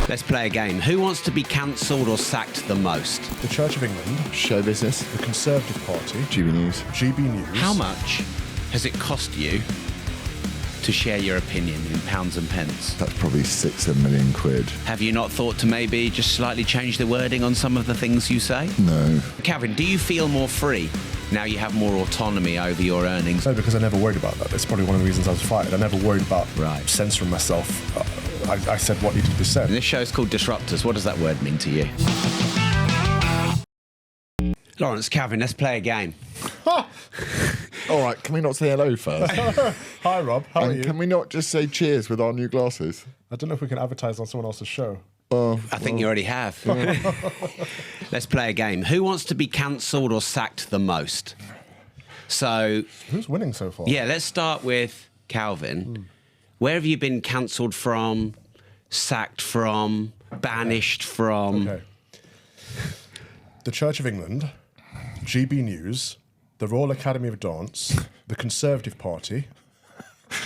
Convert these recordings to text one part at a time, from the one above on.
Let's play a game. Who wants to be cancelled or sacked the most? The Church of England, Show business. the Conservative Party, GB News. GB News. How much has it cost you to share your opinion in pounds and pence? That's probably 6-7 million quid. Have you not thought to maybe just slightly change the wording on some of the things you say? No. Calvin, do you feel more free now you have more autonomy over your earnings? No, because I never worried about that. That's probably one of the reasons I was fired. I never worried about Right. censoring myself. I said what needed to be said. This show's called Disruptors. What does that word mean to you? Laurence, Calvin, let's play a game. All right, can we not say hello first? Hi, Rob. How are And you? can we not just say cheers with our new glasses? I don't know if we can advertise on someone else's show. I think you already have. Let's play a game. Who wants to be cancelled or sacked the most? So, Who's winning so far? yeah, let's start with Calvin. Where have you been cancelled from, sacked from, banished from? Okay. The Church of England, GB News, the Royal Academy of Dance, the Conservative Party.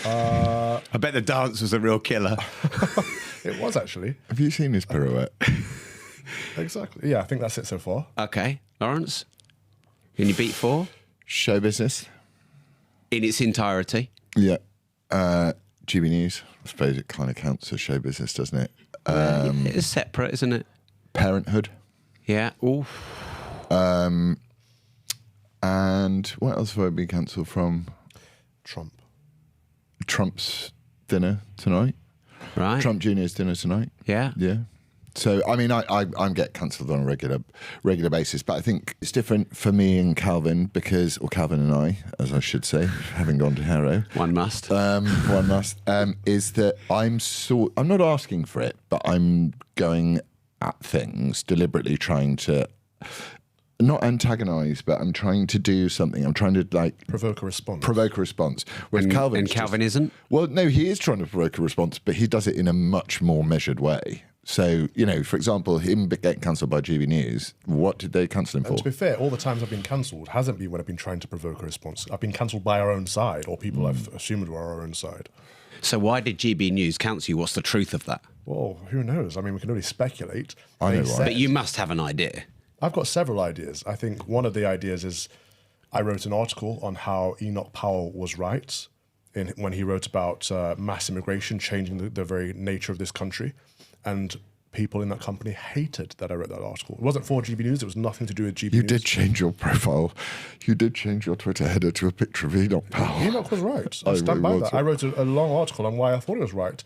I bet the dance was a real killer. It was actually. Have you seen this pirouette? Exactly. Yeah, I think that's it so far. Okay, Laurence, can you beat 4 Show business. in its entirety? Yeah. GB News. I suppose it kind of counts as show business, doesn't it? It is separate, isn't it? Parenthood. Yeah. Ooh. And what else have I been cancelled from? Trump. Trump's dinner tonight. Right. Trump Jr.'s dinner tonight. Yeah. Yeah. So, I mean, I'm get cancelled on a regular basis, but I think it's different for me and Calvin because, or Calvin and I, as I should say, having gone to Harrow. One must. One must, is that I'm not asking for it, but I'm going at things deliberately trying to not antagonise, but I'm trying to do something. I'm trying to Provoke a response. Whereas Calvin Isn't? Well, no, he is trying to provoke a response, but he does it in a much more measured way. So, you know, for example, him getting cancelled by GB News, what did they cancel him for? And to be fair, all the times I've been cancelled hasn't been when I've been trying to provoke a response. I've been cancelled by our own side, or people I've assumed were our own side. So why did GB News cancel you? What's the truth of that? Well, who knows? I mean, we can only speculate. I know, They right? said- But you must have an idea. I've got several ideas. I think one of the ideas is I wrote an article on how Enoch Powell was right when he wrote about mass immigration changing the very nature of this country. And people in that company hated that I wrote that article. It wasn't for GB News. It was nothing to do with GB You News. did change your profile. You did change your Twitter header to a picture of Enoch Powell. Enoch was right. I I stand by really that. was. I wrote a long article on why I thought it was right.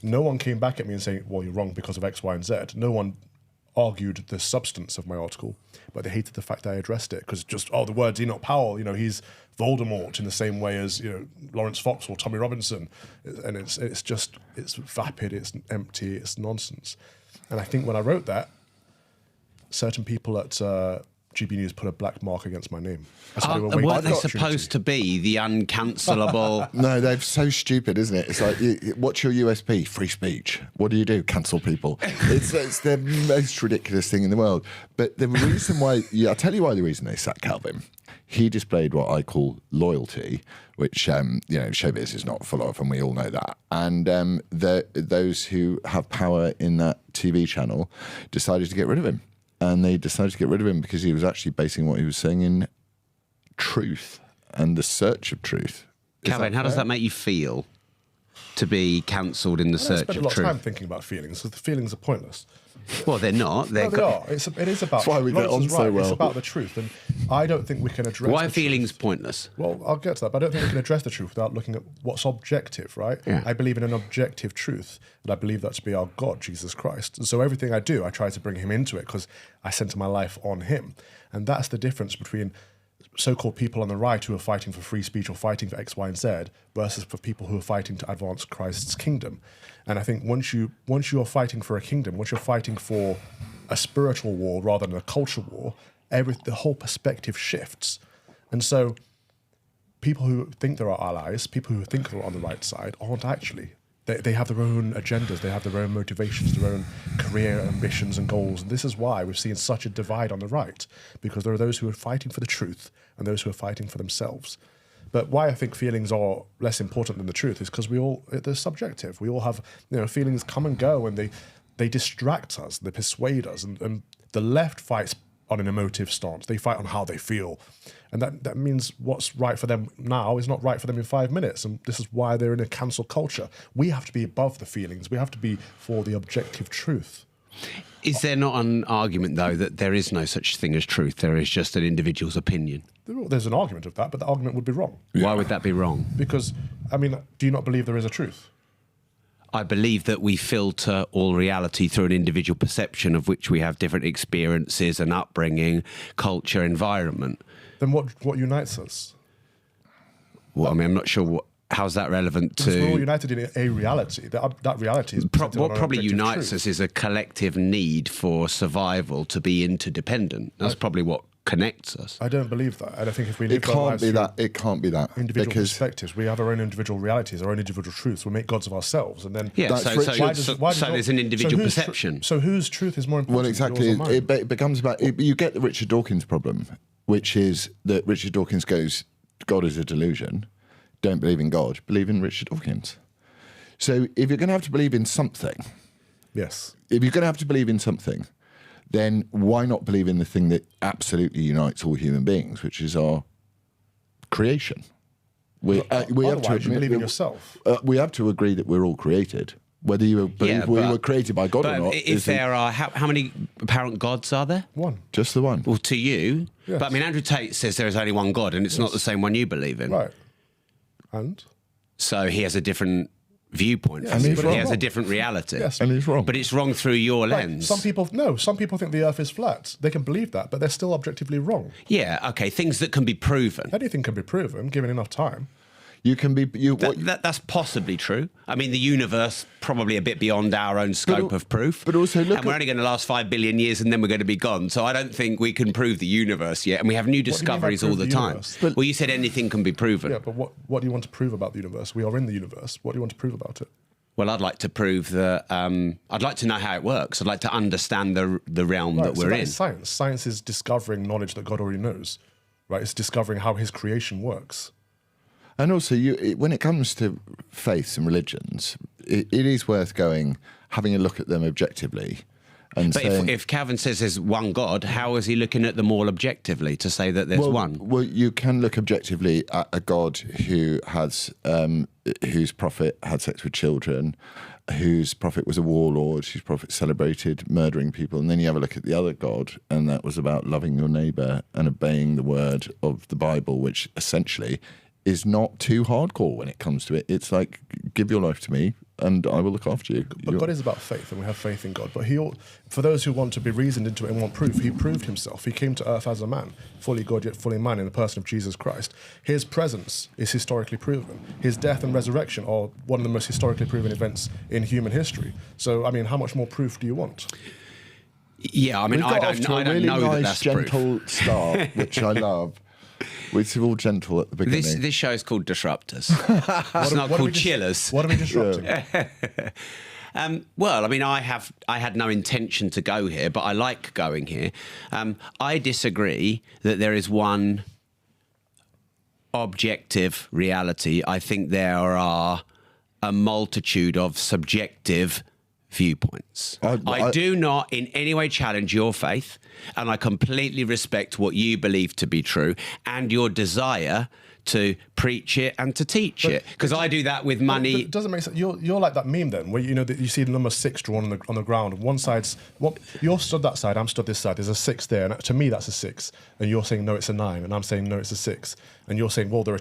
No one came back at me and saying, well, you're wrong because of X, Y, and Z. No one argued the substance of my article, but they hated the fact that I addressed it because the words Enoch Powell, you know, he's Voldemort in the same way as, you know, Laurence Fox or Tommy Robinson. And it's vapid, it's empty, it's nonsense. And I think when I wrote that, certain people at GB News put a black mark against my name. Weren't they supposed to be the uncancelable? No, they're so stupid, isn't it? It's like, what's your USP? Free speech. What do? Cancel people. It's the most ridiculous thing in the world. But the reason why, I'll tell you why the reason they sacked Calvin. He displayed what I call loyalty, which, showbiz is not full of, and we all know that. And those who have power in that TV channel decided to get rid of him. And they decided to get rid of him because he was actually basing what he was saying in truth and the search of truth. Calvin, how does that make you feel to be cancelled in the I search spend a of lot of time truth? thinking about feelings, because the feelings are pointless. Well, they're not. No, they are. It is about. That's why we get Laurence on is so right. well. It's about the truth, and I don't think we can address. Why are the feelings truth. pointless? Well, I'll get to that, but I don't think we can address the truth without looking at what's objective, right? Yeah. I believe in an objective truth, and I believe that to be our God, Jesus Christ. And so everything I do, I try to bring him into it because I center my life on him, and that's the difference between so-called people on the right who are fighting for free speech or fighting for X, Y, and Z versus for people who are fighting to advance Christ's kingdom. And I think once you are fighting for a kingdom, once you're fighting for a spiritual war rather than a culture war, the whole perspective shifts. And so people who think they're our allies, people who think they're on the right side, aren't actually. They have their own agendas, they have their own motivations, their own career ambitions and goals. And this is why we've seen such a divide on the right, because there are those who are fighting for the truth and those who are fighting for themselves. But why I think feelings are less important than the truth is because they're subjective. We all have, feelings come and go, and they distract us, they persuade us, and the left fights on an emotive stance. They fight on how they feel. And that means what's right for them now is not right for them in 5 minutes. And this is why they're in a cancel culture. We have to be above the feelings. We have to be for the objective truth. Is there not an argument, though, that there is no such thing as truth? There is just an individual's opinion. There's an argument of that, but the argument would be wrong. Why would that be wrong? Because, I mean, do you not believe there is a truth? I believe that we filter all reality through an individual perception of which we have different experiences and upbringing, culture, environment. Then what unites us? Well, I mean, I'm not sure how's that relevant Because we're all to... united in a reality. That reality is... What probably unites us is a collective need for survival to be interdependent. That's probably what connects us. I don't believe that. And I think if we live It can't be that. individual Because perspectives, we have our own individual realities, our own individual truths. We make gods of ourselves, and then Yeah, That's so Richard. there's an individual whose perception. So whose truth is more important? well, than exactly. yours or mine? It becomes about you get the Richard Dawkins problem, which is that Richard Dawkins goes, God is a delusion. Don't believe in God. Believe in Richard Dawkins. So if you're going to have to believe in something, Yes. if you're going to have to believe in something, then why not believe in the thing that absolutely unites all human beings, which is our creation? We have to Otherwise, you believe in that- yourself. we have to agree that we're all created. Whether you believe we were created by God or But not, if there are... How many apparent gods are there? One. just the one. Well, to you. Yes. But I mean, Andrew Tate says there is only one God, and it's not the same one you believe in. Right. And? So he has a different viewpoint. Yes, from you. he's He wrong. has a different reality. Yes. And he's wrong. But it's wrong through your Right. lens. Some people think the earth is flat. They can believe that, but they're still objectively wrong. Yeah, okay, things that can be proven. Anything can be proven, given enough time. You can be That's possibly true. I mean, the universe probably a bit beyond our own scope of proof. but also look and we're at- only going to last 5 billion years and then we're going to be gone. So I don't think we can prove the universe yet. And we have new do you mean by discoveries all prove the the time. universe? Well, you said anything can be proven. Yeah, but what do you want to prove about the universe? We are in the universe. What do you want to prove about it? Well, I'd like to prove that. I'd like to know how it works. I'd like to understand the realm that so we're that in. is science. Science is discovering knowledge that God already knows. Right? It's discovering how His creation works. And also, when it comes to faiths and religions, it is worth having a look at them objectively. And But saying, if Calvin says there's one God, how is he looking at them all objectively to say that there's one? Well, you can look objectively at a God who has whose prophet had sex with children, whose prophet was a warlord, whose prophet celebrated murdering people, and then you have a look at the other God, and that was about loving your neighbour and obeying the word of the Bible, which essentially is not too hardcore when it comes to it. It's like, give your life to me and I will look after you. But God is about faith, and we have faith in God. But for those who want to be reasoned into it and want proof, He proved Himself. He came to earth as a man, fully God yet fully man, in the person of Jesus Christ. His presence is historically proven. His death and resurrection are one of the most historically proven events in human history. So, I mean, how much more proof do you want? Yeah, I mean, We've got off to I a don't really know that nice, that's proof. gentle start, which I love. We're all gentle at the beginning. This show is called Disruptors. It's not called Chillers. What are we disrupting? Well, I mean, I had no intention to go here, but I like going here. I disagree that there is one objective reality. I think there are a multitude of subjective viewpoints. I do not in any way challenge your faith, and I completely respect what you believe to be true and your desire to preach it and to teach it, because I do that with money. It doesn't make sense. You're like that meme then, where you see the number 6 drawn on the ground. One side's you're stood that side, I'm stood this side. There's a 6 there, and to me that's a 6. And you're saying no, it's a 9, and I'm saying no, it's a 6. And you're saying, well, there are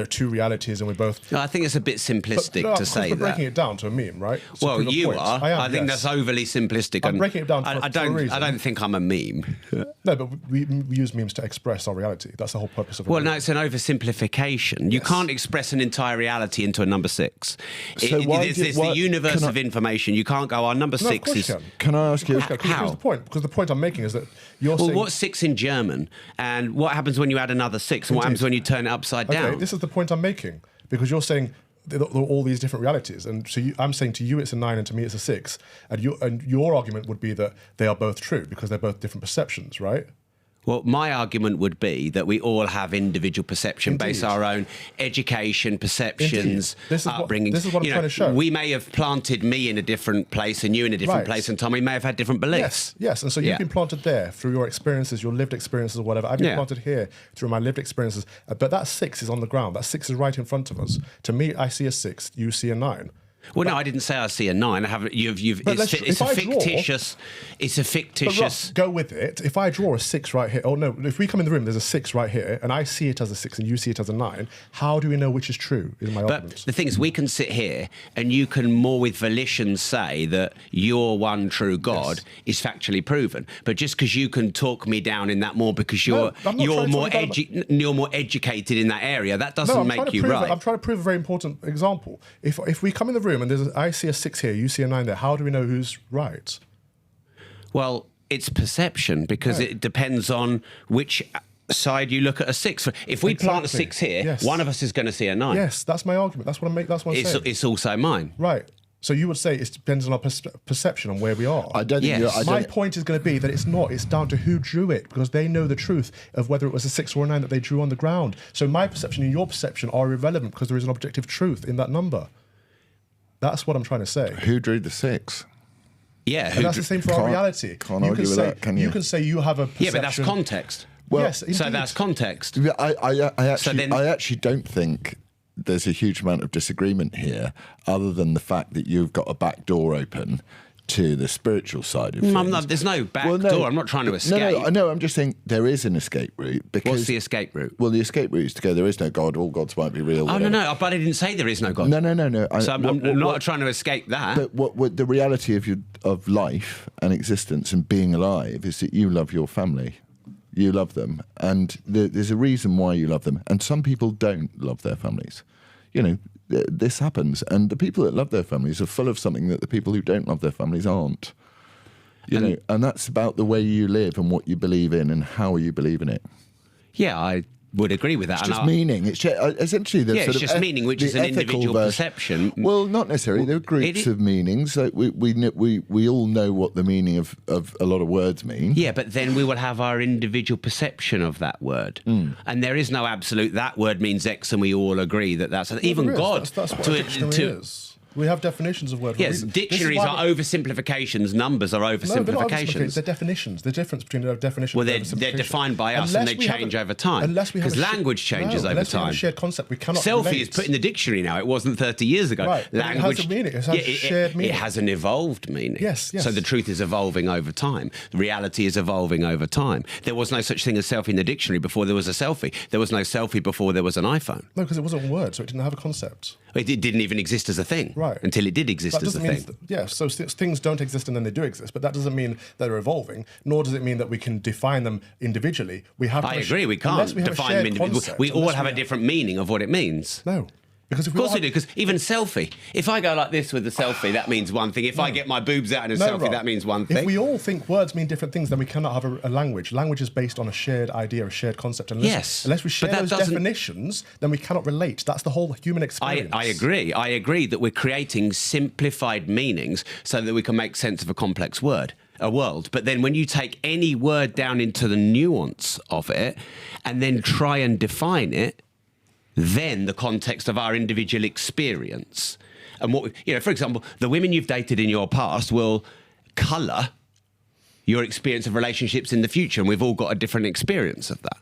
two realities, and we both. No, I think it's a bit simplistic to say we're that. breaking it down to a meme, right? To Well, prove a you point. are. I am, think yes. that's overly simplistic. I'm breaking it down for a reason. I don't think I'm a meme. No, but we use memes to express our reality. That's the whole purpose of it. Well, no, it's an oversimplification. You can't express an entire reality into a number 6. So why There's do you- the why- universe can I- of information. You can't go, our number No, of 6 course is... you can. Can I ask you? How? Here's the point. Because the point I'm making is that you're Well, saying. what's 6 in German? And what happens when you add another 6? And what happens when you turn it upside Okay, down? this is the point I'm making, because you're saying there are all these different realities, and so I'm saying to you it's a 9, and to me it's a 6, and your argument would be that they are both true because they're both different perceptions, right? Well, my argument would be that we all have individual perception, Indeed. base our own education, perceptions, upbringing. This is what I'm trying to show. We may have planted me in a different place and you in a different place, and Tommy may have had different beliefs. Yes. And so you've been planted there through your experiences, your lived experiences, or whatever. I've been planted here through my lived experiences. But that 6 is on the ground. That 6 is right in front of us. To me, I see a 6. You see a 9. Well, no, I didn't say I see a 9. I have. It's a fictitious. But Ross, go with it. If I draw a 6 right here, if we come in the room, there's a 6 right here, and I see it as a 6, and you see it as a 9. How do we know which is true? Is my argument. But the thing is, we can sit here, and you can more with volition say that your one true God is factually proven. But just because you can talk me down in that more because you're more educated in that area, that doesn't make you right. I'm trying to prove a very important example. If we come in the room and I see a 6 here, you see a 9 there, how do we know who's right? Well, it's perception because it depends on which side you look at a 6. If we plant a 6 here, one of us is going to see a 9. Yes, that's my argument. That's what I'm saying. It's also mine. Right. So you would say it depends on our perception on where we are. I don't think my point is going to be that it's not. It's down to who drew it, because they know the truth of whether it was a 6 or a 9 that they drew on the ground. So my perception and your perception are irrelevant because there is an objective truth in that number. That's what I'm trying to say. Who drew the 6? Yeah, and that's the same for our reality. Can't argue with that, can you? You can say you have a perception. Yeah, but that's context. Well, yes, indeed. So that's context. I actually don't think there's a huge amount of disagreement here, other than the fact that you've got a back door open to the spiritual side of things. There's no back door. I'm not trying to escape. No, I'm just saying there is an escape route. Because, what's the escape route? Well, the escape route is to go, there is no God, all gods might be real. Oh, no, but I didn't say there is no God. No. So I'm not trying to escape that. But what the reality of life and existence and being alive is that you love your family. You love them. And there's a reason why you love them. And some people don't love their families. You know, this happens, and the people that love their families are full of something that the people who don't love their families aren't. And that's about the way you live and what you believe in and how you believe in it. Yeah, I would agree with that. It's just meaning. It's essentially the it's just meaning, which is an individual perception. Well, not necessarily. There are groups of meanings. Like we all know what the meaning of a lot of words mean. Yeah, but then we will have our individual perception of that word, and there is no absolute. That word means X, and we all agree that that's even God. That's what a dictionary is. We have definitions of words. Yes, dictionaries are oversimplifications. Numbers are oversimplifications. They're definitions. The difference between a definition and simplification. They're defined by us, and they change over time. Because language changes over time. Unless we have a shared concept, we cannot Selfie is put in the dictionary now. It wasn't 30 years ago. Right. Language, it has a meaning. It has shared meaning. It has an evolved meaning. Yes. So the truth is evolving over time. The reality is evolving over time. There was no such thing as selfie in the dictionary before there was a selfie. There was no selfie before there was an iPhone. No, because it wasn't a word, so it didn't have a concept. It didn't even exist as a thing. Right. Until it did exist as a thing. So things don't exist and then they do exist, but that doesn't mean they're evolving, nor does it mean that we can define them individually. I agree, we can't define them individually. We all have a different meaning of what it means. No. Because of course we do, because even selfie, if I go like this with the selfie, that means one thing. If I get my boobs out in a selfie, that means one thing. If we all think words mean different things, then we cannot have a language. Language is based on a shared idea, a shared concept. Unless we share those definitions, then we cannot relate. That's the whole human experience. I agree. I agree that we're creating simplified meanings so that we can make sense of a complex world. But then when you take any word down into the nuance of it and then try and define it, then the context of our individual experience and what, for example, the women you've dated in your past will colour your experience of relationships in the future, and we've all got a different experience of that.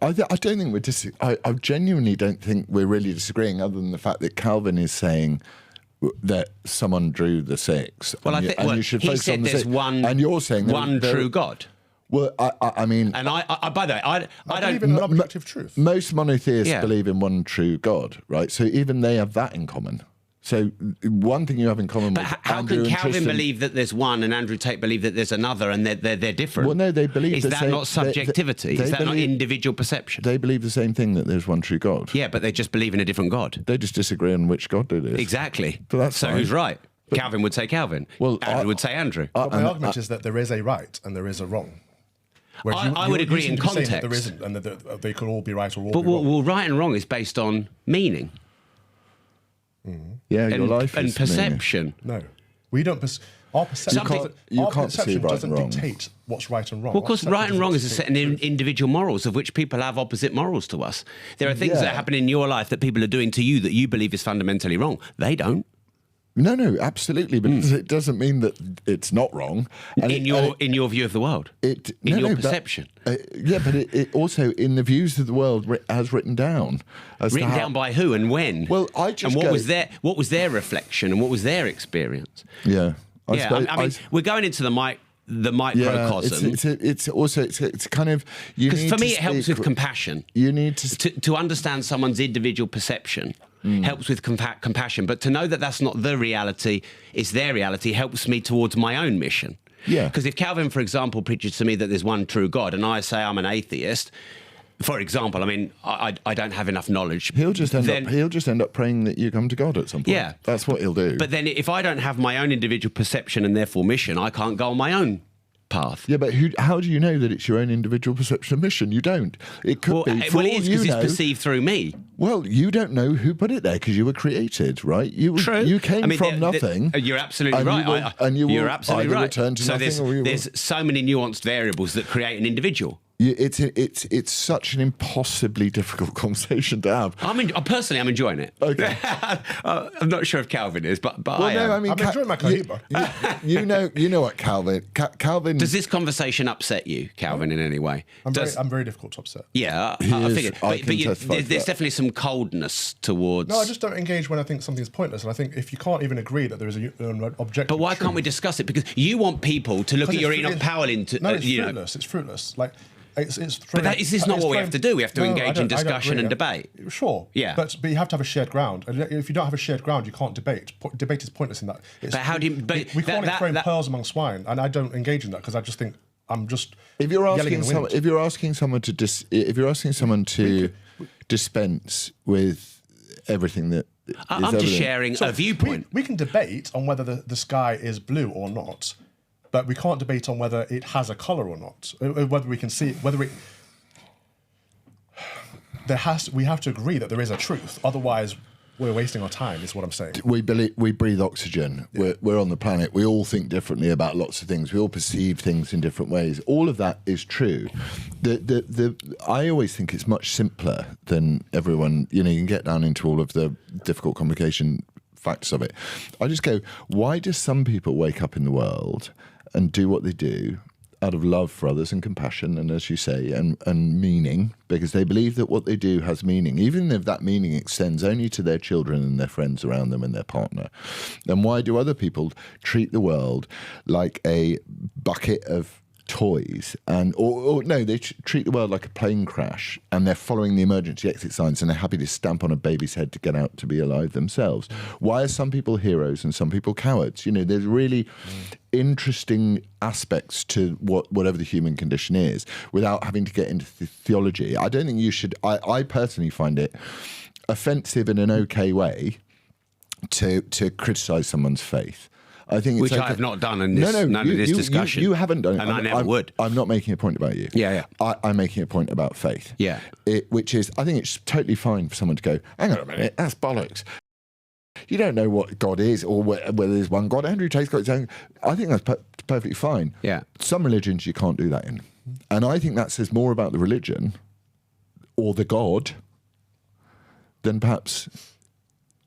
I don't think I genuinely don't think we're really disagreeing, other than the fact that Calvin is saying that someone drew the 6. Well, you should he focus said on the there's 6. one, and you're saying one true God. Well, I mean... And I by the way, I don't... believe in an objective truth. Most monotheists believe in one true God, right? So even they have that in common. So one thing you have in common with how Andrew can Calvin Tristan, believe that there's one and Andrew Tate believe that there's another and they're different? Well, no, they believe... Is that not subjectivity? Is that not individual perception? They believe the same thing, that there's one true God. Yeah, but they just believe in a different God. They just disagree on which God it is. Exactly. But that's so fine. Who's right? Calvin would say Calvin. Well, Andrew would say Andrew. My argument is that there is a right and there is a wrong. I would agree in context. That there isn't, and that they could all be right or all be wrong. Well, right and wrong is based on meaning. Yeah, your life and is perception. No, we don't. Our perception, You can't see right doesn't and wrong. dictate what's right and wrong. Well, of course, right and wrong is a set in individual morals, of which people have opposite morals to us. There are things that happen in your life that people are doing to you that you believe is fundamentally wrong. They don't. No, absolutely, but it doesn't mean that it's not wrong. And in your view of the world, in your perception. But it also in the views of the world as written down. Written down by who and when? Well, what was their reflection and what was their experience? Yeah, I mean, we're going into the microcosm. It's kind of, because for me it helps with compassion. You need to understand someone's individual perception. Helps with compassion, but to know that that's not the reality, it's their reality, helps me towards my own mission. Yeah. Because if Calvin, for example, preaches to me that there's one true God, and I say I'm an atheist, for example, I mean, I don't have enough knowledge. He'll just end up praying that you come to God at some point. Yeah, that's what he'll do. But then, if I don't have my own individual perception and therefore mission, I can't go on my own path. Yeah, but how do you know that it's your own individual perception of mission? You don't. It could be. Well, it is because it's perceived through me. Well, you don't know who put it there because you were created, right? True. You came from nothing. You're absolutely right. You're absolutely right. Return to so nothing, there's so many nuanced variables that create an individual. It's such an impossibly difficult conversation to have. Personally, I'm enjoying it. Okay. I'm not sure if Calvin is, but well, I am. I'm enjoying my Cohiba. You know what, Calvin. Does this conversation upset you, Calvin, in any way? I'm very difficult to upset. Yeah, I figured. But there's definitely some coldness towards. No, I just don't engage when I think something's pointless, and I think if you can't even agree that there is an objective. But why can't we discuss it? Because you want people to look at your Enoch Powell into. No, it's fruitless. It's fruitless. Like. Is this not what we have to do? We have to engage in discussion and debate. Sure. Yeah. But you have to have a shared ground. And if you don't have a shared ground, you can't debate. Debate is pointless in that. But how do you... But we call it throwing pearls among swine, and I don't engage in that because I just think I'm just if you're asking someone to dispense with everything that I'm just sharing a viewpoint. We can debate on whether the sky is blue or not. But we can't debate on whether it has a colour or not, whether we can see it, we have to agree that there is a truth. Otherwise, we're wasting our time, is what I'm saying. We breathe oxygen. Yeah. We're on the planet. We all think differently about lots of things. We all perceive things in different ways. All of that is true. I always think it's much simpler than everyone, you can get down into all of the difficult complication facts of it. I just go, why do some people wake up in the world and do what they do out of love for others and compassion and, as you say, and meaning, because they believe that what they do has meaning, even if that meaning extends only to their children and their friends around them and their partner. And why do other people treat the world like a bucket of toys or they treat the world like a plane crash and they're following the emergency exit signs and they're happy to stamp on a baby's head to get out to be alive themselves? Why are some people heroes and some people cowards? There's really interesting aspects to whatever the human condition is without having to get into the theology. I don't think you should. I personally find it offensive in an okay way to criticize someone's faith. I think which I have not done in this, none of this discussion. You haven't done it. And I never would. I'm not making a point about you. Yeah. I'm making a point about faith. Yeah. Which is, I think it's totally fine for someone to go, hang on a minute, that's bollocks. You don't know what God is or whether there's one God. Andrew Tate's got his own. I think that's perfectly fine. Yeah. Some religions you can't do that in. And I think that says more about the religion or the God than perhaps...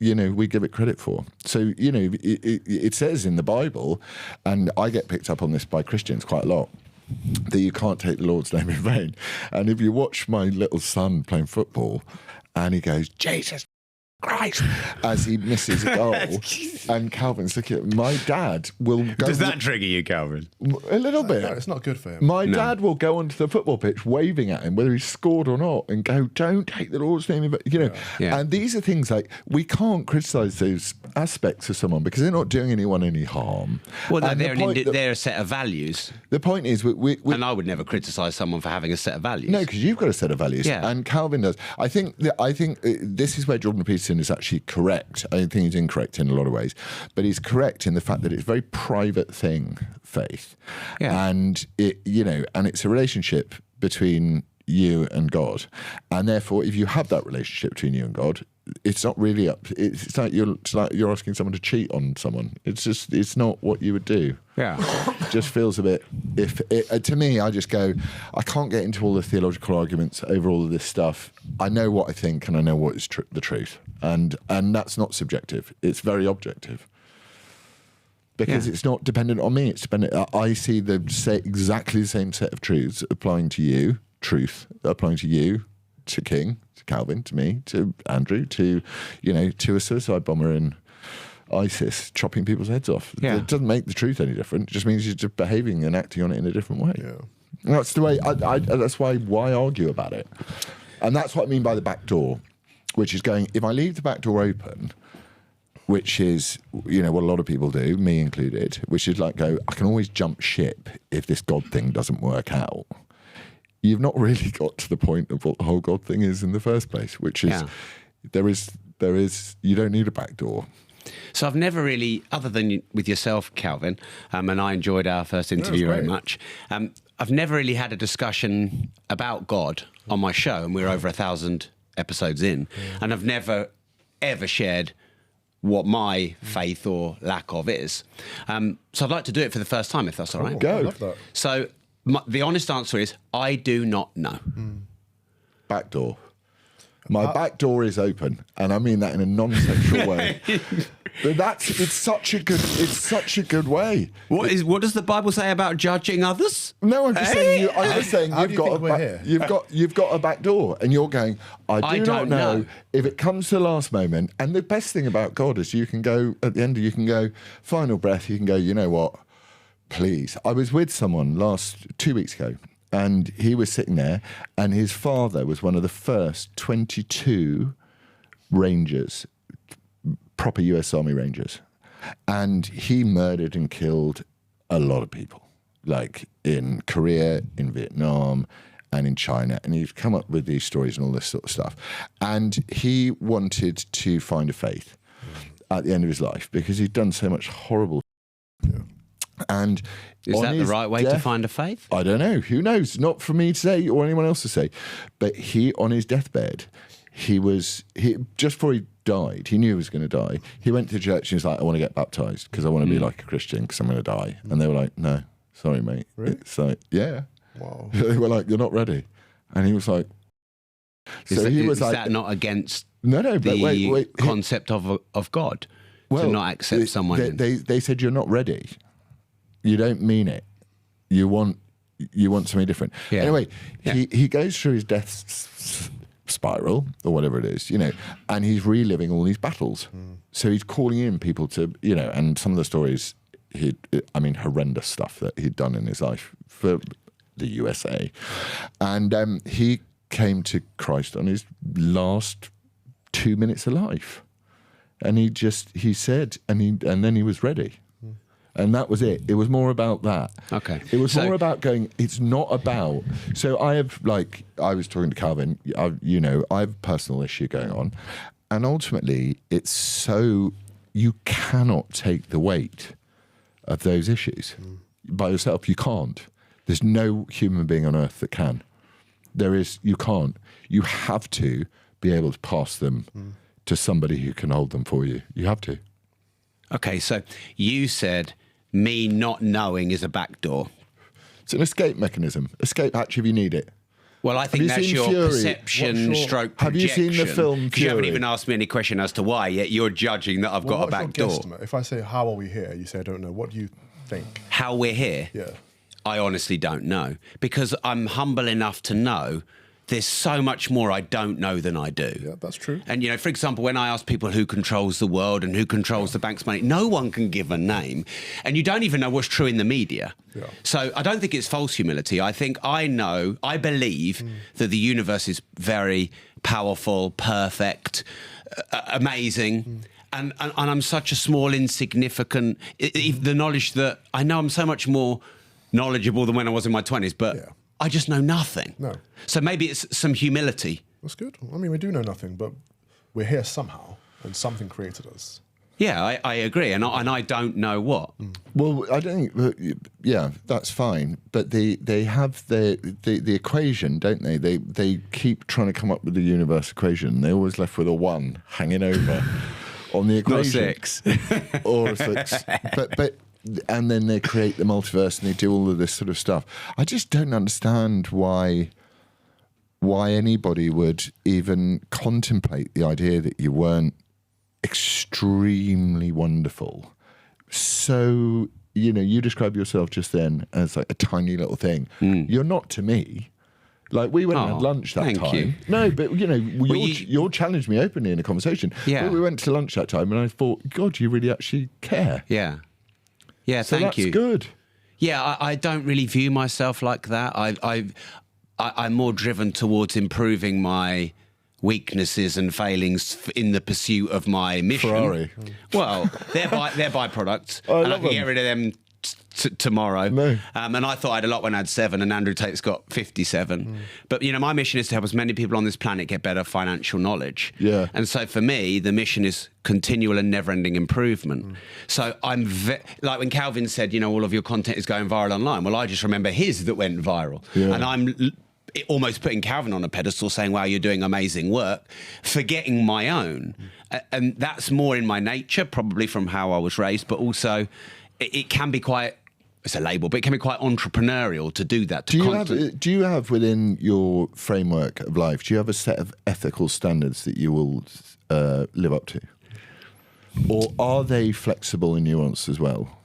we give it credit for. So, it says in the Bible, and I get picked up on this by Christians quite a lot, that you can't take the Lord's name in vain. And if you watch my little son playing football and he goes, Jesus Christ, as he misses a goal, and Calvin's looking at my dad will go... Does that trigger you, Calvin? A little bit. No, it's not good for him. My dad will go onto the football pitch waving at him, whether he's scored or not, and go, don't take the Lord's name, And these are things like, we can't criticise those aspects of someone because they're not doing anyone any harm. Well, they're a set of values. The point is... and I would never criticise someone for having a set of values. No, because you've got a set of values. Yeah. And Calvin does. I think this is where Jordan Peterson is actually correct. I think he's incorrect in a lot of ways, but he's correct in the fact that it's a very private thing, faith. Yeah. And it's a relationship between you and God. And therefore, if you have that relationship between you and God, it's not really up. It's like you're asking someone to cheat on someone. It's not what you would do. Yeah. It just feels a bit. To me, I just go, I can't get into all the theological arguments over all of this stuff. I know what I think, and I know what is the truth, and that's not subjective. It's very objective. Because it's not dependent on me. It's dependent. I see exactly the same set of truths applying to you. Truth applying to you, to King, to Calvin, to me, to Andrew, to to a suicide bomber in ISIS chopping people's heads off. Yeah. It doesn't make the truth any different. It just means you're just behaving and acting on it in a different way. Yeah. And that's the way. That's why argue about it. And that's what I mean by the back door, which is going. If I leave the back door open, which is, what a lot of people do, me included, which is like I can always jump ship if this God thing doesn't work out. You've not really got to the point of what the whole God thing is in the first place, which is there is you don't need a back door. So I've never really, other than with yourself, Calvin, and I enjoyed our first interview very much. I've never really had a discussion about God on my show, and we're over 1,000 episodes in, and I've never ever shared what my faith or lack of is. So I'd like to do it for the first time, if that's all right. Go. I love that. So the honest answer is, I do not know. Back door. My back door is open, and I mean that in a non-sexual way. But it's such a good way. What does the Bible say about judging others? No, I'm just saying. You've got a back door, and you're going. I do not know if it comes to the last moment. And the best thing about God is you can go at the end. You can go final breath. You can go. You know what? Please. I was with someone 2 weeks ago, and he was sitting there, and his father was one of the first 22 Rangers, proper US Army Rangers. And he murdered and killed a lot of people, like in Korea, in Vietnam, and in China. And he's come up with these stories and all this sort of stuff. And he wanted to find a faith at the end of his life because he'd done so much horrible. And is that the right way to find a faith? I don't know. Who knows? Not for me to say or anyone else to say. But he, on his deathbed, he just before he died, he knew he was going to die. He went to church and he was like, I want to get baptized because I want to be like a Christian because I'm going to die. And they were like, no, sorry, mate. Really? It's like, yeah. Wow. They were like, you're not ready. And he was like, is that not against the concept of God to not accept someone? They said you're not ready. You don't mean it. You want something different. Yeah. Anyway, he goes through his death spiral or whatever it is, and he's reliving all these battles. So he's calling in people to, and some of the stories, horrendous stuff that he'd done in his life for the USA. And he came to Christ on his last 2 minutes of life. And he said, and then he was ready. And that was it. It was more about that. Okay. It was more about going, it's not about... So I was talking to Calvin, I have a personal issue going on. And ultimately, it's so... You cannot take the weight of those issues by yourself. You can't. There's no human being on earth that can. You can't. You have to be able to pass them to somebody who can hold them for you. You have to. Okay, so you said me not knowing is a backdoor. It's an escape mechanism. Escape hatch if you need it. Well, I think that's your perception stroke projection. Have you seen the film Fury? Because you haven't even asked me any question as to why, yet you're judging that I've got a back door. If I say, how are we here? You say, I don't know. What do you think? How we're here? Yeah. I honestly don't know. Because I'm humble enough to know there's so much more I don't know than I do. Yeah, that's true. And, for example, when I ask people who controls the world and who controls the bank's money, no one can give a name. And you don't even know what's true in the media. Yeah. So I don't think it's false humility. I believe that the universe is very powerful, perfect, amazing. And I'm such a small, insignificant... the knowledge that I know I'm so much more knowledgeable than when I was in my 20s, but... Yeah. I just know nothing. No. So maybe it's some humility. That's good. I mean, we do know nothing, but we're here somehow, and something created us. Yeah, I agree, and I don't know what. Well, I don't think. Yeah, that's fine. But they have the equation, don't they? They keep trying to come up with the universe equation. They're always left with a 1 hanging over on the equation. Not 6. Or a 6. But and then they create the multiverse and they do all of this sort of stuff. I just don't understand why anybody would even contemplate the idea that you weren't extremely wonderful. So, you describe yourself just then as like a tiny little thing. You're not to me. Like, we went and had lunch that time. You. No, but, you challenged me openly in a conversation. Yeah. But we went to lunch that time and I thought, God, you really actually care. Yeah. Yeah, So thank you. that's good. Yeah, I don't really view myself like that. I'm more driven towards improving my weaknesses and failings in the pursuit of my mission. Ferrari. Well, they're byproducts, I and I love can get them. rid of them tomorrow. No. And I thought I had a lot when I had 7, and Andrew Tate's got 57. But my mission is to help as many people on this planet get better financial knowledge. Yeah. And so for me, the mission is continual and never-ending improvement. So I'm like when Calvin said, all of your content is going viral online. Well, I just remember his that went viral, and I'm almost putting Calvin on a pedestal, saying, "Wow, you're doing amazing work," forgetting my own, and that's more in my nature, probably from how I was raised, but also it can be quite. It's a label, but it can be quite entrepreneurial to do that. Do you have within your framework of life? Do you have a set of ethical standards that you will live up to, or are they flexible and nuanced as well?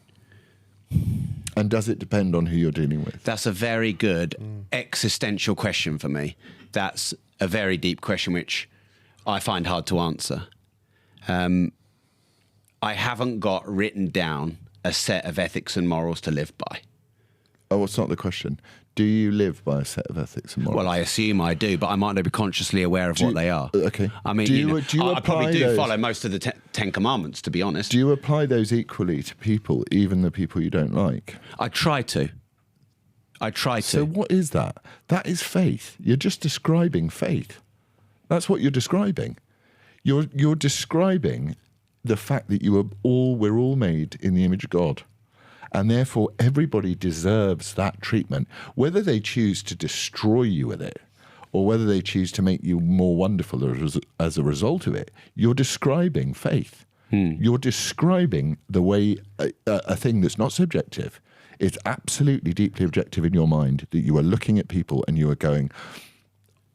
And does it depend on who you're dealing with? That's a very good existential question for me. That's a very deep question, which I find hard to answer. I haven't got written down a set of ethics and morals to live by. Oh, it's not the question. Do you live by a set of ethics and morals? Well, I assume I do, but I might not be consciously aware of what they are. Okay. I mean, I probably do follow most of the 10 commandments, to be honest. Do you apply those equally to people, even the people you don't like? I try to. So what is that? That is faith. You're just describing faith. That's what you're describing. You're describing the fact that we're all made in the image of God. And therefore, everybody deserves that treatment, whether they choose to destroy you with it or whether they choose to make you more wonderful as a result of it. You're describing faith. You're describing the way a thing that's not subjective. It's absolutely deeply objective in your mind that you are looking at people and you are going,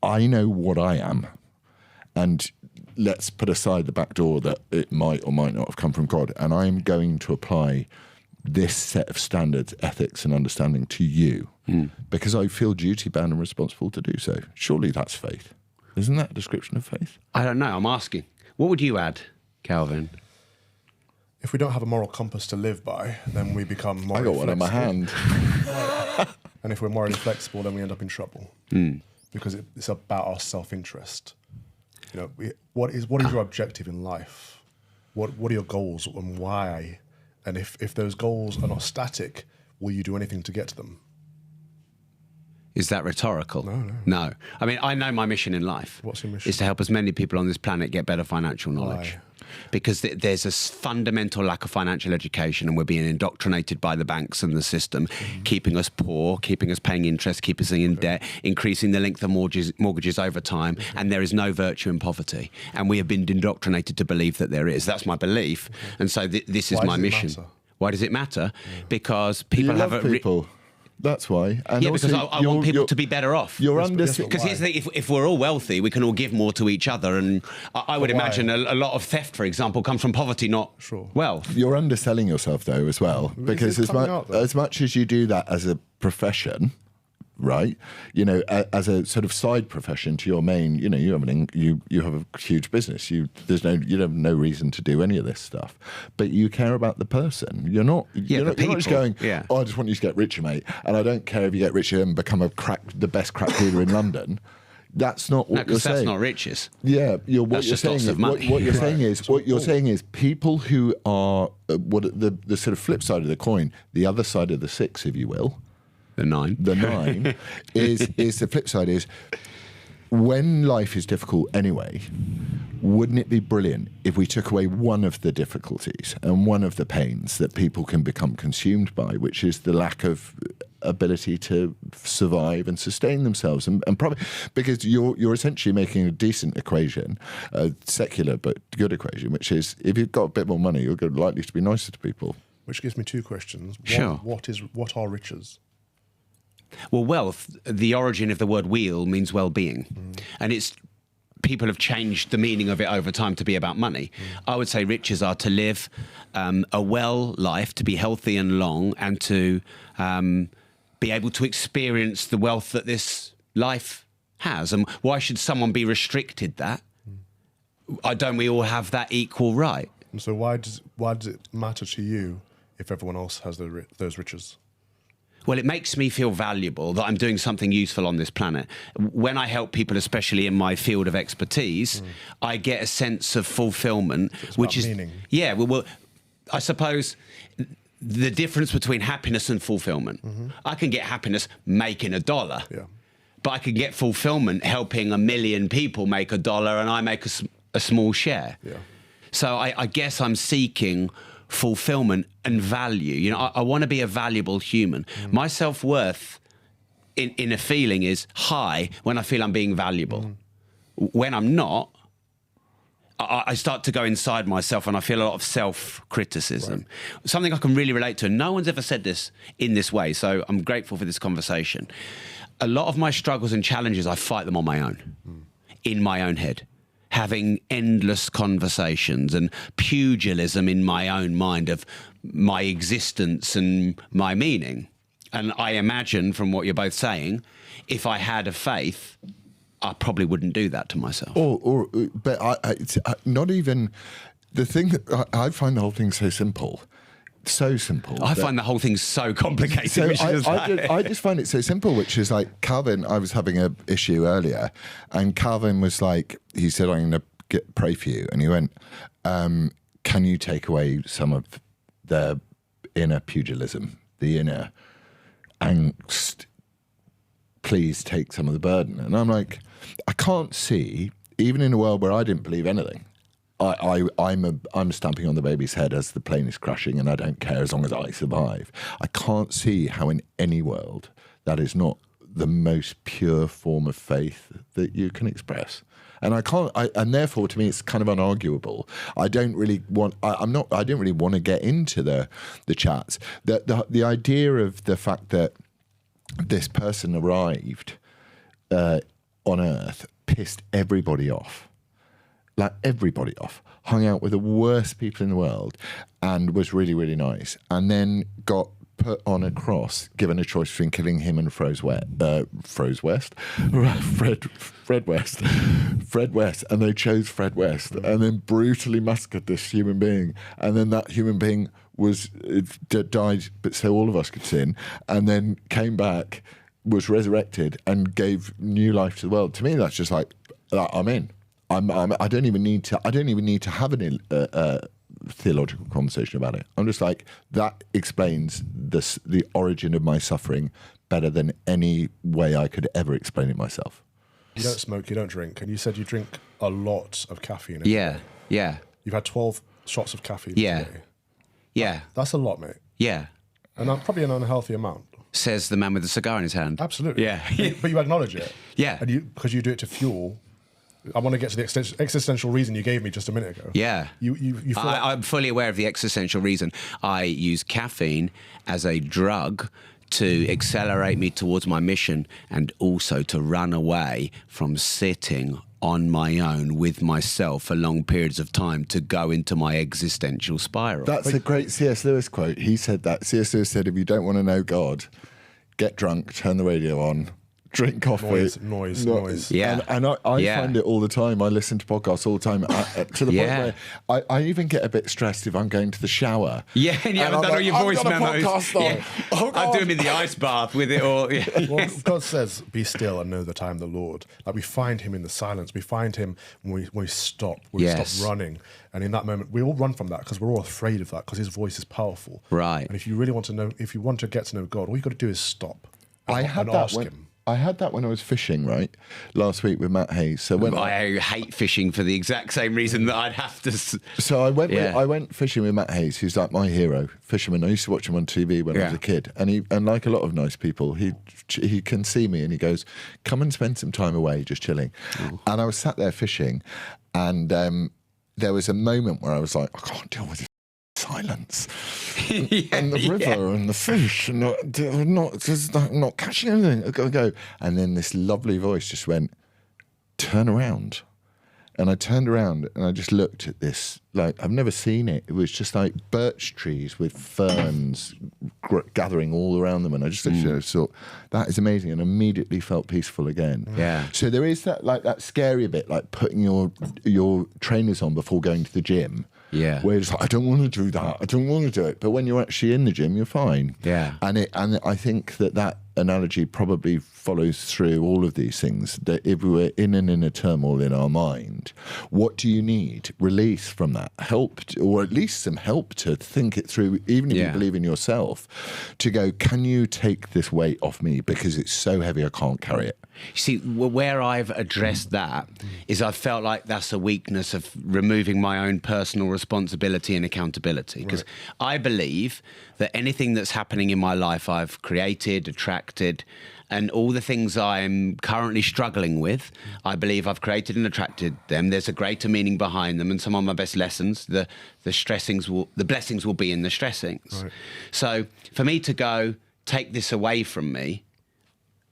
I know what I am. And let's put aside the back door that it might or might not have come from God. And I'm going to apply this set of standards, ethics and understanding to you because I feel duty-bound and responsible to do so. Surely that's faith. Isn't that a description of faith? I don't know. I'm asking. What would you add, Calvin? If we don't have a moral compass to live by, then we become morally I got one in my hand. And if we're morally flexible, then we end up in trouble because it's about our self-interest. What is your objective in life? What are your goals and why? And if those goals are not static, will you do anything to get to them? Is that rhetorical? No. I mean, I know my mission in life. What's your mission? Is to help as many people on this planet get better financial knowledge. Why? Because there's a fundamental lack of financial education, and we're being indoctrinated by the banks and the system, keeping us poor, keeping us paying interest, keeping us in debt, increasing the length of mortgages over time, and there is no virtue in poverty. And we have been indoctrinated to believe that there is. That's my belief. And so this is my mission. Why does it matter? Because people you have love people. That's why. And yeah, because I want people to be better off. Because here's the thing, if we're all wealthy, we can all give more to each other. And I would imagine a lot of theft, for example, comes from poverty, not wealth. You're underselling yourself, though, as well. Because as much as you do that as a profession, right? As a sort of side profession to your main, you have a huge business. You have no reason to do any of this stuff, but you care about the person. You're not just going, oh, I just want you to get richer, mate, and I don't care if you get richer and become the best crack dealer in London. That's not what you're saying. That's not riches. Yeah, what you're saying is people who are the sort of flip side of the coin, the other side of the 6, if you will. The 9 is the flip side is when life is difficult anyway, wouldn't it be brilliant if we took away one of the difficulties and one of the pains that people can become consumed by, which is the lack of ability to survive and sustain themselves, and probably because you're essentially making a decent equation, a secular but good equation, which is if you've got a bit more money, you're likely to be nicer to people. Which gives me two questions. Sure. What are riches? Well, wealth, the origin of the word wheel means well-being. And it's people have changed the meaning of it over time to be about money. I would say riches are to live a well life, to be healthy and long, and to be able to experience the wealth that this life has. And why should someone be restricted that? Don't we all have that equal right? And so why does it matter to you if everyone else has those riches? Well, it makes me feel valuable that I'm doing something useful on this planet. When I help people, especially in my field of expertise, I get a sense of fulfillment, which is meaning. Yeah. Well, I suppose the difference between happiness and fulfillment. I can get happiness making $1, but I can get fulfillment helping 1 million people make $1, and I make a small share. Yeah. So I guess I'm seeking fulfillment and value. You know, I want to be a valuable human. My self-worth in a feeling is high when I feel I'm being valuable. When I'm not, I start to go inside myself and I feel a lot of self-criticism. Right. Something I can really relate to. And no one's ever said this in this way, so I'm grateful for this conversation. A lot of my struggles and challenges, I fight them on my own, in my own head. Having endless conversations and pugilism in my own mind of my existence and my meaning. And I imagine from what you're both saying, if I had a faith, I probably wouldn't do that to myself. But I not even the thing that I find the whole thing so simple. So simple. I find the whole thing so complicated. So I just find it so simple, which is like Calvin. I was having an issue earlier, and Calvin was like, he said, "I'm going to pray for you," and he went, "Can you take away some of the inner pugilism, the inner angst? Please take some of the burden." And I'm like, I can't see, even in a world where I didn't believe anything. I'm stamping on the baby's head as the plane is crashing, and I don't care as long as I survive. I can't see how in any world that is not the most pure form of faith that you can express. And and therefore, to me, it's kind of unarguable. I don't really want. I didn't really want to get into the chats. The idea of the fact that this person arrived on Earth pissed everybody off. Like everybody off, hung out with the worst people in the world, and was really, really nice, and then got put on a cross, given a choice between killing him and Fred West, and they chose Fred West, and then brutally massacred this human being, and then that human being died, but so all of us could sin, and then came back, was resurrected, and gave new life to the world. To me, that's just like, I'm in. I don't even need to have a theological conversation about it. I'm just like, that explains the origin of my suffering better than any way I could ever explain it myself. You don't smoke, you don't drink, and you said you drink a lot of caffeine. Yeah. You've had 12 shots of caffeine today. Yeah. That's a lot, mate. Yeah. And probably an unhealthy amount. Says the man with the cigar in his hand. Absolutely. Yeah. But you acknowledge it. Yeah. And because you do it to fuel. I want to get to the existential reason you gave me just a minute ago. Yeah. You feel I'm fully aware of the existential reason. I use caffeine as a drug to accelerate me towards my mission, and also to run away from sitting on my own with myself for long periods of time, to go into my existential spiral. That's a great C.S. Lewis quote. He said that. C.S. Lewis said, if you don't want to know God, get drunk, turn the radio on, drink coffee. Noise. Yeah. And I find it all the time. I listen to podcasts all the time, to the point where I even get a bit stressed if I'm going to the shower. Yeah, and you haven't done all your voice memos. Yeah. Oh, I do them in the ice bath with it all. Yeah. Well, God says, be still and know that I am the Lord. Like, we find him in the silence. We find him when we stop. When we stop running. And in that moment, we all run from that because we're all afraid of that, because his voice is powerful. Right. And if you really want to know, if you want to get to know God, all you've got to do is stop and ask him. I had that when I was fishing, right, last week with Matt Hayes. So when I hate fishing for the exact same reason that I'd have to. So I went fishing with Matt Hayes, who's like my hero, fisherman. I used to watch him on TV when I was a kid, and like a lot of nice people, he can see me and he goes, "Come and spend some time away, just chilling." And I was sat there fishing, and there was a moment where I was like, I can't deal with this silence and the river and the fish and not catching anything. I go, and then this lovely voice just went, "Turn around." And I turned around and I just looked at this, like, I've never seen it. It was just like birch trees with ferns gathering all around them. And I just thought, that is amazing, and immediately felt peaceful again. Yeah. So there is that, like, that scary bit, like putting your trainers on before going to the gym. Yeah. Where it's like, I don't want to do that. I don't want to do it. But when you're actually in the gym, you're fine. Yeah. And I think that analogy probably follows through all of these things. That if we're in an inner turmoil in our mind, what do you need? Release from that. Help, or at least some help to think it through, even if you believe in yourself, to go, can you take this weight off me? Because it's so heavy, I can't carry it. You see, where I've addressed that is I felt like that's a weakness of removing my own personal responsibility and accountability. Because I believe that anything that's happening in my life I've created, attracted, and all the things I'm currently struggling with, I believe I've created and attracted them. There's a greater meaning behind them, and some of my best lessons, the blessings will be in the stressings. Right. So for me to go, take this away from me,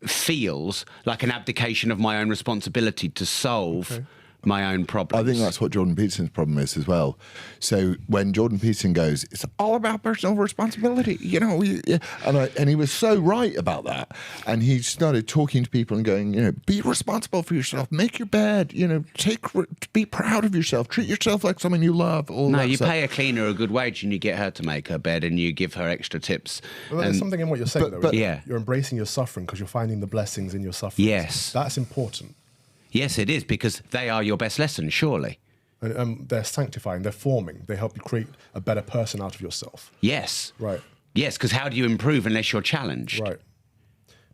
feels like an abdication of my own responsibility to solve my own problems. I think that's what Jordan Peterson's problem is as well. So when Jordan Peterson goes, it's all about personal responsibility, you know, and he was so right about that. And he started talking to people and going, you know, be responsible for yourself, make your bed, you know, be proud of yourself, treat yourself like someone you love. No, you pay a cleaner a good wage and you get her to make her bed and you give her extra tips. Well, there's something in what you're saying, though. You're embracing your suffering because you're finding the blessings in your suffering. Yes. That's important. Yes, it is, because they are your best lessons, surely. And they're sanctifying, they're forming, they help you create a better person out of yourself. Yes. Right. Yes, because how do you improve unless you're challenged? Right.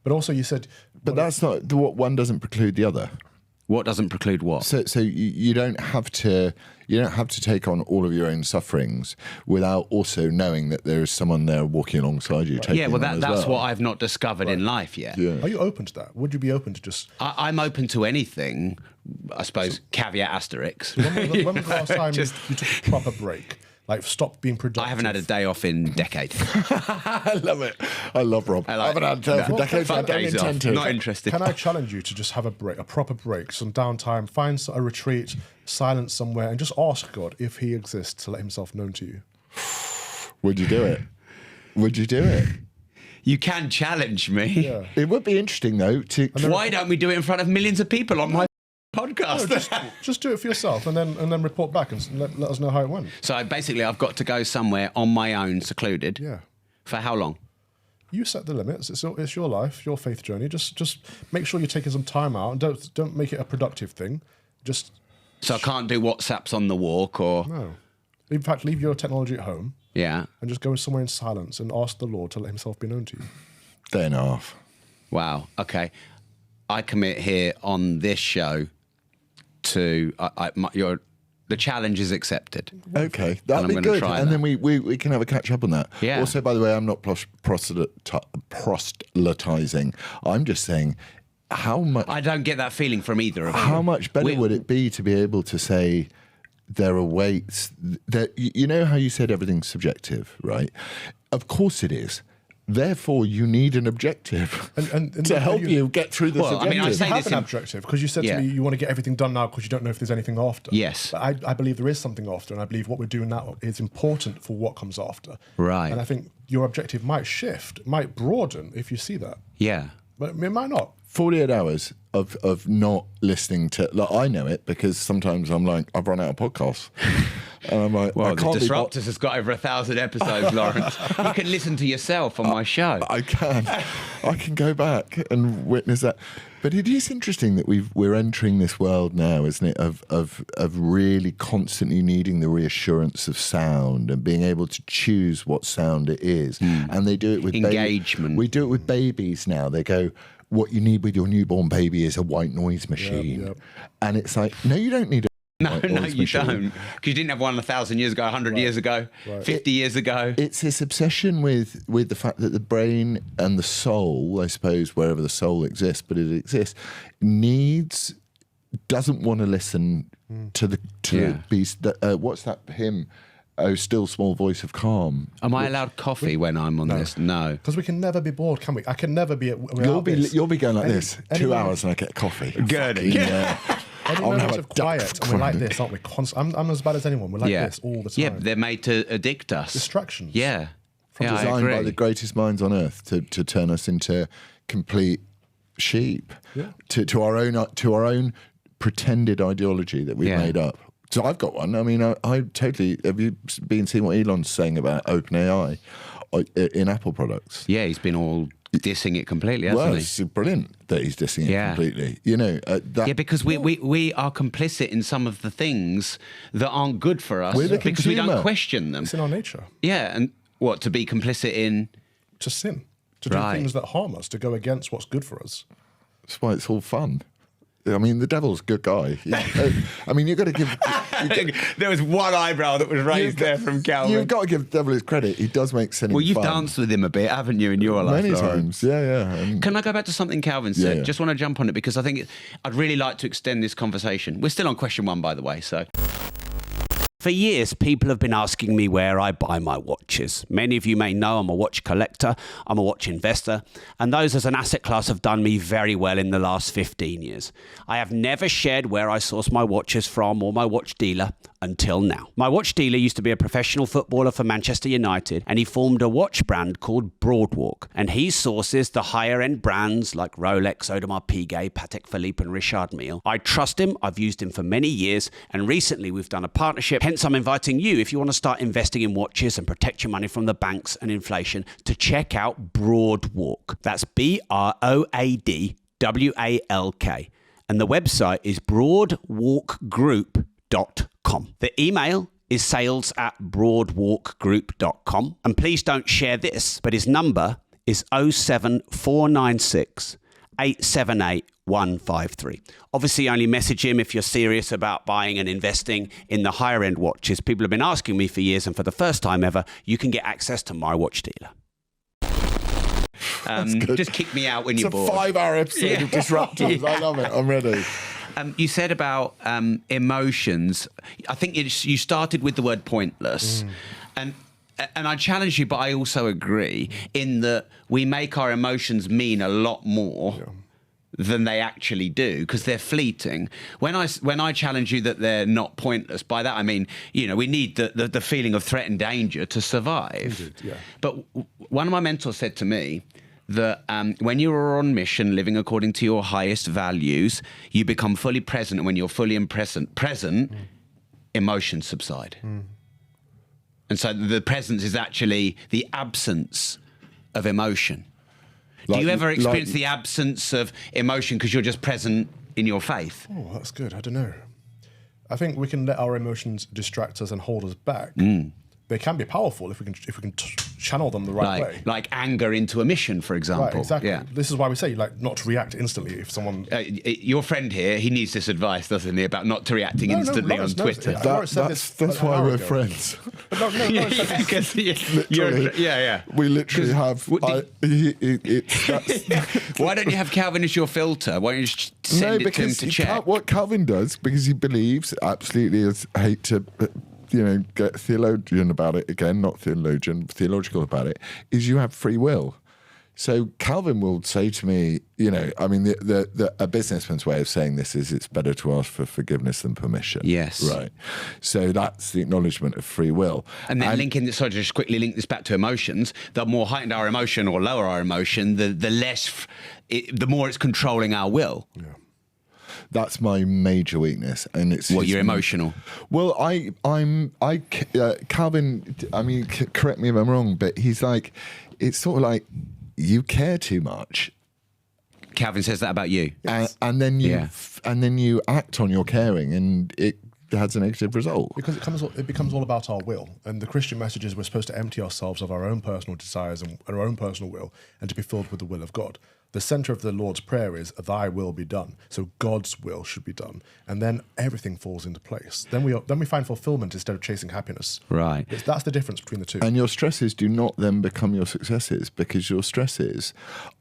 But also you said... But that's not... What one doesn't preclude the other. What doesn't preclude what? So you don't have to take on all of your own sufferings without also knowing that there is someone there walking alongside you. Yeah, well, that's what I've not discovered in life yet. Yeah. Are you open to that? Would you be open to just... I'm open to anything, I suppose, caveat asterisk. When was the last time you took a proper break? Like, stop being productive. I haven't had a day off in decades. I love it. I love Rob. I haven't had a day off in decades. I don't intend to. Not interested. Can I challenge you to just have a break, a proper break, some downtime, find a retreat, silence somewhere, and just ask God if he exists to let himself known to you? Would you do it? Would you do it? You can challenge me. Yeah. It would be interesting, though. Why don't we do it in front of millions of people on my podcast? No, just do it for yourself and then report back and let us know how it went. So basically I've got to go somewhere on my own, secluded. Yeah. For how long? You set the limits. It's your life, your faith journey. Just make sure you're taking some time out, and don't make it a productive thing. So I can't do WhatsApps on the walk, or... No. In fact, leave your technology at home. Yeah. And just go somewhere in silence and ask the Lord to let himself be known to you. Day and a half. Wow. Okay. I commit here on this show to the challenge is accepted. Okay, that'd be good. And then we can have a catch up on that. Yeah. Also, by the way, I'm not proselytizing. I'm just saying how much. I don't get that feeling from either of you. How much better would it be to be able to say there are weights that you know how you said everything's subjective, right? Of course it is. Therefore, you need an objective and to help you get through the subjective. I mean, I say you have this an objective because you said to me you want to get everything done now because you don't know if there's anything after. Yes. But I believe there is something after, and I believe what we're doing now is important for what comes after. Right. And I think your objective might shift, might broaden if you see that. Yeah. But it might not. 48 hours of not listening to... Like, I know it because sometimes I'm like, I've run out of podcasts. And I'm like, well, the Disruptors has got over 1,000 episodes, Laurence. You can listen to yourself on my show. I can go back and witness that. But it is interesting that we're entering this world now, isn't it, of really constantly needing the reassurance of sound and being able to choose what sound it is. And they do it with engagement. We do it with babies now. They go, what you need with your newborn baby is a white noise machine. Yep. And it's like, no, you don't need a No, white no, noise you machine. don't. Because you didn't have one 1,000 years ago, 100 years ago, 50 years ago. It's this obsession with the fact that the brain and the soul, I suppose, wherever the soul exists, but it exists, doesn't want to listen to the beast. What's that hymn? Oh, still small voice of calm. Am I allowed coffee when I'm on this? No. Because we can never be bored, can we? I can never be. You'll be going like this. 2 hours and I get coffee. Good. Any moments of quiet, and we're like this, aren't we? I'm as bad as anyone. We're like this all the time. Yeah, they're made to addict us. Distractions. Yeah. I Designed agree. by the greatest minds on earth to turn us into complete sheep. Yeah. To our own pretended ideology that we've made up. So I've got one. I mean, I totally. Have you seen what Elon's saying about OpenAI in Apple products? Yeah, he's been all dissing it completely, hasn't Well, he? it's brilliant that he's dissing it completely. You know, Because we are complicit in some of the things that aren't good for us We're the because we don't consumer. question them. It's in our nature Yeah, and what, to be complicit in? to sin, to do things that harm us, to go against what's good for us. that's why it's all fun. I mean, the devil's a good guy. I mean, you've got to give. There was one eyebrow that was raised there from Calvin. You've got to give the devil his credit. He does make sinning Well, you've fun. danced with him a bit, haven't you, in your life? Many Laurence? times. Yeah. And Can I go back to something Calvin said? Yeah. Just want to jump on it because I think I'd really like to extend this conversation. We're still on question 1, by the way, so... For years, people have been asking me where I buy my watches. Many of you may know I'm a watch collector, I'm a watch investor, and those as an asset class have done me very well in the last 15 years. I have never shared where I source my watches from or my watch dealer until now. My watch dealer used to be a professional footballer for Manchester United, and he formed a watch brand called Broadwalk, and he sources the higher end brands like Rolex, Audemars Piguet, Patek Philippe and Richard Mille. I trust him, I've used him for many years, and recently we've done a partnership. Hence I'm inviting you, if you want to start investing in watches and protect your money from the banks and inflation, to check out Broadwalk. That's BROADWALK. And the website is broadwalkgroup.com. The email is sales@broadwalkgroup.com. And please don't share this, but his number is 07496 878 153. Obviously, only message him if you're serious about buying and investing in the higher end watches. People have been asking me for years, and for the first time ever, you can get access to my watch dealer. Just kick me out when you're bored. It's a 5-hour episode of Disruptors. I love it. I'm ready. You said about emotions. I think you started with the word pointless. And I challenge you, but I also agree in that we make our emotions mean a lot more than they actually do because they're fleeting. When I challenge you that they're not pointless, by that I mean, you know, we need the feeling of threat and danger to survive. Indeed, yeah. But one of my mentors said to me that when you are on mission, living according to your highest values, you become fully present, and when you're fully present, emotions subside. And so the presence is actually the absence of emotion. Do you ever experience the absence of emotion because you're just present in your faith? Oh, that's good. I don't know. I think we can let our emotions distract us and hold us back. They can be powerful if we can channel them the right way. Like anger into a mission, for example. Right, exactly. Yeah. This is why we say not to react instantly if someone. Your friend here, he needs this advice, doesn't he, about not reacting instantly on Laurence knows Twitter. it. Lawrence said this That's an why hour we're ago. friends. But no, Lawrence said this. Because Literally. We literally have. Why don't you have Calvin as your filter? Why don't you just send it to him to check? What Calvin does, because he believes absolutely, I hate to get theologian about it again, not theological about it, is you have free will. So Calvin will say to me, I mean, a businessman's way of saying this is it's better to ask for forgiveness than permission. Yes. Right. So that's the acknowledgement of free will. And then just quickly link this back to emotions. The more heightened our emotion or lower our emotion, the more it's controlling our will. Yeah. That's my major weakness, and it's you're emotional. Well, Calvin. I mean, correct me if I'm wrong, but he's like, it's sort of like you care too much. Calvin says that about you, and then you act on your caring, and has a negative result. Because it becomes all about our will. And the Christian message is we're supposed to empty ourselves of our own personal desires and our own personal will and to be filled with the will of God. The center of the Lord's Prayer is, thy will be done. So God's will should be done. And then everything falls into place. Then we find fulfillment instead of chasing happiness. Right. That's the difference between the two. And your stresses do not then become your successes, because your stresses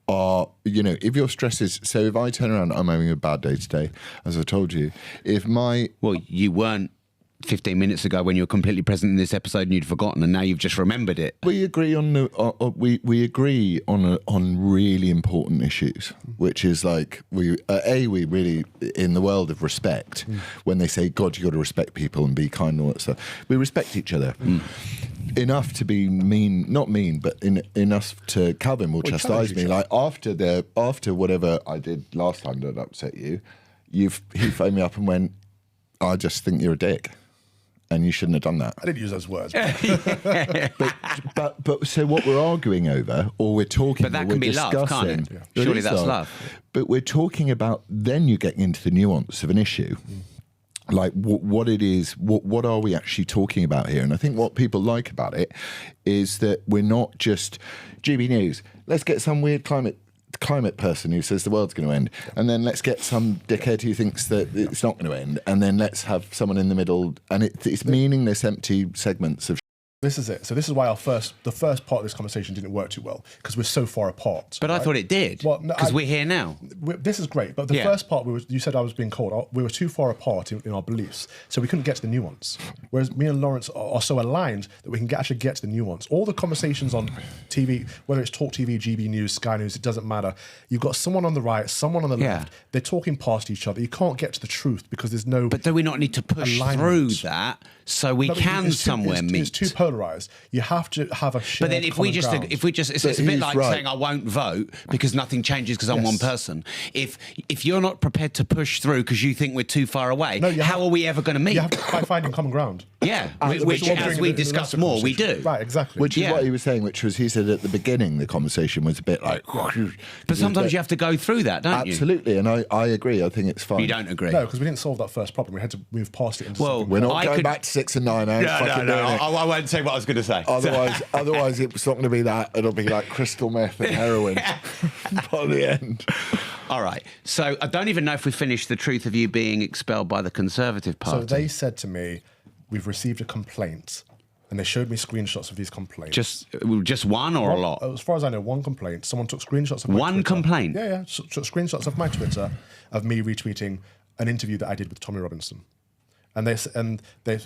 are, if your stresses, so if I turn around, I'm having a bad day today, as I told you, Well, you weren't 15 minutes ago when you were completely present in this episode and you'd forgotten, and now you've just remembered it. We agree on we agree on really important issues, which is like we really, in the world of respect, when they say, God, you got to respect people and be kind and all that stuff, we respect each other enough to be not mean, but enough to Calvin will chastise me. Like after whatever I did last time that upset you, he phoned me up and went, I just think you're a dick. And you shouldn't have done that. I didn't use those words. But so what we're arguing over, or we're talking, but that can be love, can't it? Yeah. Surely that's love. But we're talking about, then you're getting into the nuance of an issue. Like what it is, what are we actually talking about here? And I think what people like about it is that we're not just GB News. Let's get some weird climate person who says the world's going to end, and then let's get some dickhead who thinks that it's not going to end, and then let's have someone in the middle, and it's meaningless, empty segments of. This is it. So this is why the first part of this conversation didn't work too well, because we're so far apart. But right? I thought it did. Well, because we're here now. This is great, but the first part, you said I was being cold. We were too far apart in our beliefs, so we couldn't get to the nuance. Whereas me and Laurence are so aligned that we can actually get to the nuance. All the conversations on TV, whether it's Talk TV, GB News, Sky News, it doesn't matter. You've got someone on the right, someone on the left. They're talking past each other. You can't get to the truth because there's no. But do we not need to push through that so we can somewhere meet? It's too polarized. You have to have a shared. But then if we just, it's a bit like saying I won't vote because nothing changes because I'm one person. If you're not prepared to push through because you think we're too far away, how are we ever going to meet? You have to by finding common ground. Yeah, which as we discuss more, we do. Right, exactly. Which is what he was saying, which was he said at the beginning the conversation was a bit like. But sometimes you have to go through that, don't you? Absolutely, and I agree. I think it's fine. You don't agree? No, because we didn't solve that first problem. We had to move past it. We're not going back to 6 and 9. No, I won't say what I was going to say. Otherwise, it's not going to be that. It'll be like crystal meth and heroin by the end. All right. So I don't even know if we finished the truth of you being expelled by the Conservative Party. So they said to me, we've received a complaint. And they showed me screenshots of these complaints. Just one or a lot? As far as I know, one complaint. Someone took screenshots of my Twitter. One complaint? Yeah. So, took screenshots of my Twitter of me retweeting an interview that I did with Tommy Robinson. And they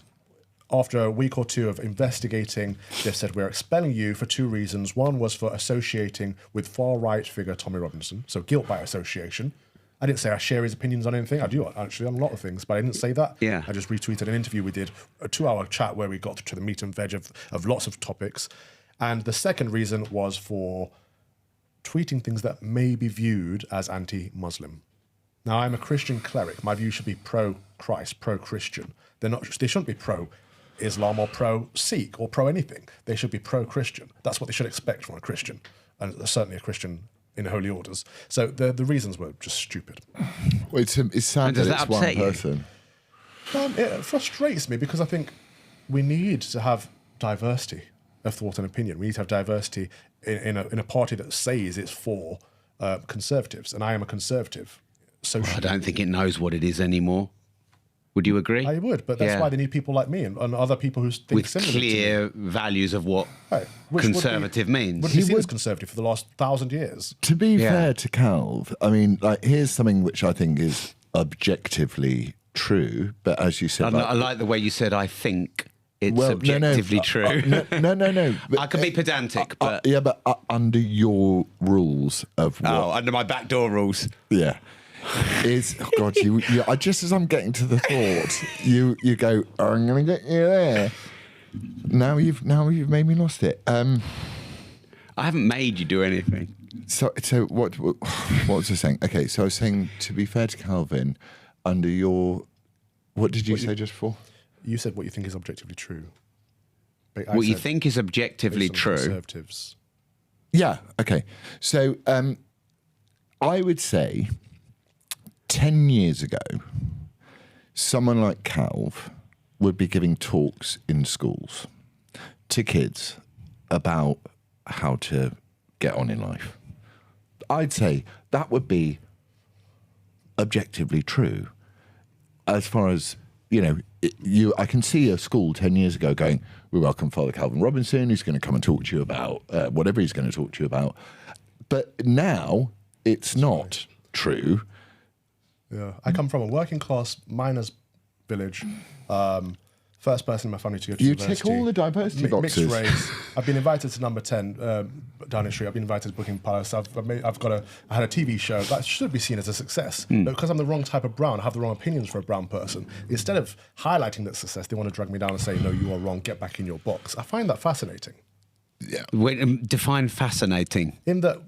after a week or two of investigating, they've said, we're expelling you for 2 reasons. One was for associating with far-right figure Tommy Robinson, so guilt by association. I didn't say I share his opinions on anything. I do actually on a lot of things, but I didn't say that. Yeah. I just retweeted an interview we did, a 2-hour chat where we got to the meat and veg of lots of topics. And the second reason was for tweeting things that may be viewed as anti-Muslim. Now, I'm a Christian cleric. My view should be pro-Christ, pro-Christian. They shouldn't be pro-Islam or pro-Sikh or pro-anything. They should be pro-Christian. That's what they should expect from a Christian, and certainly a Christian in holy orders. So the reasons were just stupid. Well, it's sad that it's one person. It frustrates me because I think we need to have diversity of thought and opinion. We need to have diversity in a party that says it's for conservatives, and I am a conservative. I don't think it knows what it is anymore. Would you agree? I would, but that's why they need people like me and other people who think with similarly clear to me. values of what conservative means. Would be seen as conservative for the last 1,000 years. To be fair to Calv, I mean, like, here's something which I think is objectively true, but as you said, I like the way you said, I think it's objectively true. No. I can be pedantic, but but under your rules of what? Oh, under my backdoor rules. Yeah. God, you just as I'm getting to the thought, you go, I'm going to get you there. Now you've made me lost it. I haven't made you do anything. So what was I saying? Okay, so I was saying, to be fair to Calvin, under your, what did you say just before? You said what you think is objectively true. What you think is objectively true. Conservatives. Yeah. Okay. So I would say 10 years ago, someone like Calv would be giving talks in schools to kids about how to get on in life, I'd say that would be objectively true. As far as, I can see a school 10 years ago going, we welcome Father Calvin Robinson, who's going to come and talk to you about whatever he's going to talk to you about. But now it's not true. Yeah, I come from a working class miners village. First person in my family to go to university. You tick all the diversity boxes. Mixed race. I've been invited to number 10 Downing Street. I've been invited to Buckingham Palace. I had a TV show that should be seen as a success. But because I'm the wrong type of brown, I have the wrong opinions for a brown person. Instead of highlighting that success, they want to drag me down and say, no, you are wrong, get back in your box. I find that fascinating. Yeah. Wait, define fascinating. In that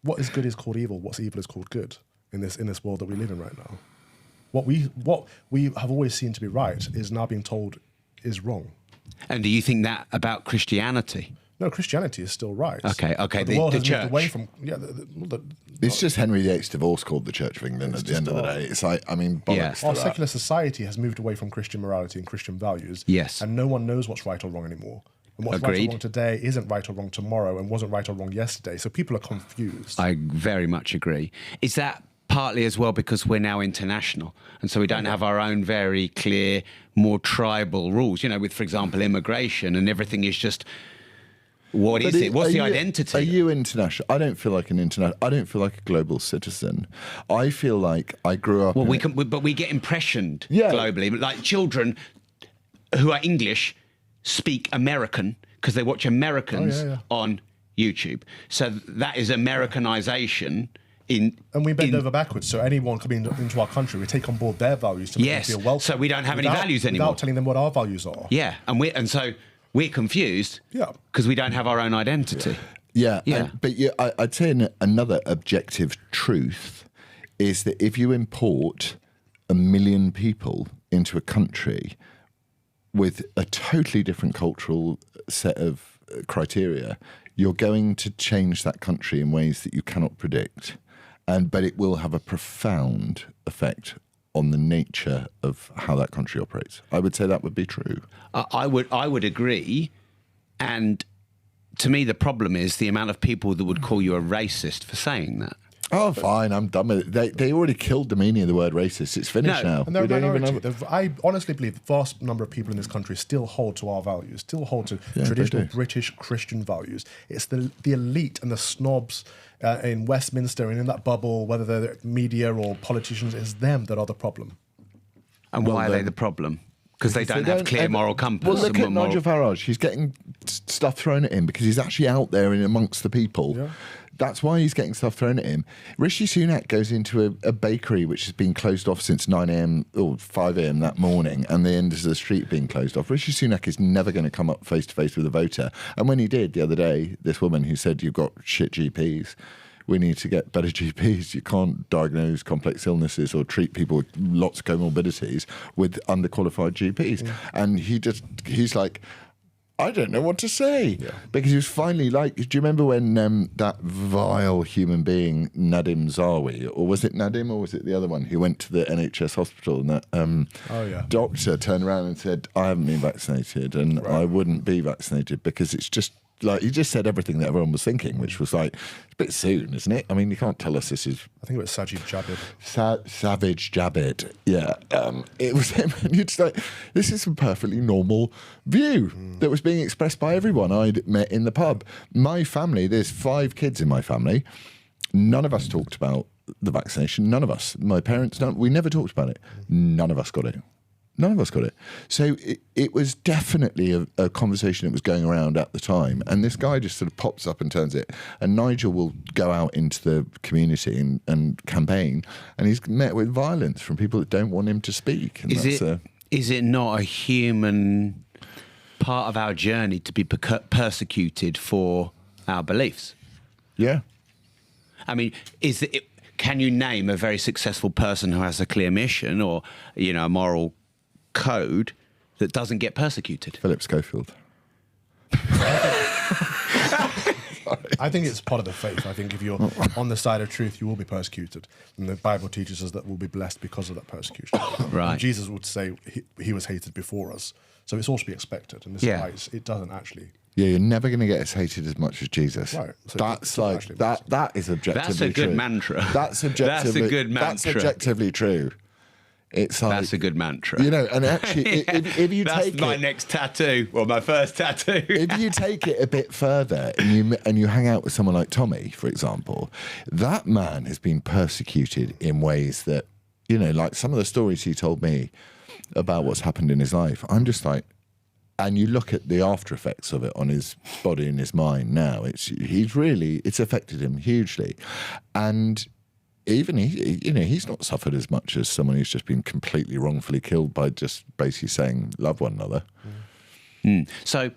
what is good is called evil, what's evil is called good in this world that we live in right now. What we have always seen to be right is now being told is wrong. And do you think that about Christianity? No, Christianity is still right. Okay. But the world has church. moved away from It's just Henry VIII's divorce called the Church of England at the end of the day. It's like, bollocks. Our secular society has moved away from Christian morality and Christian values. Yes. And no one knows what's right or wrong anymore. And what's right or wrong today isn't right or wrong tomorrow and wasn't right or wrong yesterday. So people are confused. I very much agree. Is that partly as well because we're now international and so we don't have our own very clear, more tribal rules, with, for example, immigration and everything is just, what is it? What's the identity? Are you international? I don't feel like I don't feel like a global citizen. I feel like I grew up... Well, but we get impressioned globally. Like children who are English speak American because they watch Americans on YouTube. So that is Americanization. And we bend over backwards, so anyone coming into our country, we take on board their values to make them feel welcome. So we don't have any values anymore. Without telling them what our values are. Yeah, and so we're confused because we don't have our own identity. Yeah. I'd say another objective truth is that if you import 1 million people into a country with a totally different cultural set of criteria, you're going to change that country in ways that you cannot predict. But it will have a profound effect on the nature of how that country operates. I would say that would be true. I would agree. And to me, the problem is the amount of people that would call you a racist for saying that. Oh, fine, I'm done with it. They already killed the meaning of the word racist. It's finished now. And they're a minority. I honestly believe the vast number of people in this country still hold to our values, still hold to traditional British Christian values. It's the elite and the snobs in Westminster and in that bubble, whether they're media or politicians, it's them that are the problem. And why are they the problem? Because they don't have clear moral compass. Well, look at Nigel Farage. He's getting stuff thrown at him because he's actually out there and amongst the people. Yeah. That's why he's getting stuff thrown at him. Rishi Sunak goes into a bakery which has been closed off since 9 a.m. or 5 a.m. that morning, and the end of the street being closed off. Rishi Sunak is never going to come up face to face with a voter. And when he did the other day, this woman who said, you've got shit GPs, we need to get better GPs. You can't diagnose complex illnesses or treat people with lots of comorbidities with underqualified GPs. Yeah. And he's like, I don't know what to say. Yeah. Because he was finally like, do you remember when that vile human being, Nadim Zawi, or was it Nadim or was it the other one, who went to the NHS hospital and that doctor turned around and said, I haven't been vaccinated and I wouldn't be vaccinated because it's just, like, he just said everything that everyone was thinking, which was like, it's a bit soon, isn't it? I mean, you can't tell us this is... I think it was Sajid Javid. Savage Javid, yeah. It was him, and you'd just like, this is a perfectly normal view that was being expressed by everyone I'd met in the pub. My family, there's 5 kids in my family. None of us talked about the vaccination. None of us. My parents, we never talked about it. None of us got it. None of us got it. So it was definitely a conversation that was going around at the time. And this guy just sort of pops up and turns it. And Nigel will go out into the community and campaign. And he's met with violence from people that don't want him to speak. And is it not a human part of our journey to be persecuted for our beliefs? Yeah. I mean, can you name a very successful person who has a clear mission or, a moral code that doesn't get persecuted? Philip Schofield. I think it's part of the faith. I think if you're on the side of truth, you will be persecuted. And the Bible teaches us that we'll be blessed because of that persecution. Right. And Jesus would say he was hated before us. So it's also to be expected. And this is why it doesn't actually... Yeah, you're never going to get us hated as much as Jesus. Right. So that's like that is objectively true. That's a good mantra. That's objectively. That's a good mantra. That's objectively true. It's like, that's a good mantra. You know, and actually, if you that's take my it, next tattoo, or my first tattoo. if you take it a bit further and you hang out with someone like Tommy, for example, that man has been persecuted in ways that, you know, like some of the stories he told me about what's happened in his life. I'm just like. And you look at the after effects of it on his body and his mind now. It's affected him hugely, and even he's not suffered as much as someone who's just been completely wrongfully killed by just basically saying love one another. So,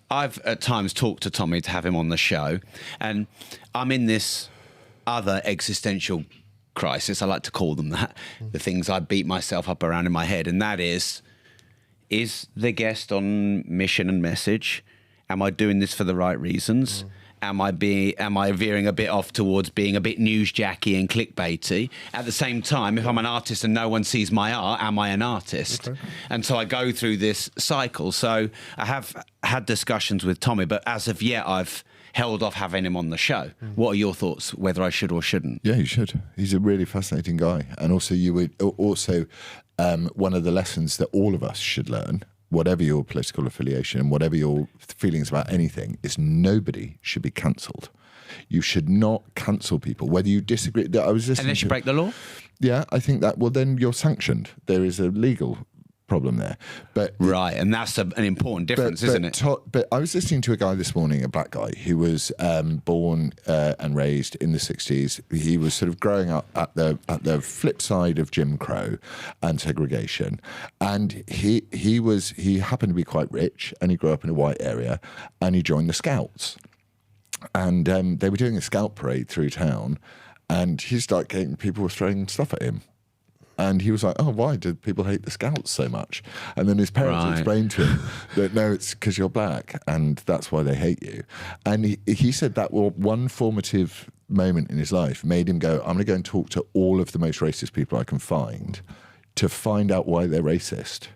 I've at times talked to Tommy to have him on the show, and I'm in this other existential crisis. I like to call them that. The things I beat myself up around in my head, and that is the guest on mission and message? Am I doing this for the right reasons? Am I veering a bit off towards being a bit newsjacky and clickbaity? At the same time, if I'm an artist and no one sees my art, am I an artist? Okay. And so I go through this cycle. So I have had discussions with Tommy, but as of yet, I've held off having him on the show. What are your thoughts, whether I should or shouldn't? Yeah, you should. He's a really fascinating guy. And also one of the lessons that all of us should learn, whatever your political affiliation and whatever your feelings about anything, is nobody should be cancelled. You should not cancel people, whether you disagree. Unless you break the law? Yeah, I think that, well, then you're sanctioned. There is a legal problem there. But right, and that's an important difference, isn't it? But I was listening to a guy this morning, a black guy, who was born and raised in the 60s. He was sort of growing up at the flip side of Jim Crow and segregation, and he happened to be quite rich, and he grew up in a white area, and he joined the Scouts, and they were doing a Scout parade through town, and he started getting people were throwing stuff at him. And he was like, oh, why did people hate the Scouts so much? And then his parents explained to him that, no, it's because you're black and that's why they hate you. And he said that one formative moment in his life made him go, I'm going to go and talk to all of the most racist people I can find to find out why they're racist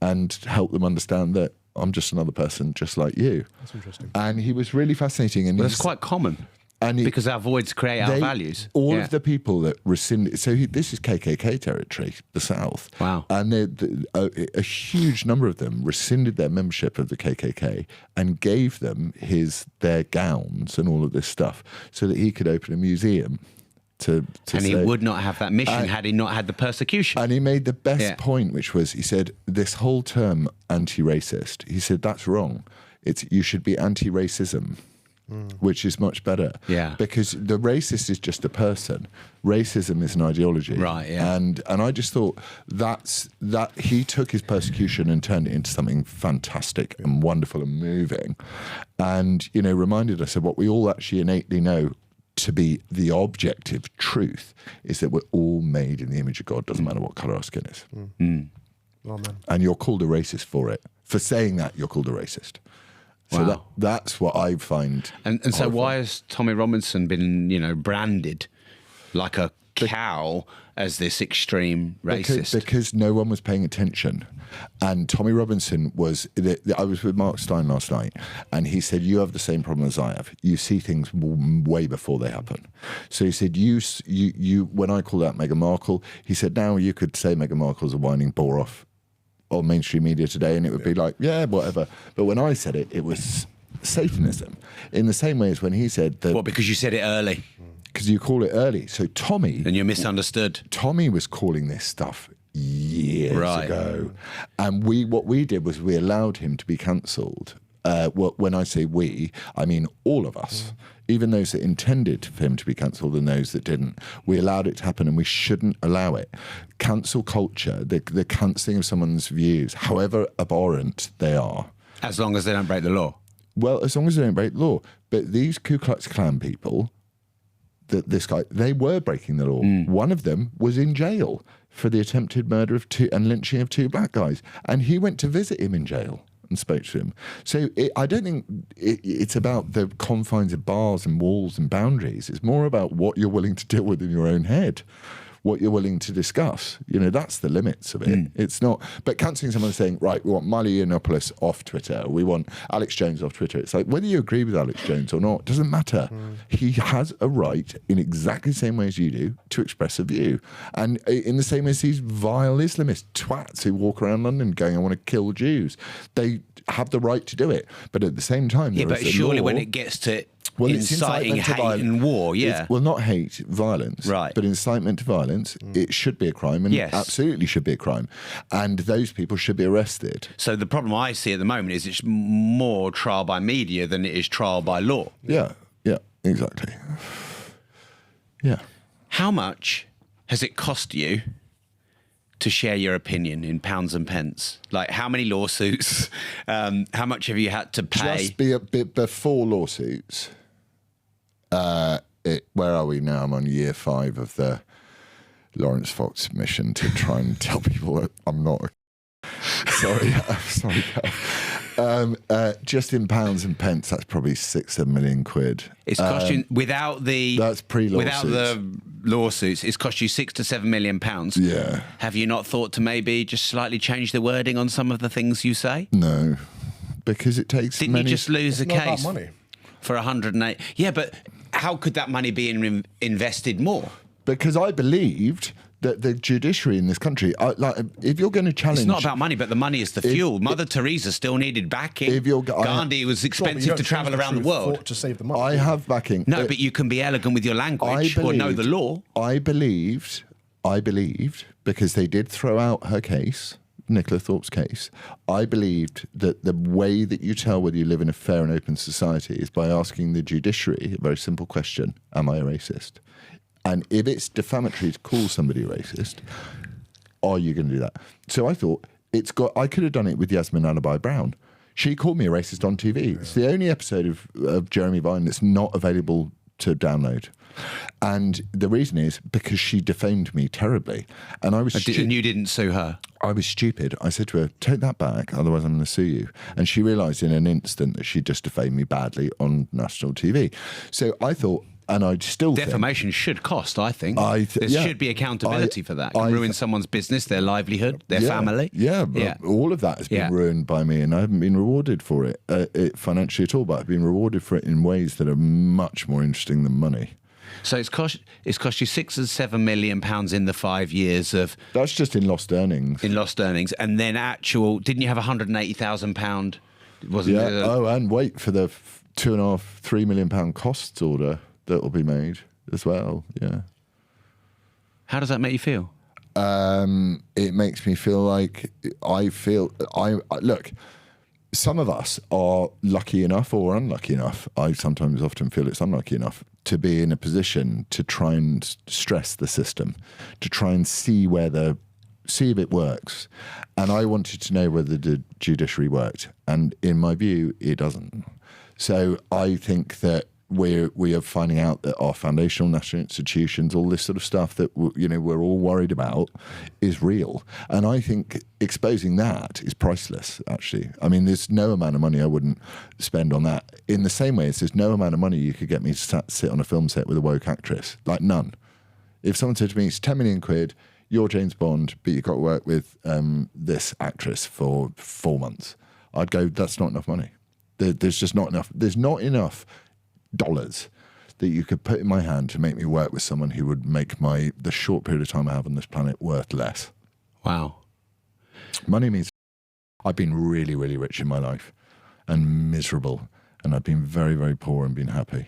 and help them understand that I'm just another person just like you. That's interesting. And he was really fascinating. And that's quite common. Because our voids create our values. All of the people that rescinded... So this is KKK territory, the South. Wow. And a huge number of them rescinded their membership of the KKK and gave them their gowns and all of this stuff so that he could open a museum. He would not have that mission had he not had the persecution. And he made the best point, which was, he said, this whole term anti-racist, he said, that's wrong. You should be anti-racism. Which is much better. Yeah. Because the racist is just a person. Racism is an ideology. Right, yeah. And I just thought that he took his persecution and turned it into something fantastic and wonderful and moving. And, reminded us of what we all actually innately know to be the objective truth, is that we're all made in the image of God, doesn't matter what colour our skin is. Amen. And you're called a racist for it. For saying that, you're called a racist. So that's what I find. And so why has Tommy Robinson been, branded like a cow as this extreme racist? Because no one was paying attention. And Tommy Robinson was... I was with Mark Stein last night, and he said, you have the same problem as I have. You see things way before they happen. So he said, you when I called out Meghan Markle, he said, now you could say Meghan Markle's a whining bore-off on mainstream media today, and it would be like, yeah, whatever. But when I said it, it was Satanism. In the same way as when he said that... Well, because you said it early. Because you call it early. So Tommy... And you're misunderstood. Tommy was calling this stuff years ago. And what we did was we allowed him to be cancelled. When I say we, I mean all of us. Even those that intended for him to be cancelled and those that didn't. We allowed it to happen, and we shouldn't allow it. Cancel culture, the cancelling of someone's views, however abhorrent they are. As long as they don't break the law. Well, as long as they don't break the law. But these Ku Klux Klan people, this guy, they were breaking the law. One of them was in jail for the attempted murder of and lynching of 2 black guys. And he went to visit him in jail and spoke to him. So I don't think it's about the confines of bars and walls and boundaries. It's more about what you're willing to deal with in your own head, what you're willing to discuss. That's the limits of it. It's not, but cancelling someone saying, right, we want Milo Yiannopoulos off Twitter, we want Alex Jones off Twitter. It's like, whether you agree with Alex Jones or not, doesn't matter. He has a right, in exactly the same way as you do, to express a view. And in the same way as these vile Islamist twats who walk around London going, I want to kill Jews, they have the right to do it. But at the same time, but surely when it gets to inciting hate and war, not hate, violence. Right. But incitement to violence, it should be a crime, and absolutely should be a crime. And those people should be arrested. So the problem I see at the moment is it's more trial by media than it is trial by law. Yeah, exactly. Yeah. How much has it cost you to share your opinion in pounds and pence? Like, how many lawsuits? How much have you had to pay? Just be a bit before lawsuits. Where are we now? I'm on year 5 of the Laurence Fox mission to try and tell people that I'm not. Sorry, just in pounds and pence, that's probably 6-7 million quid. It's costing without the that's pre-lawsuits. Without the lawsuits, it's cost you £6 to £7 million. Yeah. Have you not thought to maybe just slightly change the wording on some of the things you say? No, because it takes. Didn't you just lose a case about money for 108? Yeah, but how could that money be invested more? Because I believed that the judiciary in this country, if you're going to challenge... It's not about money, but the money is the fuel. Mother Teresa still needed backing. Gandhi was expensive to travel around the world. To save the money. I have backing. No, but you can be elegant with your language or know the law. I believed, because they did throw out her case, Nicola Thorpe's case, I believed that the way that you tell whether you live in a fair and open society is by asking the judiciary a very simple question: am I a racist? And if it's defamatory to call somebody a racist, are you going to do that? So I thought, I could have done it with Yasmin Alibhai-Brown. She called me a racist on TV. It's the only episode of Jeremy Vine that's not available to download. And the reason is because she defamed me terribly. And I was And you didn't sue her? I was stupid. I said to her, take that back, otherwise I'm going to sue you. And she realised in an instant that she just defamed me badly on national TV. So I thought... And I still defamation should cost, I think. There should be accountability for that. It ruin someone's business, their livelihood, their family. Yeah, but all of that has been ruined by me, and I haven't been rewarded for it financially at all, but I've been rewarded for it in ways that are much more interesting than money. So it's cost you £6 and £7 million in the 5 years of... That's just in lost earnings. In lost earnings. And then didn't you have £180,000? Wasn't it? And wait for the £2.5–3 million costs order that will be made as well. Yeah. How does that make you feel? It makes me feel like look, some of us are lucky enough or unlucky enough. I sometimes often feel it's unlucky enough to be in a position to try and stress the system, to try and see if it works. And I wanted to know whether the judiciary worked. And in my view, it doesn't. So I think that we are finding out that our foundational national institutions, all this sort of stuff that we're all worried about, is real. And I think exposing that is priceless, actually. I mean, there's no amount of money I wouldn't spend on that. In the same way as there's no amount of money you could get me to sit on a film set with a woke actress. Like, none. If someone said to me, it's 10 million quid, you're James Bond, but you've got to work with this actress for 4 months, I'd go, that's not enough money. There's just not enough. There's not enough dollars that you could put in my hand to make me work with someone who would make the short period of time I have on this planet worth less. Wow. Money means I've been really, really rich in my life and miserable, and I've been very, very poor and been happy.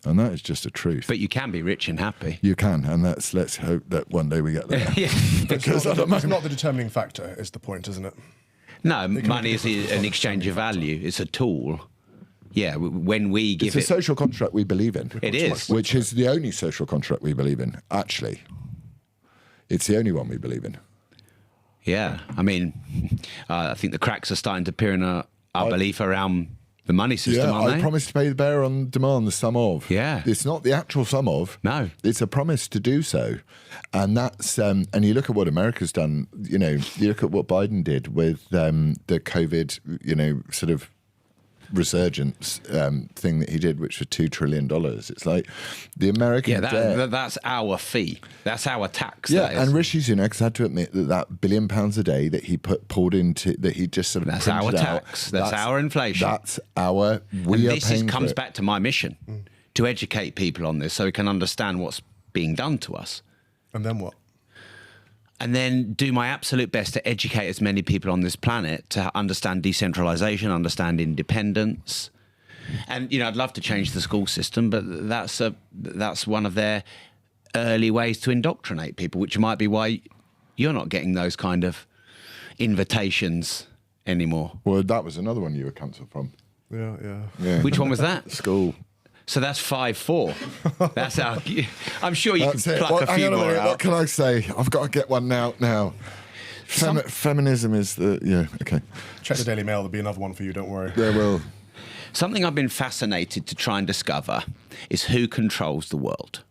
And that is just a truth. But you can be rich and happy. You can, and let's hope that one day we get there. Because it's not the determining factor, is the point, isn't it? No, money is an exchange of value. It's a tool. Yeah, when we give it's a social contract we believe in. It is. Which is the only social contract we believe in, actually. It's the only one we believe in. Yeah, I mean, I think the cracks are starting to appear in our belief around The money system, aren't I they? promise to pay the bearer on demand the sum of. Yeah. It's not the actual sum of. No. It's a promise to do so. And that's, and you look at what America's done, you look at what Biden did with the COVID, sort of resurgence thing that he did, which was $2 trillion. It's like the American debt. That's our fee. That's our tax. Yeah, and Rishi Sunak's had to admit that £1 billion a day that he pulled into, that he just sort of that's our printed out, tax. That's our inflation. That's our. Comes back to my mission to educate people on this, so we can understand what's being done to us. And then what? And then do my absolute best to educate as many people on this planet to understand decentralization, understand independence. And, I'd love to change the school system, but that's one of their early ways to indoctrinate people, which might be why you're not getting those kind of invitations anymore. Well, that was another one you were cancelled from. Yeah. Which one was that? School. So that's 5-4. That's our. I'm sure you can pluck a few more out. What can I say? I've got to get one out now. Feminism is okay. Check the Daily Mail. There'll be another one for you. Don't worry. There will. Something I've been fascinated to try and discover is who controls the world.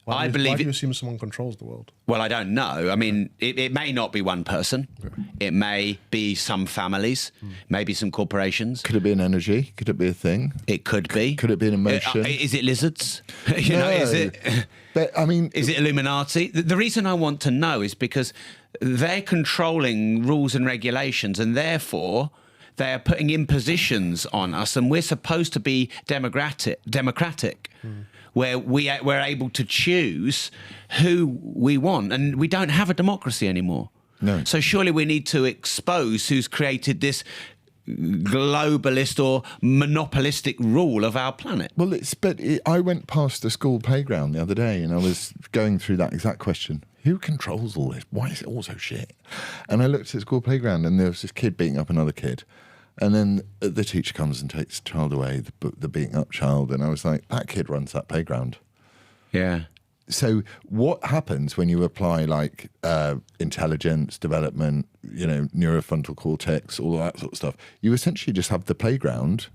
Why do you assume someone controls the world? Well, I don't know. I mean, it may not be one person. Okay. It may be some families, maybe some corporations. Could it be an energy? Could it be a thing? It could be. Could it be an emotion? Is it lizards? Is it? But, is it Illuminati? The reason I want to know is because they're controlling rules and regulations, and therefore they are putting impositions on us, and we're supposed to be democratic. Where we're able to choose who we want. And we don't have a democracy anymore. No. So surely we need to expose who's created this globalist or monopolistic rule of our planet. Well, I went past the school playground the other day and I was going through that exact question. Who controls all this? Why is it all so shit? And I looked at the school playground and there was this kid beating up another kid. And then the teacher comes and takes the child away, the beating up child. And I was like, that kid runs that playground. Yeah. So what happens when you apply like intelligence, development, neurofrontal cortex, all that sort of stuff? You essentially just have the playground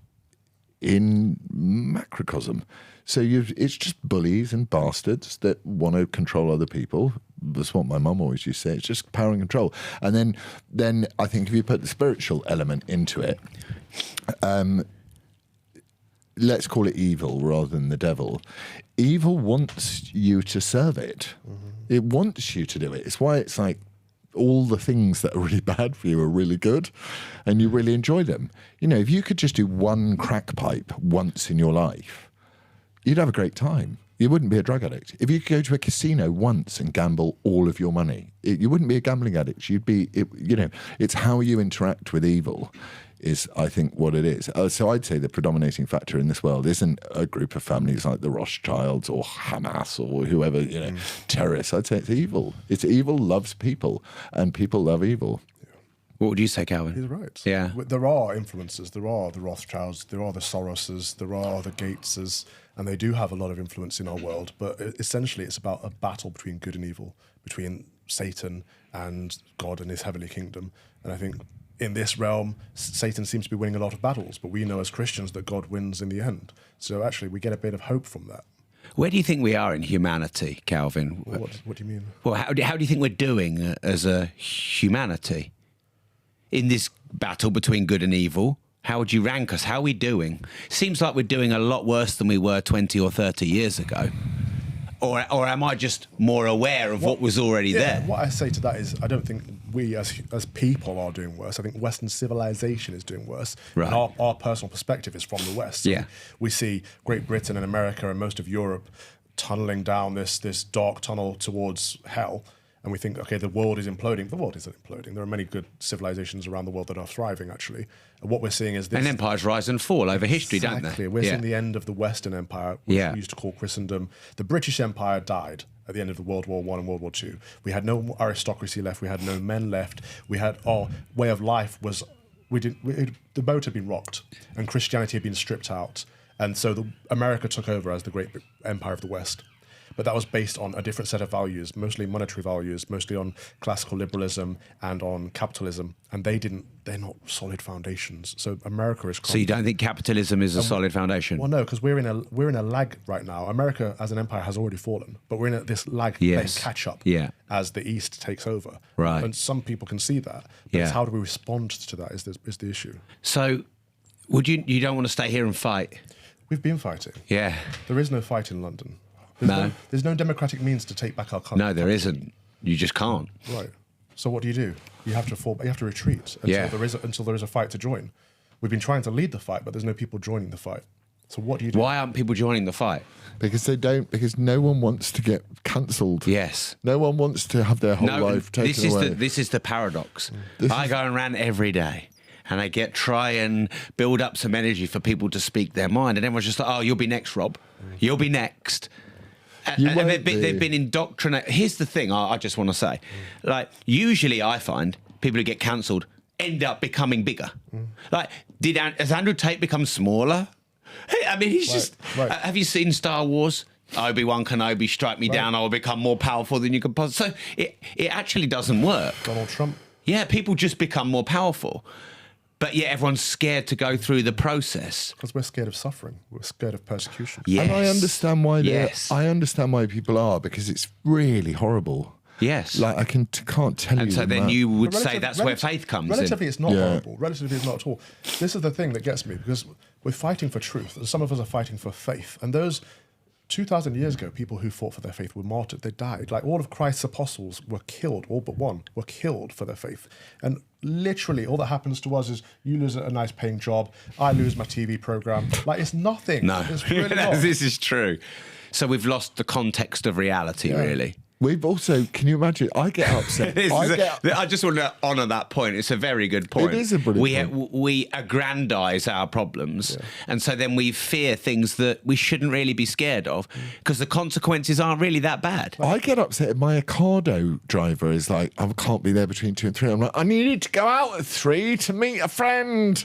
in macrocosm. So it's just bullies and bastards that want to control other people. That's what my mum always used to say. It's just power and control. And then I think if you put the spiritual element into it, let's call it evil rather than the devil. Evil wants you to serve it. Mm-hmm. It wants you to do it. It's why it's like all the things that are really bad for you are really good and you really enjoy them. If you could just do one crack pipe once in your life, you'd have a great time. You wouldn't be a drug addict. If you could go to a casino once and gamble all of your money, you wouldn't be a gambling addict. You'd be, it's how you interact with evil is, I think, what it is. So I'd say the predominating factor in this world isn't a group of families like the Rothschilds or Hamas or whoever, terrorists. I'd say it's evil. It's evil loves people and people love evil. What would you say, Calvin? He's right. Yeah. There are influences. There are the Rothschilds. There are the Soroses. There are the Gateses. And they do have a lot of influence in our world. But essentially, it's about a battle between good and evil, between Satan and God and his heavenly kingdom. And I think in this realm, Satan seems to be winning a lot of battles. But we know as Christians that God wins in the end. So actually, we get a bit of hope from that. Where do you think we are in humanity, Calvin? What do you mean? Well, how do you think we're doing as a humanity? In this battle between good and evil, how would you rank us? How are we doing? Seems like we're doing a lot worse than we were 20 or 30 years ago. Or am I just more aware of what was already there? What I say to that is I don't think we as people are doing worse. I think Western civilization is doing worse. Right. And our personal perspective is from the West. So we see Great Britain and America and most of Europe tunneling down this dark tunnel towards hell. And we think, okay, the world is imploding. The world isn't imploding. There are many good civilizations around the world that are thriving, actually. And what we're seeing is this. And empires rise and fall over history, don't they? Exactly. We're seeing the end of the Western Empire, which we used to call Christendom. The British Empire died at the end of the World War I and World War II. We had no aristocracy left. We had no men left. We had our way of life was the boat had been rocked and Christianity had been stripped out. And so America took over as the great empire of the West. but that was based on a different set of values, mostly monetary values, mostly on classical liberalism and on capitalism. And they're not solid foundations. So America is. So you don't think capitalism is a solid foundation? Well, no, because we're in a lag right now. America as an empire has already fallen, but we're in this lag playing catch up as the East takes over. Right. And some people can see that. But it's how do we respond to that is the issue. So you don't want to stay here and fight? We've been fighting. Yeah. There is no fight in London. There's no democratic means to take back our country. No, there isn't. You just can't. Right. So what do? You have to fall. You have to retreat until there is a fight to join. We've been trying to lead the fight, but there's no people joining the fight. So what do? Why aren't people joining the fight? Because they don't. Because no one wants to get cancelled. Yes. No one wants to have their whole life taken away. This is the paradox. I go and rant every day. And I try and build up some energy for people to speak their mind. And everyone's just like, oh, you'll be next, Rob. You'll be next. And they've been indoctrinated. Here's the thing I just want to say. Like, usually I find people who get cancelled end up becoming bigger. Like, has Andrew Tate become smaller? Hey, I mean, he's just... Right. Have you seen Star Wars? Obi-Wan Kenobi, strike me down, I will become more powerful than you can possibly... So it actually doesn't work. Donald Trump. Yeah, people just become more powerful. But yet everyone's scared to go through the process. Because we're scared of suffering. We're scared of persecution. Yes. And I understand why. I understand why people are, because it's really horrible. Yes. Like I can't tell you. And so then you would say that's where faith comes in. Relatively, it's not horrible. Relatively, it's not at all. This is the thing that gets me, because we're fighting for truth, and some of us are fighting for faith. And those 2,000 years ago, people who fought for their faith were martyred. They died. Like all of Christ's apostles were killed, all but one were killed for their faith. And literally, all that happens to us is you lose a nice paying job, I lose my TV program. Like it's nothing. No, it's really not. This is true. So we've lost the context of reality, really. We've also, can you imagine? I get upset. I just want to honour that point. It's a very good point. It is a brilliant point. We aggrandise our problems, and so then we fear things that we shouldn't really be scared of because the consequences aren't really that bad. I get upset if my Ocado driver is like, I can't be there between 2 and 3. I'm like, I need to go out at 3 to meet a friend.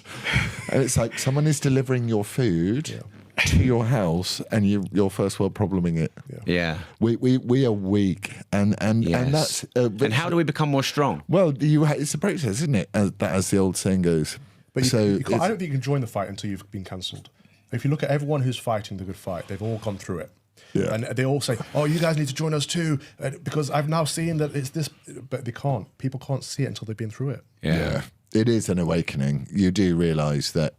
And it's like someone is delivering your food to your house and you're first world probleming it. Yeah. We are weak and that's and how do we become more strong? Well, it's a process, isn't it? As the old saying goes. But I don't think you can join the fight until you've been cancelled. If you look at everyone who's fighting the good fight, they've all gone through it. Yeah. And they all say, oh, you guys need to join us too, because I've now seen that it's this, but they can't. People can't see it until they've been through it. Yeah. It is an awakening. You do realise that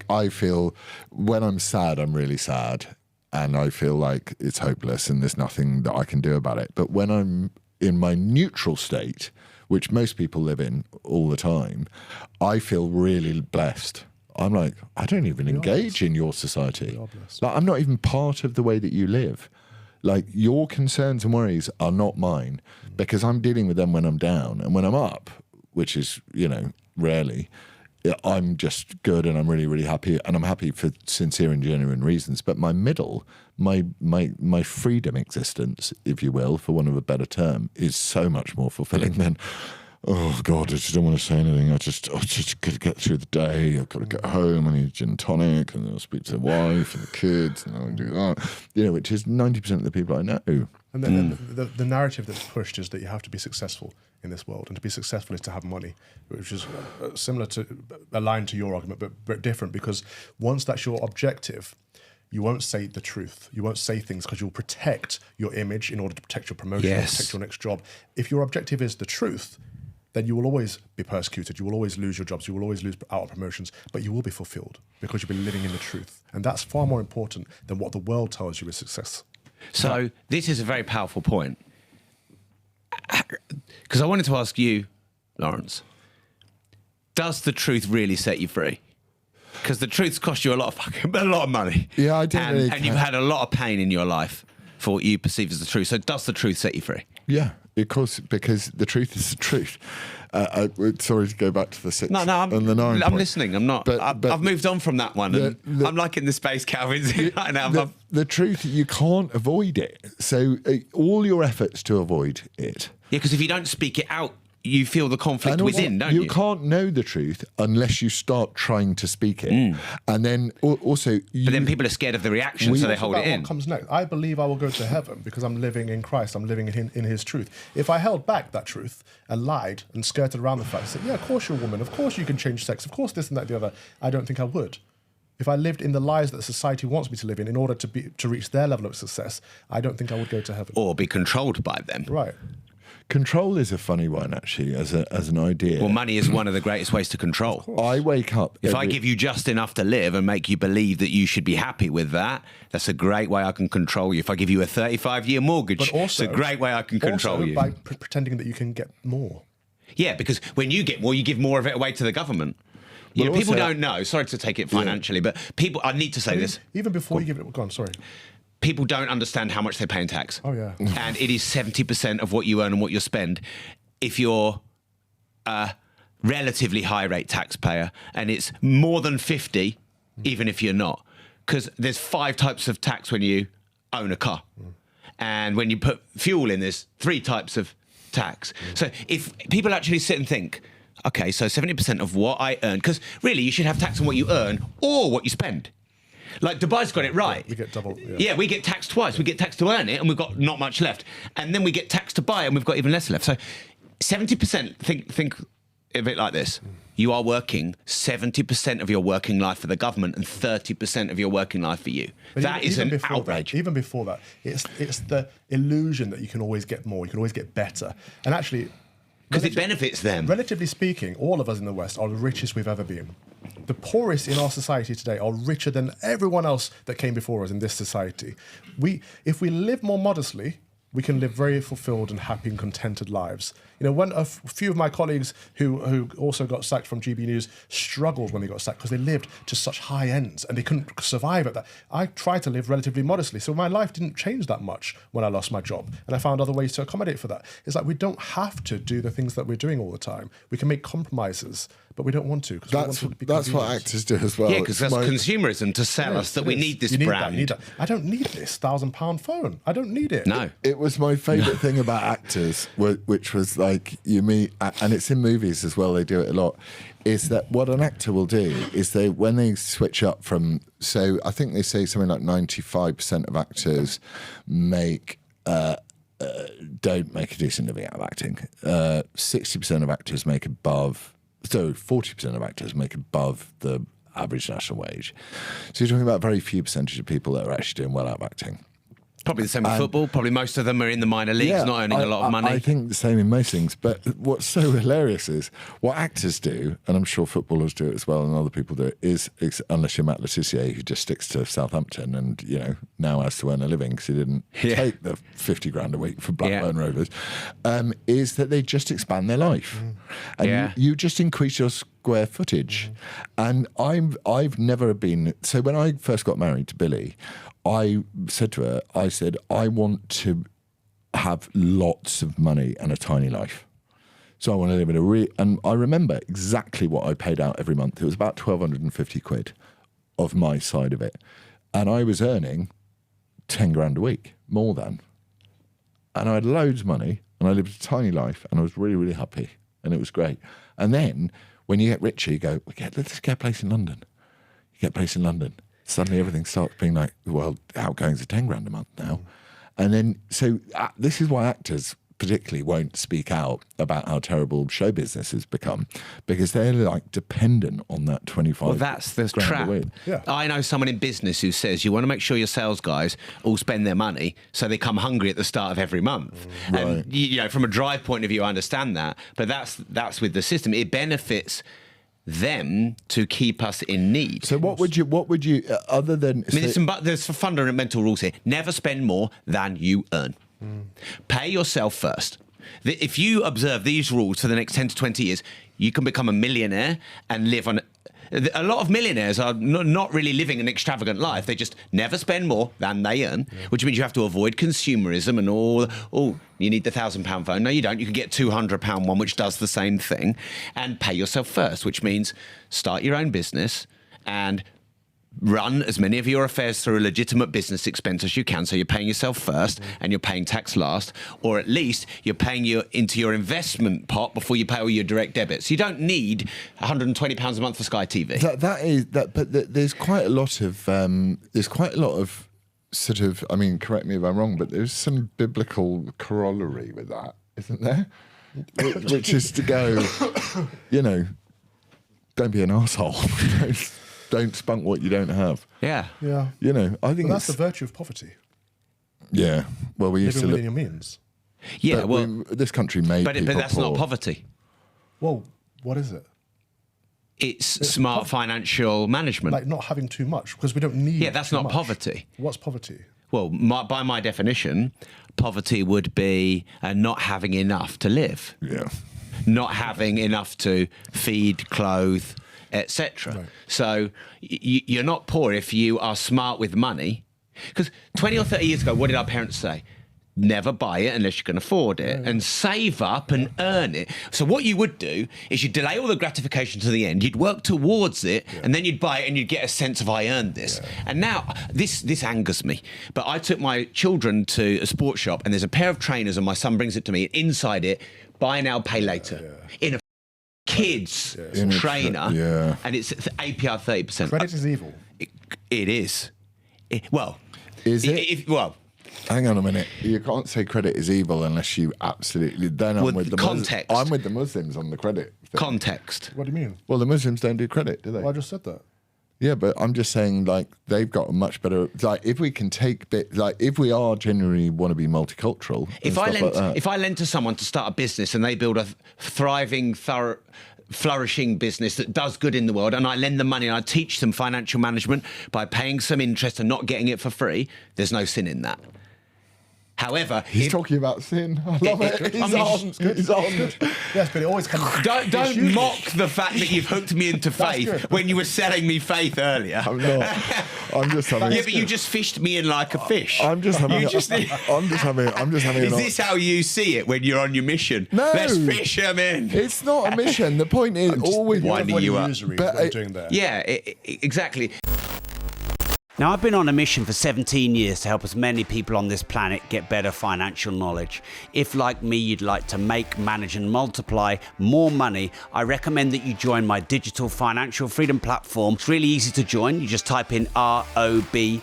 I feel when I'm sad, I'm really sad, and I feel like it's hopeless and there's nothing that I can do about it. But when I'm in my neutral state, which most people live in all the time, I feel really blessed. I'm like, I don't even engage in your society. Like, I'm not even part of the way that you live. Like, your concerns and worries are not mine because I'm dealing with them when I'm down, and when I'm up, which is, rarely, I'm just good and I'm really, really happy, and I'm happy for sincere and genuine reasons. But my middle, my freedom existence, if you will, for want of a better term, is so much more fulfilling than, oh God, I just don't want to say anything. I just got to get through the day. I've got to get home. I need a gin tonic, and I'll speak to the wife and the kids, and I'll do that. Which is 90% of the people I know. And then the narrative that's pushed is that you have to be successful in this world, and to be successful is to have money, which is aligned to your argument, but different, because once that's your objective, you won't say the truth. You won't say things because you'll protect your image in order to protect your promotion, or protect your next job. If your objective is the truth, then you will always be persecuted. You will always lose your jobs. You will always lose out on promotions, but you will be fulfilled because you've been living in the truth. And that's far more important than what the world tells you is success. So this is a very powerful point. Because I wanted to ask you, Laurence, does the truth really set you free? Because the truth's cost you a lot of money. Yeah, I don't really care. And you've had a lot of pain in your life for what you perceive as the truth. So does the truth set you free? Yeah, of course, because the truth is the truth. Sorry to go back to the 6 and the 9 I'm listening. I'm not. But I've moved on from that one. I'm like in the space Calvin's right now. The truth, you can't avoid it. So all your efforts to avoid it. Yeah, because if you don't speak it out, you feel the conflict within, don't you? You can't know the truth unless you start trying to speak it. And then also... But then people are scared of the reaction, so they hold it in. What comes next? I believe I will go to heaven because I'm living in Christ. I'm living in his truth. If I held back that truth and lied and skirted around the fact, said, yeah, of course you're a woman. Of course you can change sex. Of course this and that and the other. I don't think I would. If I lived in the lies that society wants me to live in order to reach their level of success, I don't think I would go to heaven. Or be controlled by them. Right. Control is a funny one, actually, as an idea. Well, money is one of the greatest ways to control. I wake up... If I give you just enough to live and make you believe that you should be happy with that, that's a great way I can control you. If I give you a 35-year mortgage, it's a great way I can control you. By pretending that you can get more. Yeah, because when you get more, you give more of it away to the government. You know, people don't know. Sorry to take it financially, but people... I need to say this. Even before you give it... Go on, sorry. People don't understand how much they pay in tax. Oh, yeah. And it is 70% of what you earn and what you spend if you're a relatively high rate taxpayer, and it's more than 50 even if you're not. Because there's 5 types of tax when you own a car. And when you put fuel in, there's 3 types of tax. So if people actually sit and think, okay, so 70% of what I earn, because really you should have tax on what you earn or what you spend. Like Dubai's got it right. We get double. Yeah, we get taxed twice. We get taxed to earn it, and we've got not much left, and then we get taxed to buy, and we've got even less left. So, 70%. Think of it like this: you are working 70% of your working life for the government, and 30% of your working life for you. But that is an outrage. Even before that, it's the illusion that you can always get more, you can always get better, and actually. Because it benefits them. Relatively speaking, all of us in the West are the richest we've ever been. The poorest in our society today are richer than everyone else that came before us in this society. If we live more modestly, we can live very fulfilled and happy and contented lives. You know, when a few of my colleagues who also got sacked from GB News struggled when they got sacked because they lived to such high ends and they couldn't survive at that. I tried to live relatively modestly, so my life didn't change that much when I lost my job, and I found other ways to accommodate for that. It's like we don't have to do the things that we're doing all the time. We can make compromises, but we don't want to. That's what actors do as well. Yeah, because that's consumerism to sell us that we need this brand. I don't need this £1,000 phone. I don't need it. No. It was my favourite thing about actors, which was like you meet, and it's in movies as well, they do it a lot, is that what an actor will do is when they switch up from, so I think they say something like 95% of actors don't make a decent living out of acting. 60% of actors make above, so 40% of actors make above the average national wage. So you're talking about very few percentage of people that are actually doing well out of acting. Probably the same with football. Probably most of them are in the minor leagues, not earning a lot of money. I think the same in most things. But what's so hilarious is what actors do, and I'm sure footballers do it as well, and other people do it, is unless you're Matt Letizia, who just sticks to Southampton and now has to earn a living because he didn't take the 50 grand a week for Blackburn Rovers, is that they just expand their life, and you just increase your square footage. And I've never been. So when I first got married to Billy, I said to her, I want to have lots of money and a tiny life. So I want to live in and I remember exactly what I paid out every month. It was about 1,250 quid of my side of it. And I was earning 10 grand a week, more than. And I had loads of money and I lived a tiny life and I was really, really happy. And it was great. And then when you get richer, you go, let's get a place in London. You get a place in London. Suddenly everything starts being like, well, outgoings are 10 grand a month now. And then, so this is why actors particularly won't speak out about how terrible show business has become, because they're like dependent on that 25 Well, that's the trap. Yeah. I know someone in business who says you want to make sure your sales guys all spend their money so they come hungry at the start of every month. Right. And, from a drive point of view, I understand that. But that's with the system. It benefits them to keep us in need. So what would you other than... I mean, there's fundamental rules here. Never spend more than you earn. Pay yourself first. If you observe these rules for the next 10 to 20 years, you can become a millionaire and live on... A lot of millionaires are not really living an extravagant life. They just never spend more than they earn, which means you have to avoid consumerism and all. Oh, you need the £1,000 phone. No, you don't. You can get £200 one, which does the same thing. And pay yourself first, which means start your own business and run as many of your affairs through a legitimate business expense as you can, so you're paying yourself first and you're paying tax last, or at least you're paying into your investment pot before you pay all your direct debits. You don't need £120 a month for Sky TV. There's quite a lot of sort of, I mean, correct me if I'm wrong, but there's some biblical corollary with that, isn't there? Which is to go, don't be an arsehole. Don't spunk what you don't have. Yeah. I think that's the virtue of poverty. Yeah. Well, we used to within your means. Yeah. This country made but that's poor. not poverty. Well, what is it? It's smart financial management. Like not having too much, because we don't need. Yeah, that's not poverty. What's poverty? Well, by my definition, poverty would be not having enough to live. Yeah. Not having enough to feed, clothe, etc. Right. So you're not poor if you are smart with money. Because 20 or 30 years ago, what did our parents say? Never buy it unless you can afford it, and save up and earn it. So what you would do is you'd delay all the gratification to the end, you'd work towards it, and then you'd buy it and you'd get a sense of, I earned this. And now, this angers me, but I took my children to a sports shop and there's a pair of trainers and my son brings it to me, and inside it, buy now, pay later. In a kids trainer, and it's APR 30%. Credit is evil. It is. Is it? Hang on a minute. You can't say credit is evil unless you absolutely. Then I'm with the context. I'm with the Muslims on the credit thing. Context. What do you mean? Well, the Muslims don't do credit, do they? Well, I just said that. Yeah, but I'm just saying, like, they've got a much better. Like, if we can if we are genuinely want to be multicultural. If I lent to someone to start a business and they build a thriving, flourishing business that does good in the world, and I lend them money and I teach them financial management by paying some interest and not getting it for free, there's no sin in that. However, he's talking about sin. I love it. He's on. Yes, but it always comes. Don't mock the fact that you've hooked me into faith when you were selling me faith earlier. I'm not. I'm just having. Yeah, but you just fished me in like a fish. I'm just having. I'm just having. Is this how you see it when you're on your mission? No. Let's fish them in. It's not a mission. The point is always winding you up. But doing that. Yeah, exactly. Now, I've been on a mission for 17 years to help as many people on this planet get better financial knowledge. If, like me, you'd like to make, manage and multiply more money, I recommend that you join my digital financial freedom platform. It's really easy to join. You just type in rob.team.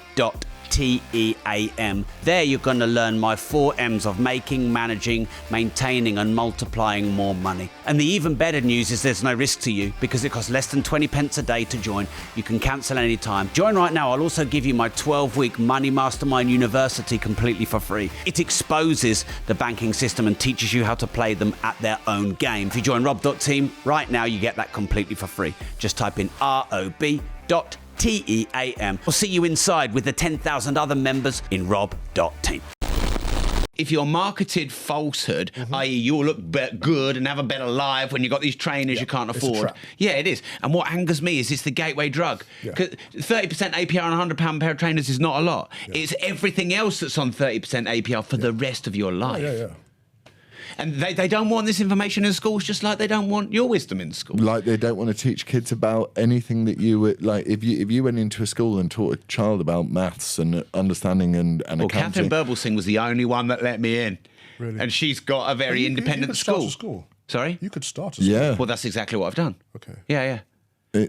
There you're going to learn my 4 M's of making, managing, maintaining and multiplying more money. And the even better news is there's no risk to you because it costs less than 20 pence a day to join. You can cancel anytime. Join right now. I'll also give you my 12-week Money Mastermind University completely for free. It exposes the banking system and teaches you how to play them at their own game. If you join rob.team right now, you get that completely for free. Just type in rob.team. I'll see you inside with the 10,000 other members in rob.team. If you're marketed falsehood, i.e. you'll look good and have a better life when you've got these trainers you can't afford. Yeah, it is. And what angers me is it's the gateway drug. 30% APR on a £100 pair of trainers is not a lot. It's everything else that's on 30% APR for the rest of your life. And they don't want this information in schools, just like they don't want your wisdom in school. Like they don't want to teach kids about anything that you would like. If you went into a school and taught a child about maths and understanding and accounting. Catherine Burblesing was the only one that let me in. Really? And she's got a very independent you could school. Start a school. Sorry? You could start a school. Yeah. Well, that's exactly what I've done. Okay. Yeah. I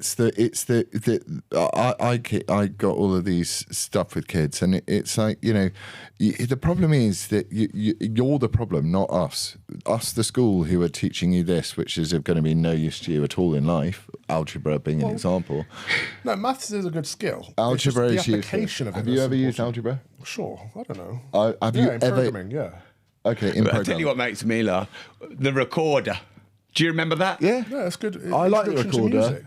got all of these stuff with kids, and it's like, the problem is that you're the problem, not us. Us, the school, who are teaching you this, which is going to be no use to you at all in life. Algebra being an example. No, maths is a good skill. Algebra is the application of it. Have you ever used algebra? Sure, I don't know. Have you in ever? Programming, yeah. Okay, in I'll programming. tell you what makes me laugh. The recorder. Do you remember that? Yeah, that's good. I like the Introduction to recorder.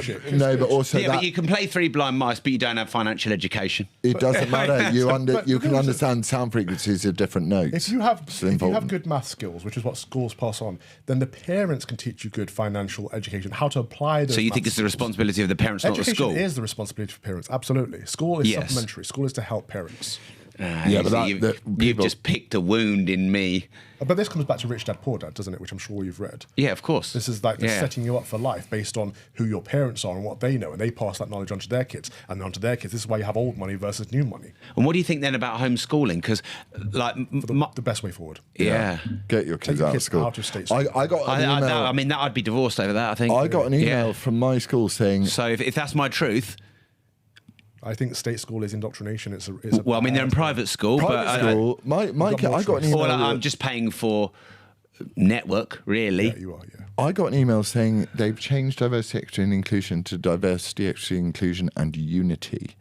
music. No, but also but you can play Three Blind Mice, but you don't have financial education. It doesn't matter. You can the understand sound frequencies of different notes. If you have good math skills, which is what schools pass on, then the parents can teach you good financial education, how to apply those. So you think it's the responsibility of the parents, not the school? Education is the responsibility of parents. Absolutely. School is supplementary. School is to help parents. You've just picked a wound in me. But this comes back to Rich Dad Poor Dad, doesn't it? Which I'm sure you've read. Yeah, of course. This is like setting you up for life based on who your parents are and what they know, and they pass that knowledge on to their kids, and then on to their kids. This is why you have old money versus new money. And what do you think then about homeschooling? Because, like, the best way forward. Yeah. Get your kids Take your out of kids school. out of state school. I got an email. I mean, I'd be divorced over that, I think. I got an email from my school saying... So if that's my truth... I think state school is indoctrination. Well, I mean, they're in private school. Private school. I got an email... Or I'm just paying for network, really. Yeah, you are, yeah. I got an email saying they've changed diversity, equity and inclusion to diversity, equity, inclusion and unity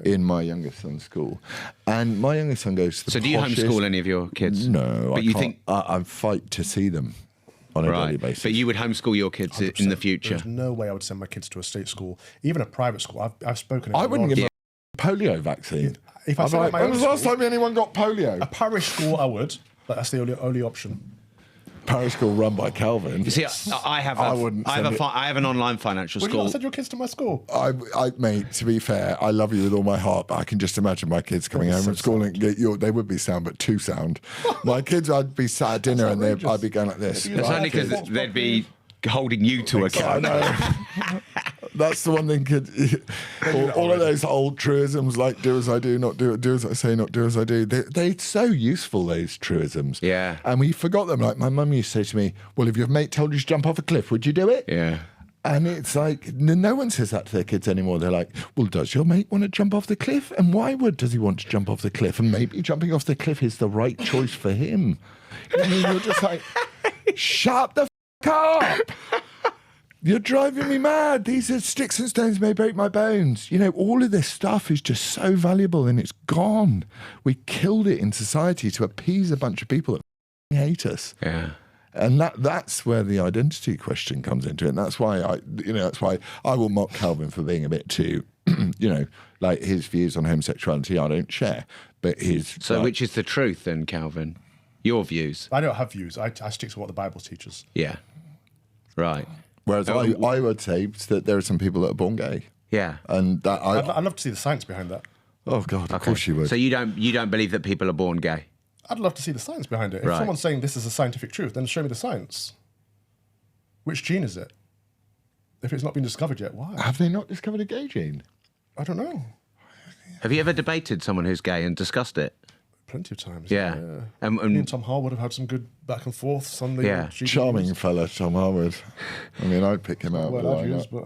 in my youngest son's school. And my youngest son goes to the So do you homeschool any of your kids? No, but I can't. I fight to see them on a daily basis. But you would homeschool your kids 100%. in the future? There's no way I would send my kids to a state school, even a private school. I've spoken... I wouldn't give them a polio vaccine. If I sent like, when was the last time anyone got polio? A parish school, I would, but that's the only option. Parish school run by Calvin. You see, I have an online financial Would school. you not send your kids to my school? Mate, to be fair, I love you with all my heart, but I can just imagine my kids coming home from school and they would be sound, but too sound. My kids, I'd be sat at dinner and I'd be going like this. It's only because they'd be holding you to account. I know. That's the one thing. All of those old truisms like "do as I do, not do as I say, not do as I do." They're so useful. Those truisms. Yeah. And we forgot them. Like my mum used to say to me, "Well, if your mate told you to jump off a cliff, would you do it?" Yeah. And it's like no one says that to their kids anymore. They're like, "Well, does your mate want to jump off the cliff? And why does he want to jump off the cliff? And maybe jumping off the cliff is the right choice for him." I mean, you're just like, "Shut the f*** up." You're driving me mad. These are sticks and stones may break my bones. You know, all of this stuff is just so valuable and it's gone. We killed it in society to appease a bunch of people that hate us. Yeah. And that's where the identity question comes into it. And that's why I will mock Calvin for being a bit too, like his views on homosexuality I don't share. But So which is the truth then, Calvin? Your views? I don't have views. I stick to what the Bible teaches. Yeah. Right. Whereas I would say that there are some people that are born gay. Yeah. And that I'd love to see the science behind that. Oh God, of course you would. So you don't believe that people are born gay? I'd love to see the science behind it. If someone's saying this is a scientific truth, then show me the science. Which gene is it? If it's not been discovered yet, why? Have they not discovered a gay gene? I don't know. Have you ever debated someone who's gay and discussed it? Plenty of times. Yeah. Me and Tom Harwood have had some good back and forth. Charming fella, Tom Harwood. I mean, I'd pick him out. Not a word I'd use, but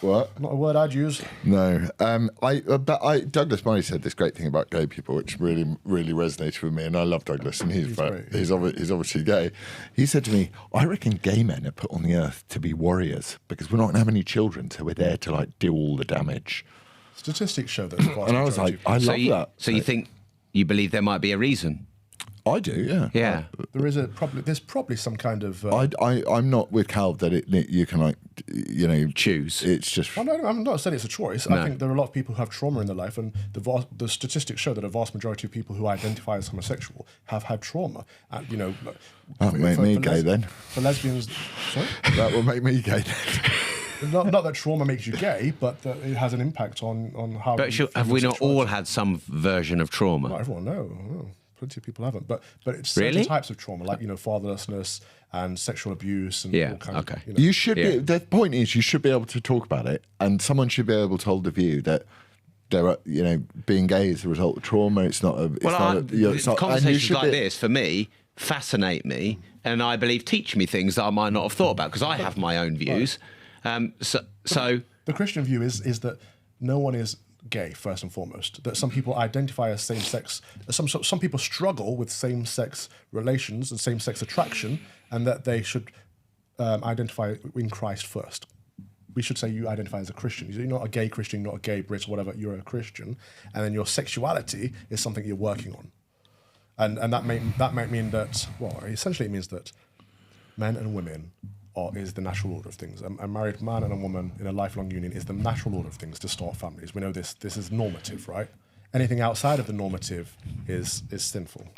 what? Not a word I'd use. No. Douglas Murray said this great thing about gay people, which really, really resonated with me, and I love Douglas, and he's obviously gay. He said to me, "I reckon gay men are put on the earth to be warriors because we're not going to have any children, so we're there to like do all the damage." Statistics show that. And I was like, I love that. So you think? You believe there might be a reason? I do, yeah. Yeah. There's probably some kind of... I'm not with Cal that you can choose. It's just... Well, no, I'm not saying it's a choice. No. I think there are a lot of people who have trauma in their life, and the statistics show that a vast majority of people who identify as homosexual have had trauma. And, that will make me gay then. For lesbians... Sorry? That will make me gay then. Not that trauma makes you gay, but that it has an impact on how... But have we not all had some version of trauma? Not everyone, no. Plenty of people haven't. But it's really? certain types of trauma, like, fatherlessness and sexual abuse and all kinds of... You should be... The point is, you should be able to talk about it, and someone should be able to hold the view that there are, being gay is a result of trauma. It's not a... Conversations like this, for me, fascinate me, and I believe teach me things that I might not have thought about, because I have my own views. Right. So the Christian view is that no one is gay first and foremost. That some people identify as same-sex. Some people struggle with same-sex relations and same-sex attraction, and that they should identify in Christ first. We should say you identify as a Christian. You're not a gay Christian, not a gay Brit, or whatever. You're a Christian, and then your sexuality is something you're working on, and that might mean that essentially it means that men and women is the natural order of things. A married man and a woman in a lifelong union is the natural order of things to start families. We know this is normative, right? Anything outside of the normative is sinful.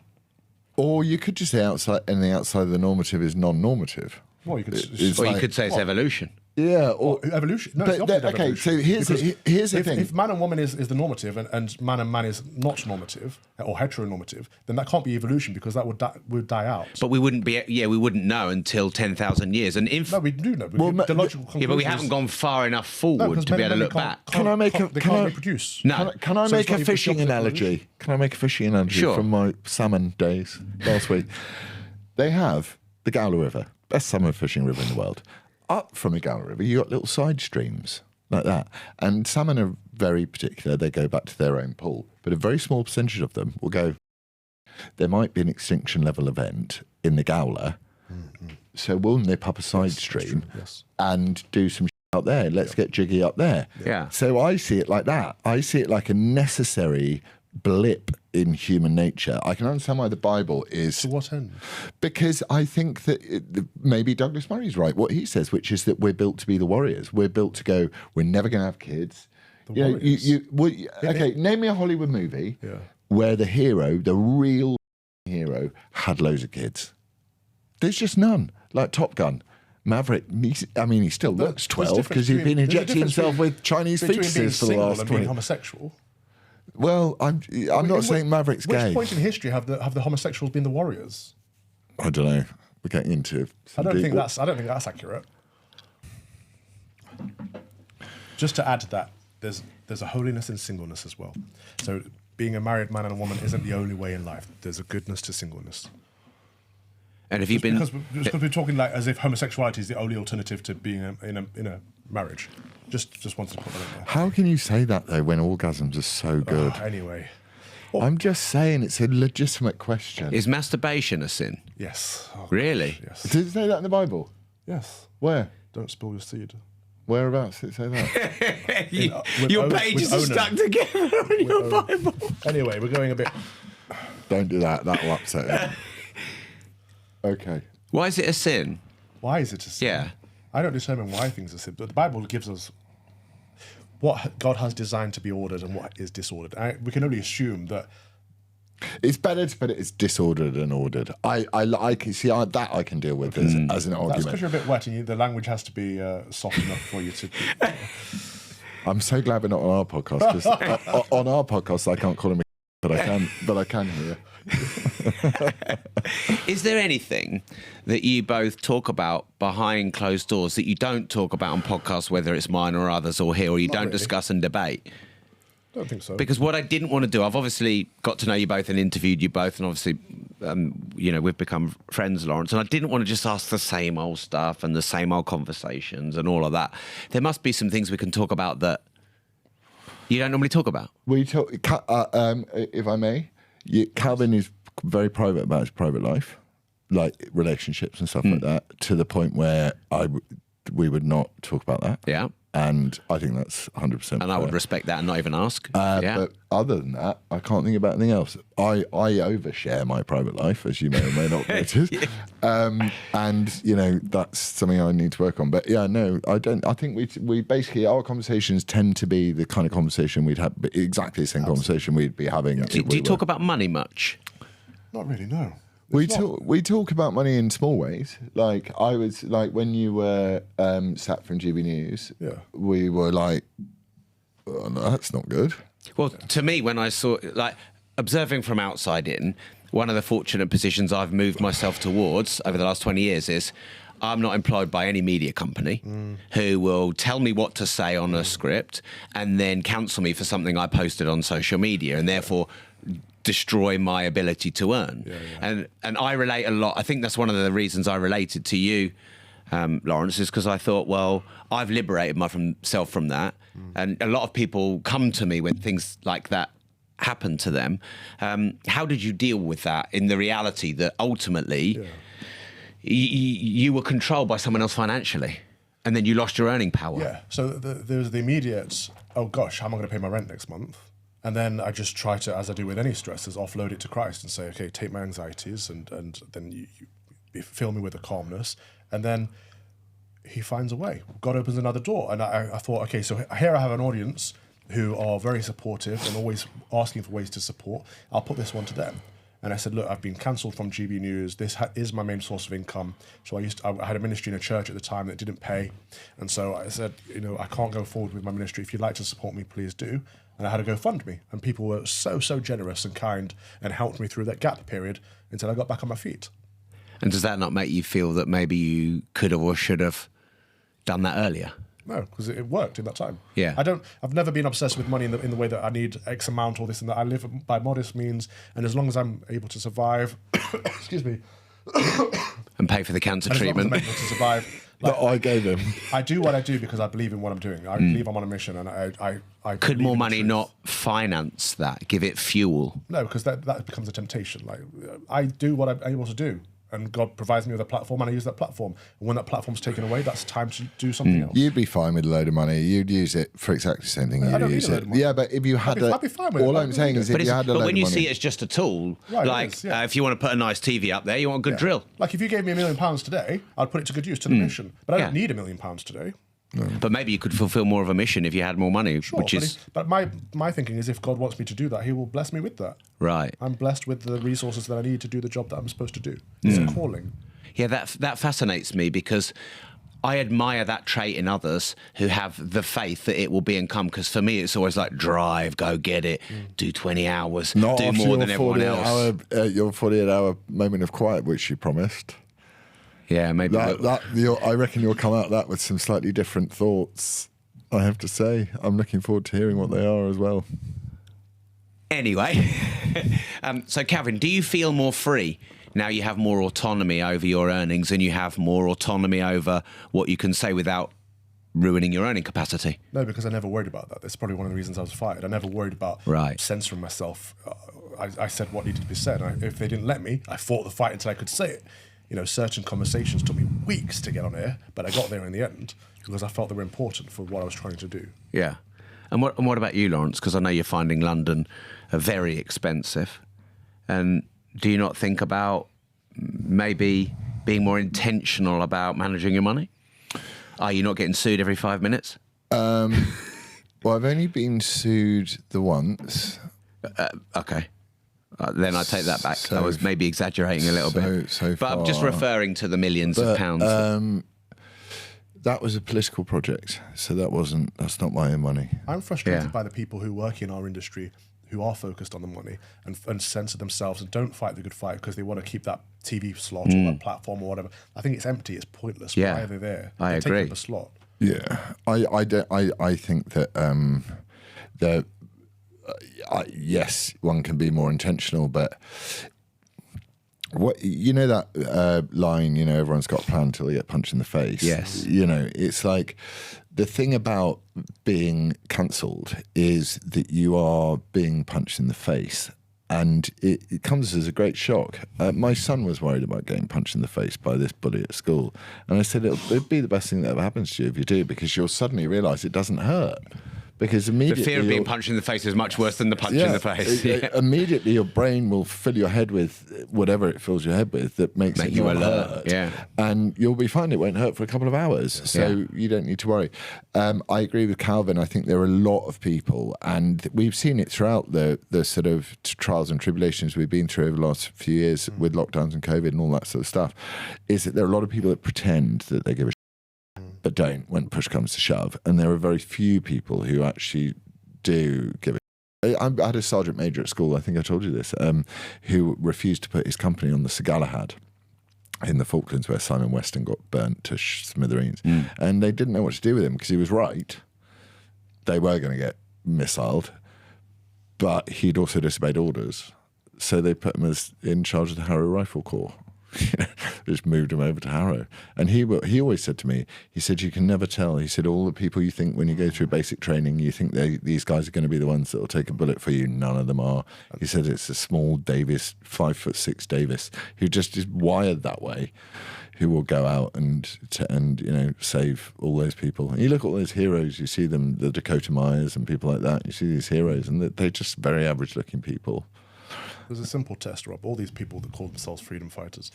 Or you could just say anything outside of the normative is non-normative. Well, you could say it's evolution. Yeah, or evolution. No, it's the opposite of okay, evolution. so here's the thing. If man and woman is the normative and man and man is not normative or heteronormative, then that can't be evolution because that would die out. But we wouldn't know until 10,000 years. And No, we do know. The logical conclusion but we haven't gone far enough forward to be able to look back. They can't reproduce. No. Can I make a fishing analogy? Can I make a fishing analogy from my salmon days last week? They have the Gowler River, best salmon fishing river in the world. Up from the Gowler River, you got little side streams like that. And salmon are very particular. They go back to their own pool. But a very small percentage of them will go, there might be an extinction level event in the Gowler. Mm-hmm. So we'll nip up a side stream and do some out there. Let's get jiggy up there. Yeah. So I see it like that. I see it like a necessary blip in human nature. I can understand why the Bible is... To what end? Because I think that maybe Douglas Murray's right, what he says, which is that we're built to be the warriors. We're built to go, we're never going to have kids. Okay, name me a Hollywood movie where the hero, the real hero, had loads of kids. There's just none. Like Top Gun. Maverick, he still looks 12 because he's been injecting himself with Chinese fetuses for the last 20 years. Homosexual. Well, I'm not saying Maverick's gay. Which point in history have the homosexuals been the warriors? I don't know. We're getting into. I don't think that's accurate. Just to add to that, there's a holiness in singleness as well. So being a married man and a woman isn't the only way in life. There's a goodness to singleness. And have you been? Because we're talking like as if homosexuality is the only alternative to being in a marriage. Just wanted to put that in there. How can you say that though when orgasms are so good? Anyway, I'm just saying it's a legitimate question. Is masturbation a sin? Yes. Oh, really? Yes. Did it say that in the Bible? Yes. Where? Don't spill your seed. Whereabouts did it say that? Your pages are stuck together in your Bible. Anyway, we're going a bit. Don't do that. That will upset him. Okay. Why is it a sin? Why is it a sin? Yeah. I don't determine why things are sin, but the Bible gives us what God has designed to be ordered and what is disordered. We can only assume that it's better to put it as disordered and ordered. I can see that I can deal with as an argument. That's because you're a bit wet and the language has to be soft enough for you to. I'm so glad we're not on our podcast because on our podcast I can't call him, but I can hear. Is there anything that you both talk about behind closed doors that you don't talk about on podcasts, whether it's mine or others or here, or you Not don't really. discuss and debate? Don't think so. Because what I didn't want to do, I've obviously got to know you both and interviewed you both, and obviously, we've become friends, Laurence, and I didn't want to just ask the same old stuff and the same old conversations and all of that. There must be some things we can talk about that you don't normally talk about. We talk, if I may, Calvin is very private about his private life, like relationships and stuff like that, to the point where we would not talk about that. Yeah. And I think that's 100% fair. And I would respect that and not even ask. But other than that, I can't think about anything else. I overshare my private life, as you may or may not notice. And, that's something I need to work on. But yeah, no, I don't. I think we basically, our conversations tend to be the kind of conversation we'd have, exactly the same conversation we'd be having. Yeah. Do you talk about money much? Not really, no. We talk about money in small ways. Like I was like when you were sat from GB News, we were like, oh, no, that's not good. Well, to me, when I saw, like, observing from outside in, one of the fortunate positions I've moved myself towards over the last 20 years is I'm not employed by any media company who will tell me what to say on a script and then cancel me for something I posted on social media and therefore destroy my ability to earn. And I relate a lot. I think that's one of the reasons I related to you, Laurence, is because I thought, well, I've liberated myself from that. And a lot of people come to me when things like that happen to them. How did you deal with that in the reality that ultimately you were controlled by someone else financially and then you lost your earning power? Yeah, so there's the immediate, oh gosh, how am I going to pay my rent next month? And then I just try to, as I do with any stressors, offload it to Christ and say, okay, take my anxieties and then you fill me with a calmness. And then he finds a way. God opens another door. And I thought, okay, so here I have an audience who are very supportive and always asking for ways to support. I'll put this one to them. And I said, look, I've been cancelled from GB News. This is my main source of income. So I had a ministry in a church at the time that didn't pay. And so I said, I can't go forward with my ministry. If you'd like to support me, please do. And I had to GoFundMe. And people were so generous and kind and helped me through that gap period until I got back on my feet. And does that not make you feel that maybe you could have or should have done that earlier? No, because it worked in that time. Yeah. I've never been obsessed with money in the way that I need X amount or this and that. I live by modest means, and as long as I'm able to survive, excuse me, and pay for the cancer treatment. As long as I'm able to survive, That I gave him. I do what I do because I believe in what I'm doing. I believe I'm on a mission, and I Could believe more in the money truth. not finance that? Give it fuel? No, because that becomes a temptation. Like I do what I'm able to do. And God provides me with a platform, and I use that platform. And when that platform's taken away, that's time to do something else. You'd be fine with a load of money. You'd use it for exactly the same thing. I You'd don't use need a load it. of money. Yeah, but if you had I'd be fine with it. all I I'm don't saying need is it. if you had a But load when of you money, see it as just a tool, Right, it like is, yeah. if you want to put a nice TV up there, you want a good drill. Like if you gave me £1 million today, I'd put it to good use to the mission. But I don't Yeah. need £1 million today. But maybe you could fulfill more of a mission if you had more money, Sure, which is but my thinking is if God wants me to do that, He will bless me with that. right. I'm blessed with the resources that I need to do the job that I'm supposed to do. It's a calling. Yeah, that fascinates me because I admire that trait in others who have the faith that it will be and come. Because for me, it's always like drive, go get it, do 20 hours, not do after more your than everyone else. Your 48-hour moment of quiet, which you promised. Yeah, maybe. I reckon you'll come out of that with some slightly different thoughts. I have to say, I'm looking forward to hearing what they are as well. Anyway, so Calvin, do you feel more free now you have more autonomy over your earnings and you have more autonomy over what you can say without ruining your earning capacity? No, because I never worried about that. That's probably one of the reasons I was fired. I never worried about censoring myself. I said what needed to be said. If they didn't let me, I fought the fight until I could say it. Certain conversations took me weeks to get on air, but I got there in the end because I felt they were important for what I was trying to do. Yeah. And what about you, Laurence? Because I know you're finding London very expensive. And do you not think about maybe being more intentional about managing your money? Are you not getting sued every 5 minutes? Well, I've only been sued the once. Okay. Then I take that back. I was maybe exaggerating a little bit. But I'm just referring to the millions of pounds. That was a political project, so that's not my own money. I'm frustrated by the people who work in our industry who are focused on the money and censor themselves and don't fight the good fight because they want to keep that TV slot or that platform or whatever. I think it's empty. It's pointless. Yeah. Why are they there? I They're agree. taking up a slot. Yeah, I think that yes, one can be more intentional, but what that line, everyone's got a plan until they get punched in the face. Yes, it's like the thing about being cancelled is that you are being punched in the face. And it comes as a great shock. My son was worried about getting punched in the face by this bully at school. And I said, it'll be the best thing that ever happens to you if you do, because you'll suddenly realise it doesn't hurt. Because immediately the fear of being punched in the face is much worse than the punch in the face. Immediately your brain will fill your head with whatever it fills your head with that makes it you not alert. hurt. Yeah. And you'll be fine. It won't hurt for a couple of hours. So you don't need to worry. I agree with Calvin. I think there are a lot of people, and we've seen it throughout the sort of trials and tribulations we've been through over the last few years with lockdowns and COVID and all that sort of stuff, is that there are a lot of people that pretend that they give a but don't when push comes to shove. And there are very few people who actually do give a I had a sergeant major at school, I think I told you this, who refused to put his company on the Sir Galahad in the Falklands where Simon Weston got burnt to smithereens. And they didn't know what to do with him because he was right. They were going to get missiled, but he'd also disobeyed orders. So they put him as in charge of the Harrow Rifle Corps. Just moved him over to Harrow. And he always said to me, he said, you can never tell. He said, all the people you think when you go through basic training, you think these guys are going to be the ones that will take a bullet for you. None of them are. He said it's a small Davis, 5'6" Davis, who just is wired that way, who will go out and save all those people. And you look at all those heroes, you see them, the Dakota Myers and people like that. You see these heroes, and they're just very average-looking people. There's a simple test, Rob. All these people that call themselves freedom fighters.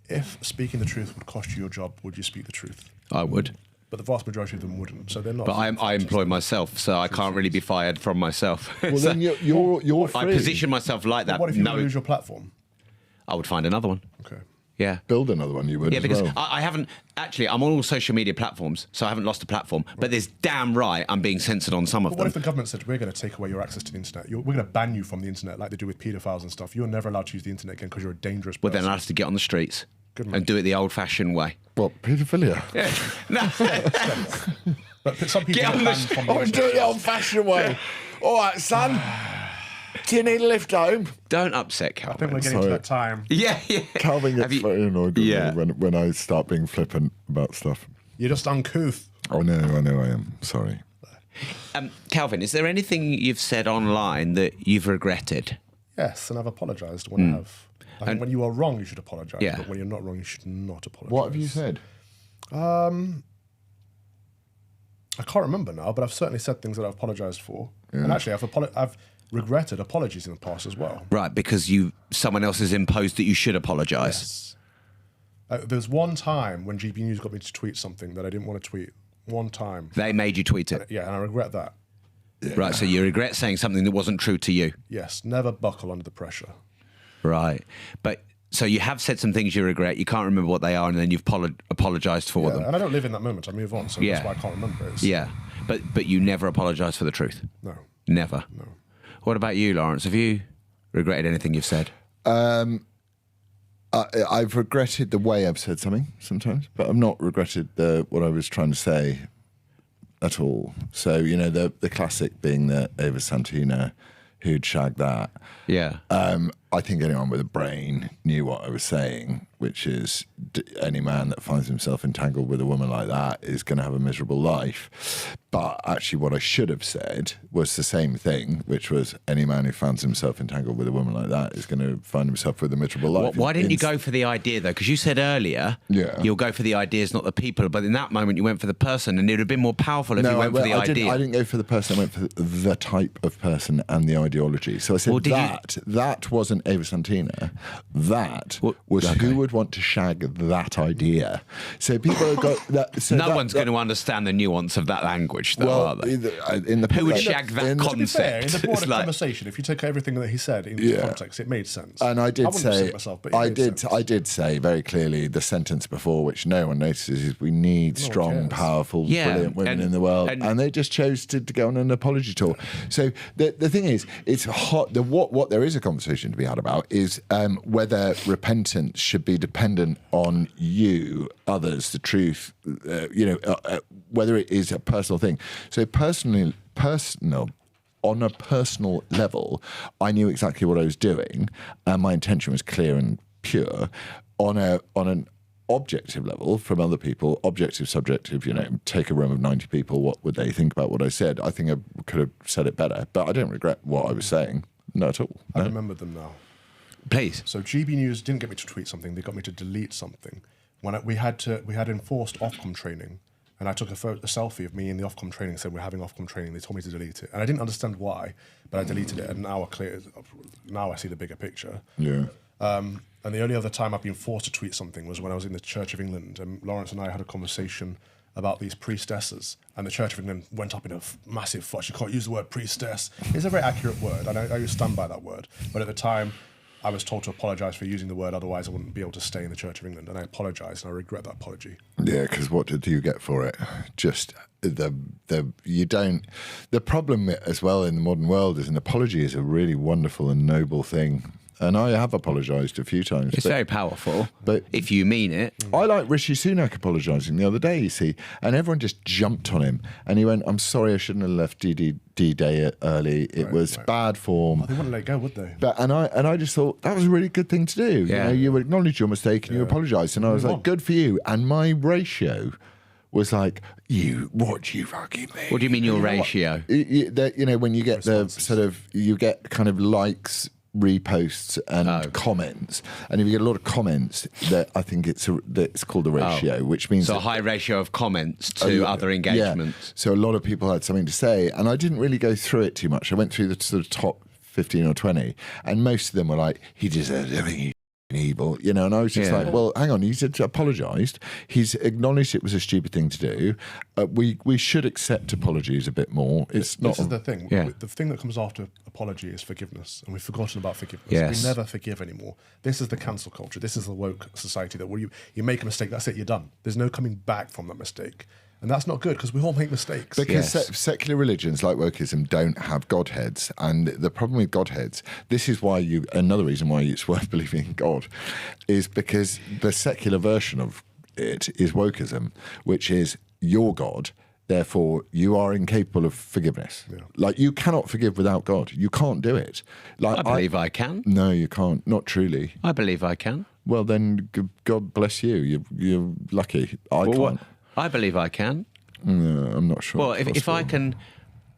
If speaking the truth would cost you your job, would you speak the truth? I would. but the vast majority of them wouldn't. So they're not. But I employ myself, so I can't really be fired from myself. Well, then you're free. I position myself like that. What if you lose your platform? I would find another one. Okay. Yeah. Build another one, you would. Yeah, as because well. I haven't actually. I'm on all social media platforms, so I haven't lost a platform. But there's damn right I'm being censored on some of But them. what if the government said we're going to take away your access to the internet? We're going to ban you from the internet, like they do with paedophiles and stuff. You're never allowed to use the internet again because you're a dangerous person. Well, then I have to get on the streets Good man. and do it the old-fashioned way. What, paedophilia? No. But some people Get get on banned the from the I'm internet. doing it the old-fashioned way. All right, son. Do you need a lift home? Don't upset I think Calvin. we're getting to that time. Yeah. Calvin Have gets you- very annoyed with Yeah. me when I start being flippant about stuff. You're just uncouth. Oh, no, I know I am. Sorry. Calvin, is there anything you've said online that you've regretted? Yes, and I've apologised when I have. I think when you are wrong, you should apologise. Yeah. But when you're not wrong, you should not apologise. What have you said? I can't remember now, but I've certainly said things that I've apologised for. And actually, I've regretted apologies in the past as well. Right, because someone else has imposed that you should apologise. There's one time when GB News got me to tweet something that I didn't want to tweet. One time. They made you tweet it. Yeah, and I regret that. Right, so you regret saying something that wasn't true to you. Yes, never buckle under the pressure. Right. But so you have said some things you regret, you can't remember what they are, and then you've apologised for Yeah, them. and I don't live in that moment. I move on, so Yeah. that's why I can't remember it. Yeah. But you never apologise for the truth. No. Never. No. What about you, Laurence? Have you regretted anything you've said? I've regretted the way I've said something sometimes, but I've not regretted what I was trying to say at all. So, you know, the classic being that Ava Santina, who'd shagged that. Yeah. I think anyone with a brain knew what I was saying, which is any man that finds himself entangled with a woman like that is going to have a miserable life. But actually what I should have said was the same thing, which was any man who finds himself entangled with a woman like that is going to find himself with a miserable life. Why didn't you go for the idea, though? Because you said earlier you'll go for the ideas, not the people. But in that moment, you went for the person, and it would have been more powerful if you went for the idea. I didn't go for the person. I went for the type of person and the ideology. So I said that wasn't Ava Santina. That was who would want to shag that idea. So people have got that. So no one's going to understand the nuance of that language, though, well, are they? in the Who would shag that To be fair, in concept? the broader It's like- conversation, if you take everything that he said into context, it made sense. And I did wouldn't have said say, it myself, but it made sense. I did say very clearly the sentence before, which no one notices, is we need strong, cares. powerful, Yeah, brilliant women in the world, and they just chose to go on an apology tour. So the thing is, it's hot. What there is a conversation to be had about is whether repentance should be dependent on you, others, the truth. Whether it is a personal thing. So personal. On a personal level, I knew exactly what I was doing, and my intention was clear and pure. On an objective level, from other people, objective, subjective, take a room of 90 people, what would they think about what I said? I think I could have said it better, but I don't regret what I was saying. Not at all. I No. remember them now. Please. So GB News didn't get me to tweet something; they got me to delete something. When we had enforced Ofcom training, and I took a selfie of me in the Ofcom training, said we're having Ofcom training. They told me to delete it, and I didn't understand why, but I deleted it. And now I see the bigger picture. Yeah. And the only other time I've been forced to tweet something was when I was in the Church of England, and Laurence and I had a conversation about these priestesses, and the Church of England went up in a massive fuss. You can't use the word priestess. It's a very accurate word, and I stand by that word. But at the time, I was told to apologise for using the word, otherwise I wouldn't be able to stay in the Church of England, and I apologised, and I regret that apology. Yeah, because what did you get for it? Just you don't. The problem as well in the modern world is an apology is a really wonderful and noble thing. And I have apologised a few times. It's very powerful, but if you mean it. I like Rishi Sunak apologising the other day, you see, and everyone just jumped on him. And he went, I'm sorry, I shouldn't have left D-Day early. It was bad form. They wouldn't let it go, would they? But and I just thought that was a really good thing to do. Yeah. You acknowledge your mistake and you apologise. And I was like, good for you. And my ratio was like, what do you fucking mean? What do you mean your ratio? When you get the sort of, you get kind of likes, reposts and comments, and if you get a lot of comments, that I think it's called a ratio, which means So a high ratio of comments to other engagements. Yeah. So a lot of people had something to say, and I didn't really go through it too much. I went through the sort of top 15 or 20, and most of them were like, he deserves everything he fucking evil, you know. And I was just like, well, hang on, he's apologised. He's acknowledged it was a stupid thing to do. We should accept apologies a bit more. It's not. This is the thing. Yeah. The thing that comes after apology is forgiveness, and we've forgotten about forgiveness. Yes. We never forgive anymore. This is the cancel culture. This is the woke society that where you make a mistake, that's it, you're done. There's no coming back from that mistake. And that's not good because we all make mistakes. Because secular religions like wokeism don't have godheads. And the problem with godheads, this is why another reason why it's worth believing in God, is because the secular version of it is wokeism, which is your God. Therefore, you are incapable of forgiveness. Yeah. Like, you cannot forgive without God. You can't do it. Like, I believe I can. No, you can't. Not truly. I believe I can. Well, then, God bless you. You're lucky. I can't. I believe I can. No, I'm not sure. Well, if I can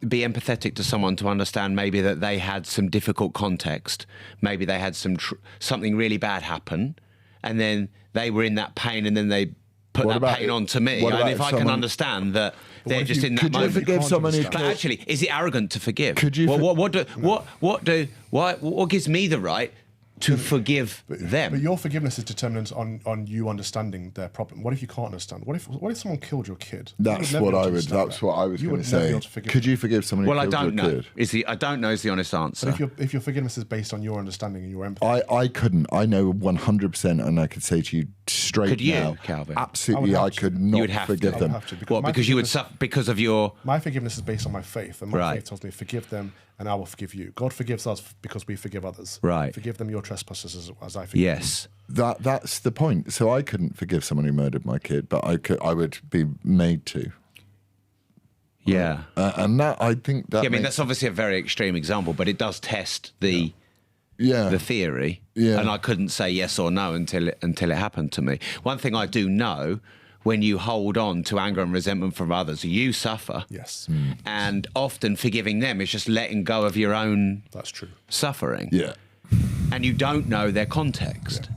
be empathetic to someone to understand maybe that they had some difficult context, maybe they had something really bad happen, and then they were in that pain, and then they put that pain onto me. And if I can understand that they're just in that moment. Could you forgive someone who? But actually, is it arrogant to forgive? Could you? What gives me the right to forgive them? But your forgiveness is determined on you understanding their problem. What if you can't understand? What if someone killed your kid? That's what I was going to say. Could you forgive someone who killed your kid? I don't know is the honest answer. But if your forgiveness is based on your understanding and your empathy, I couldn't. I know 100%, and I could say to you straight could you, now, Calvin? Absolutely, I could not forgive them. Because you would suffer because of your. My forgiveness is based on my faith, and my faith tells me forgive them, and I will forgive you. God forgives us because we forgive others. Right. Forgive them your trespasses as I forgive you. Yes. That's the point. So I couldn't forgive someone who murdered my kid, but I would be made to. Yeah. And that, I think that. Yeah, I mean, that's obviously a very extreme example, but it does test the theory. Yeah. And I couldn't say yes or no until it happened to me. One thing I do know, when you hold on to anger and resentment from others, you suffer. Yes. And often forgiving them is just letting go of your own That's true. suffering. Yeah. And you don't know their context.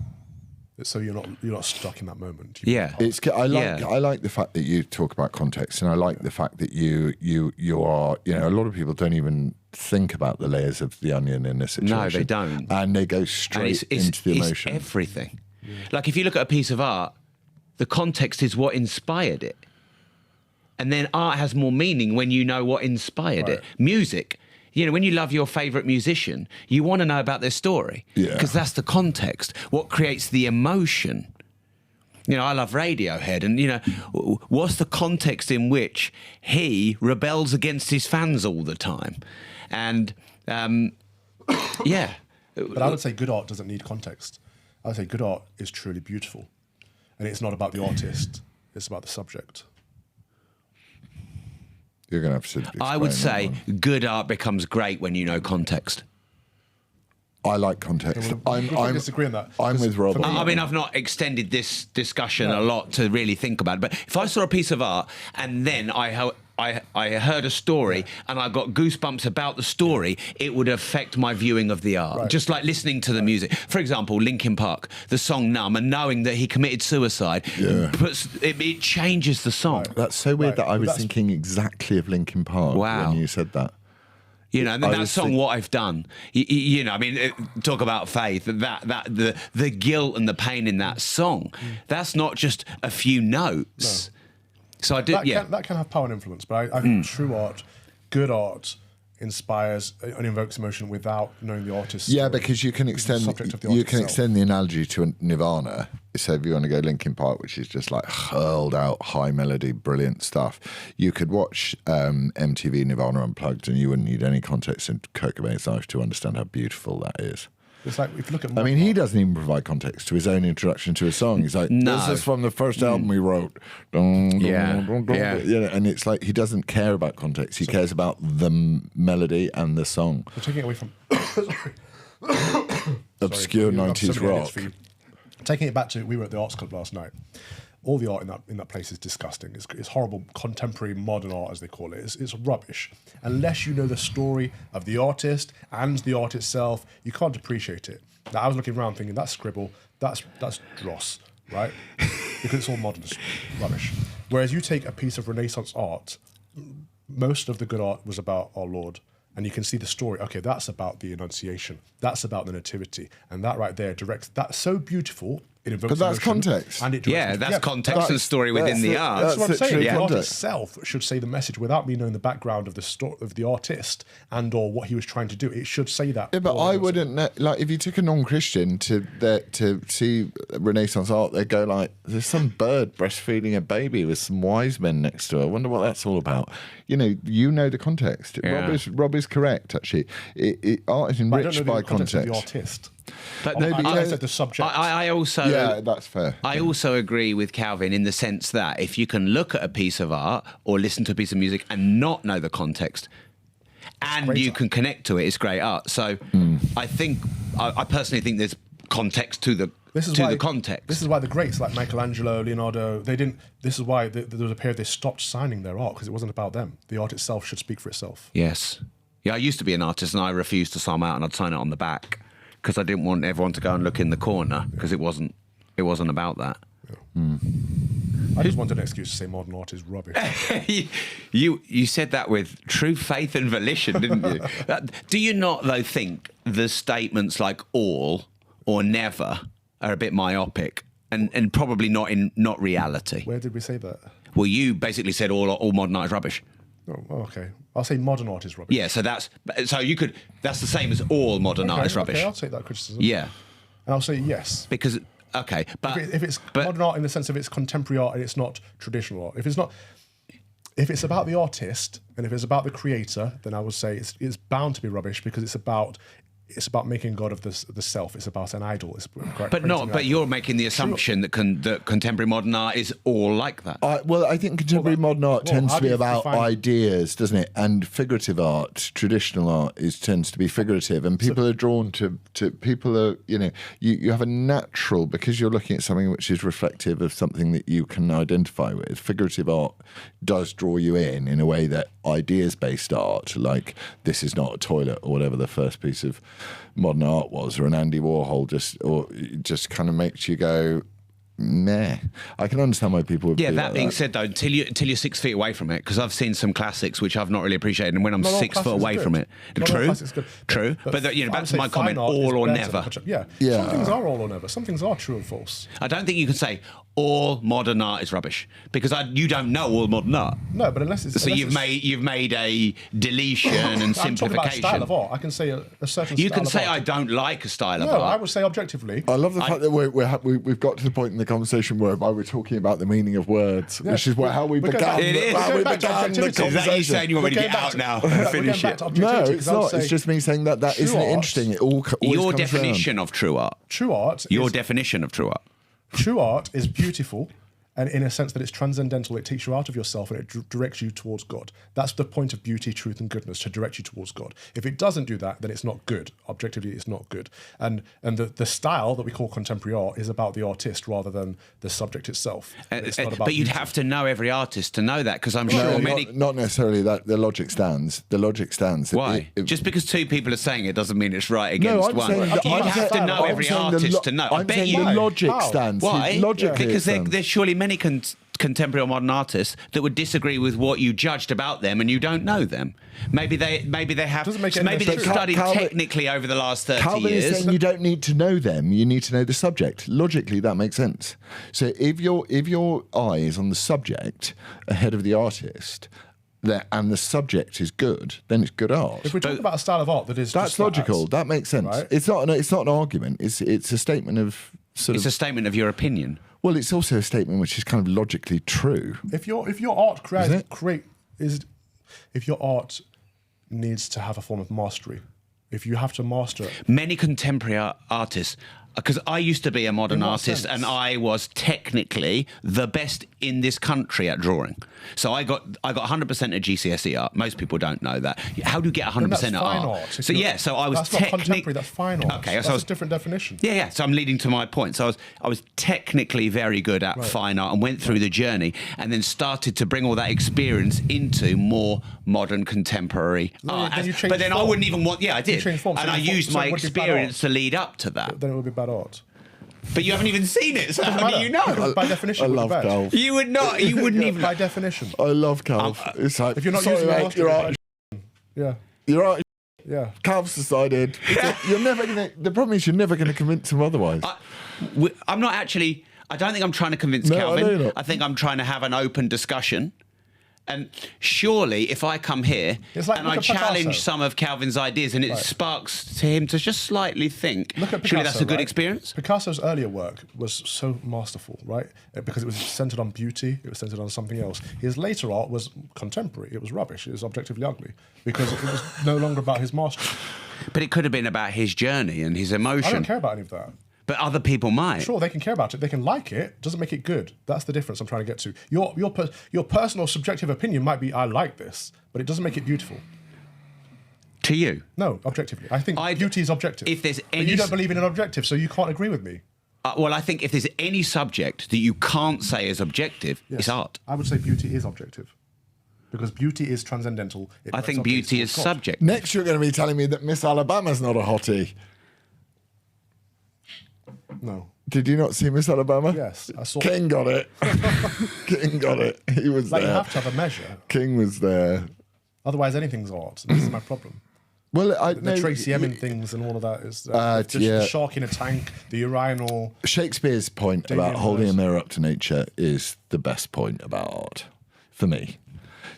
Yeah. So you're not stuck in that moment. I like the fact that you talk about context, and I like the fact that you are, you know, a lot of people don't even think about the layers of the onion in this situation. No, they don't. And they go straight into the emotion. It's everything. Yeah. Like, if you look at a piece of art, the context is what inspired it. And then art has more meaning when you know what inspired it. Music, you know, when you love your favourite musician, you want to know about their story. Because that's the context, what creates the emotion. You know, I love Radiohead, and, you know, what's the context in which he rebels against his fans all the time? And, yeah. But I would say good art doesn't need context. I would say good art is truly beautiful. And it's not about the artist, it's about the subject. You're going to have to explain. I would say good art becomes great when you know context. I like context. I disagree on that. I'm with Rob. I mean, I've not extended this discussion a lot to really think about it, but if I saw a piece of art and then I heard a story and I got goosebumps about the story, it would affect my viewing of the art. Just like listening to the music. For example, Linkin Park, the song Numb, and knowing that he committed suicide, it changes the song. That's so weird that I was thinking exactly of Linkin Park when you said that. You know, and that song, What I've Done, you know, I mean, talk about faith, the guilt and the pain in that song, that's not just a few notes. No. So I do, that can have power and influence, but I think true art, good art, inspires and invokes emotion without knowing the artist. Yeah, because you can extend the analogy to Nirvana. So if you want to go Linkin Park, which is just like hurled out high melody, brilliant stuff, you could watch MTV Nirvana Unplugged, and you wouldn't need any context in Kurt Cobain's life to understand how beautiful that is. It's like, if you look at he doesn't even provide context to his own introduction to a song. He's like, this is from the first album we wrote. And it's like he doesn't care about context. He cares about the melody and the song. So taking it away from obscure 90s rock. Taking it back to, we were at the Arts Club last night. All the art in that place is disgusting. It's horrible, contemporary modern art, as they call it. It's rubbish. Unless you know the story of the artist and the art itself, you can't appreciate it. Now, I was looking around thinking, that's scribble, that's dross, right? Because it's all modern rubbish. Whereas you take a piece of Renaissance art, most of the good art was about our Lord, and you can see the story. Okay, that's about the Annunciation. That's about the Nativity, and that right there directs. That's so beautiful. It invokes But that's emotion, context. And it That's context and story within the art. That's what I'm saying. true The art context. itself should say the message without me knowing the background of the story of the artist and or what he was trying to do. It should say that. Yeah, but I wouldn't know, like if you took a non-Christian to see Renaissance art, they'd go like, "There's some bird breastfeeding a baby with some wise men next to her. I wonder what that's all about." You know the context. Yeah. Rob is correct. Actually, art is But I enriched don't know by the context of the context. artist. But Maybe I said the subject. I also Yeah, that's fair. I also agree with Calvin in the sense that if you can look at a piece of art or listen to a piece of music and not know the context, and you can connect to it, it's great art. So I personally think there's context to the context. This is why the greats like Michelangelo, Leonardo, they didn't. This is why there was a period they stopped signing their art because it wasn't about them. The art itself should speak for itself. Yes. Yeah, I used to be an artist and I refused to sign out and I'd sign it on the back because I didn't want everyone to go and look in the corner because it wasn't about that. I just wanted an excuse to say modern art is rubbish. You said that with true faith and volition, didn't you? Do you not, though, think the statements like all or never are a bit myopic and probably not reality? Where did we say that? Well, you basically said all modern art is rubbish. Oh, okay. I'll say modern art is rubbish. Yeah, that's the same as all modern art is rubbish. Okay, I'll take that criticism. Yeah. And I'll say yes. Because, okay, but... If it's modern art in the sense of it's contemporary art and it's not traditional art. If it's about the artist and if it's about the creator, then I would say it's bound to be rubbish because it's about making God of the self. It's about an idol. But you're making the assumption that contemporary modern art is all like that. Well, I think contemporary modern art tends to be about define ideas, doesn't it? And figurative art, traditional art, tends to be figurative, and people are drawn to people are you have a natural, because you're looking at something which is reflective of something that you can identify with. Figurative art does draw you in a way that ideas-based art, like This Is Not a Toilet or whatever the first piece of modern art was, or an Andy Warhol, just kind of makes you go, meh. I can understand why people would. Yeah, be that like being that. said, though, until you're 6 feet away from it, because I've seen some classics which I've not really appreciated, and when I'm 6 foot away from it, true, But back to my comment, all or never. Yeah. Some things are all or never. Some things are true and false. I don't think you can say all modern art is rubbish because you don't know all modern art. No, but unless it's so you've made a deletion and simplification. I'm talking about style of art. I can say a certain. You style can of say art. I don't like a style of No, art. I would say objectively. I love the fact that we've got to the point in the conversation whereby we're talking about the meaning of words, which is how we began. It is. How we began the Is that you conversation. saying you want me to get out now and finish it? No, it's not. It's just me saying that isn't interesting. It all Your comes definition around. of true art. True art. Your definition of true art. True art is beautiful. And in a sense that it's transcendental, it takes you out of yourself and it directs you towards God. That's the point of beauty, truth, and goodness, to direct you towards God. If it doesn't do that, then it's not good. Objectively, it's not good. And the style that we call contemporary art is about the artist rather than the subject itself. It's not about But you'd beauty. have to know every artist to know that, because I'm sure No, many... not necessarily that. The logic stands. The logic stands. Why? Just because two people are saying it doesn't mean it's right against I'm one. saying that- You'd I'm have saying- to know I'm every saying artist to know. I I'm bet saying you... the logic How? stands. Why? Logically, Because it stands. there's surely many contemporary or modern artists that would disagree with what you judged about them, and you don't know them. Maybe they have. Doesn't make any Maybe they've difference. studied technically over the last 30 Calvin years. is saying you don't need to know them. You need to know the subject. Logically, that makes sense. So if your eye is on the subject ahead of the artist, and the subject is good, then it's good art. If we're talking about a style of art that's just logical. That makes sense. Right? It's not an argument. It's a statement of It's a statement of your opinion. Well, it's also a statement which is kind of logically true. If your art if your art needs to have a form of mastery, if you have to master it. Many contemporary artists, because I used to be a modern In what artist sense? and I was technically the best in this country at drawing. So I got 100% at GCSE art. Most people don't know that. How do you get 100% That's at fine art? art. So I was That's not contemporary. That's fine art. Okay, that's so I was a different definition. Yeah. So I'm leading to my point. So I was technically very good at fine art and went through the journey, and then started to bring all that experience into more modern contemporary art. then you changed But then I form. wouldn't even want. Yeah, I did, changed form, so and I your form- used so my it would be bad experience art. to lead up to that. Then it would be bad art. But you haven't even seen it, so how do matter. you know? By definition, I it would love be bad. Calv. You would not. You wouldn't even. By definition. I love Calv. It's like, If you're not sorry, using mate, mastery, your art, yeah. your art Yeah. Calv's decided. You're never gonna. The problem is you're never gonna convince him otherwise. I'm not actually. I don't think I'm trying to convince No, I Calvin. know you're not. I think I'm trying to have an open discussion. And surely, if I come here It's like, and look I at Picasso. challenge some of Calvin's ideas and it sparks to him to just slightly think, Look at Picasso, surely that's a good right? experience? Picasso's earlier work was so masterful, right? Because it was centered on beauty, it was centered on something else. His later art was contemporary, it was rubbish, it was objectively ugly, because it was no longer about his mastery. But it could have been about his journey and his I emotion. don't care about any of that. But other people might. Sure, they can care about it, they can like it, doesn't make it good. That's the difference I'm trying to get to. Your personal subjective opinion might be, I like this, but it doesn't make it beautiful. To you? No, objectively. I think beauty is objective. If there's but any you don't believe in an objective, so you can't agree with me. Well, I think if there's any subject that you can't say is objective, Yes. it's art. I would say beauty is objective. Because beauty is transcendental. I think beauty is subject. Next, you're going to be telling me that Miss Alabama's not a hottie. No. Did you not see Miss Alabama? Yes, I saw. King got it. King got it. He was Like, there. you have to have a measure. King was there. Otherwise, anything's art. And this is my problem. Well, The Tracy Emin things and all of that is yeah. the shark in a tank, the urinal. Shakespeare's point Damien about holding a Hirst. mirror up to nature is the best point about art for me.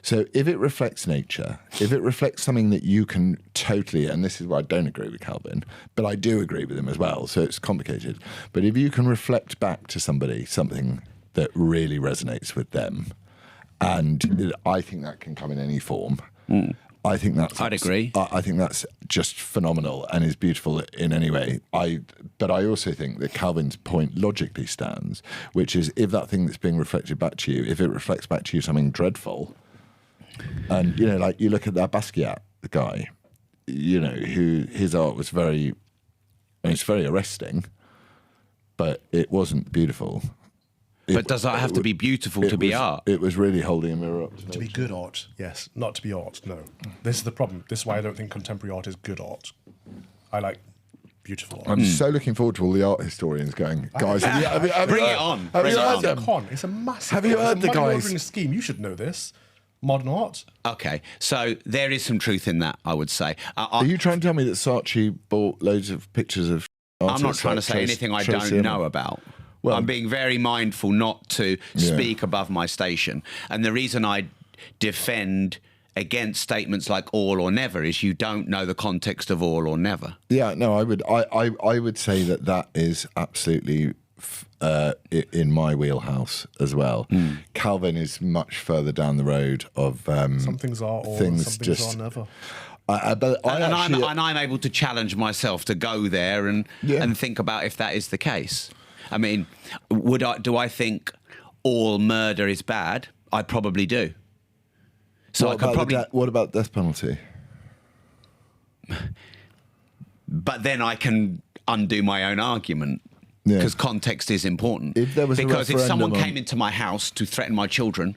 So if it reflects nature, if it reflects something that you can totally, and this is where I don't agree with Calvin, but I do agree with him as well, so it's complicated. But if you can reflect back to somebody something that really resonates with them, and I think that can come in any form. I think that's. I'd agree. I think that's just phenomenal and is beautiful in any way. But I also think that Calvin's point logically stands, which is if that thing that's being reflected back to you, if it reflects back to you something dreadful, and like you look at that Basquiat, the guy, who his art was it's very arresting, but it wasn't beautiful. But does that have to be beautiful to be art? It was really holding a mirror up To be good art, yes. Not to be art, no. This is the problem. This is why I don't think contemporary art is good art. I like beautiful art. I'm so looking forward to all the art historians going, guys. Have you Bring heard- it on. Have Bring you it heard on. them? Con. It's a massive. Have you it's heard a the money guys- laundering scheme. You should know this. Modern art. Okay, so there is some truth in that, I would say. Are you trying to tell me that Saatchi bought loads of pictures of artists? I'm not trying to like say anything I Tracy don't Emin? know about. Well- I'm being very mindful not to speak above my station. And the reason I defend against statements like all or never is you don't know the context of all or never. Yeah, no, I would say that is absolutely in my wheelhouse as well. Calvin is much further down the road of Some things are all, things some things just- are never. I'm able to challenge myself to go there and think about if that is the case. I mean, do I think all murder is bad? I probably do. So what I could probably. what about death penalty? But then I can undo my own argument Yeah. because context is important. If there was a because if someone referendum came into my house to threaten my children,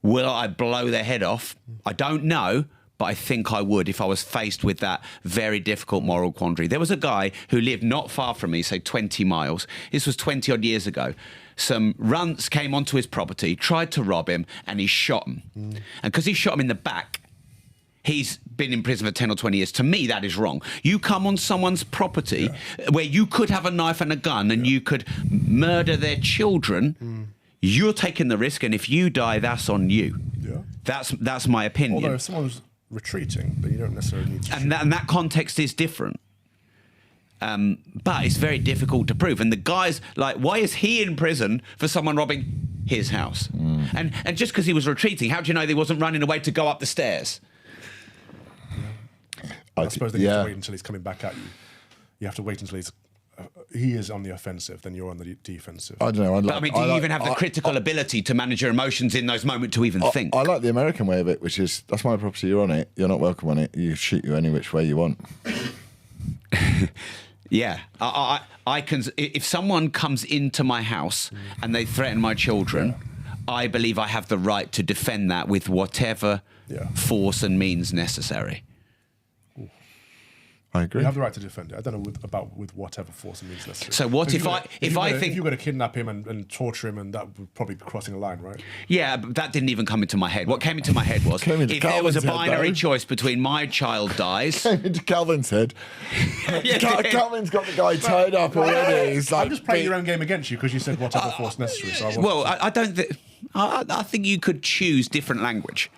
will I blow their head off? I don't know, but I think I would if I was faced with that very difficult moral quandary. There was a guy who lived not far from me, say 20 miles. This was 20 odd years ago. Some runts came onto his property, tried to rob him, and he shot him. And because he shot him in the back, he's been in prison for 10 or 20 years. To me, that is wrong. You come on someone's property where you could have a knife and a gun and you could murder their children. You're taking the risk, and if you die, that's on you. Yeah. That's my opinion. Although if someone's retreating, then you don't necessarily need to. And that context is different. But it's very difficult to prove. And the guy's like, why is he in prison for someone robbing his house? And just because he was retreating, how do you know that he wasn't running away to go up the stairs? I suppose then you have to wait until he's coming back at you. You have to wait until he is on the offensive, then you're on the defensive. I don't know. But I mean, do you even have the critical ability to manage your emotions in those moments to even think? I like the American way of it, which is that's my property. You're on it. You're not welcome on it. You shoot you any which way you want. Yeah, I can. If someone comes into my house and they threaten my children, I believe I have the right to defend that with whatever force and means necessary. I agree. You have the right to defend it. I don't know with whatever force and means necessary. So what if if you're going to kidnap him and torture him, and that would probably be crossing a line, right? Yeah, but that didn't even come into my head. What came into my head was if there was a binary choice between my child dies. Came into Calvin's head. Calvin's got the guy tied up already. He's like, I'm just playing your own game against you because you said whatever force necessary. So I don't think. I think you could choose different language,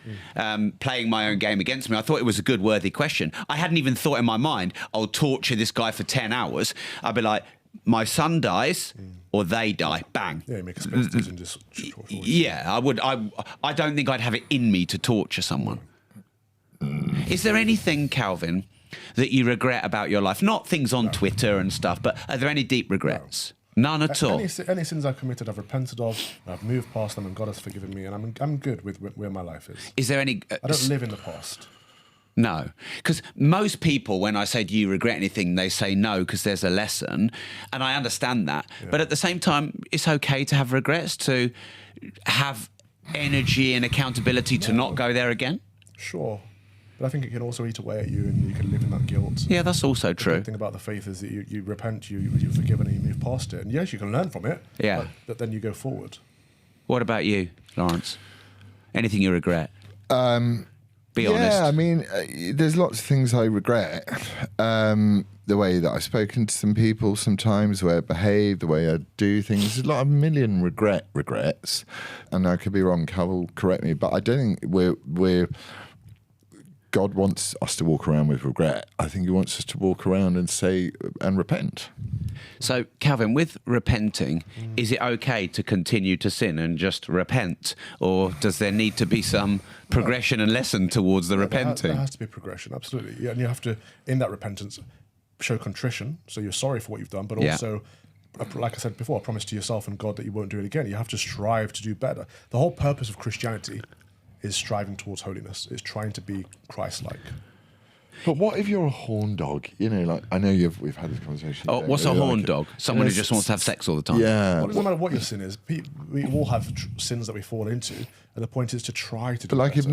playing my own game against me. I thought it was a good, worthy question. I hadn't even thought in my mind, I'll torture this guy for 10 hours. I'd be like, my son dies or they die. Bang. Yeah, make a split decision. Just yeah, I would. I don't think I'd have it in me to torture someone. Is there anything, Calvin, that you regret about your life? Not things on Twitter and stuff, but are there any deep regrets? None at all. Any sins I've committed, I've repented of. I've moved past them, and God has forgiven me, and I'm good with where my life is. Is there any? I don't live in the past. No, because most people, when I say, do you regret anything, they say no, because there's a lesson, and I understand that. Yeah. But at the same time, it's okay to have regrets, to have energy and accountability to not go there again. Sure. But I think it can also eat away at you, and you can live in that guilt. Yeah, that's also true. The good thing about the faith is that you repent, you're forgiven, and you move past it. And yes, you can learn from it. Yeah. But then you go forward. What about you, Laurence? Anything you regret? Be honest. Yeah, I mean, there's lots of things I regret. The way that I've spoken to some people sometimes, the way I behave, the way I do things. There's a million regrets. And I could be wrong, Cal will correct me, but I don't think we're God wants us to walk around with regret. I think he wants us to walk around and say, and repent. So, Calvin, with repenting, is it okay to continue to sin and just repent? Or does there need to be some progression and lesson towards the repenting? There has to be progression, absolutely. Yeah, and you have to, in that repentance, show contrition. So you're sorry for what you've done, but also, like I said before, a promise to yourself and God that you won't do it again. You have to strive to do better. The whole purpose of Christianity is striving towards holiness, is trying to be Christ-like. But what if you're a horn dog? You know, like, I know we've had this conversation. Oh, what's a horn dog? Someone who just wants to have sex all the time. Yeah. Well, it doesn't matter what your sin is. We all have sins that we fall into, and the point is to try to do But like, better.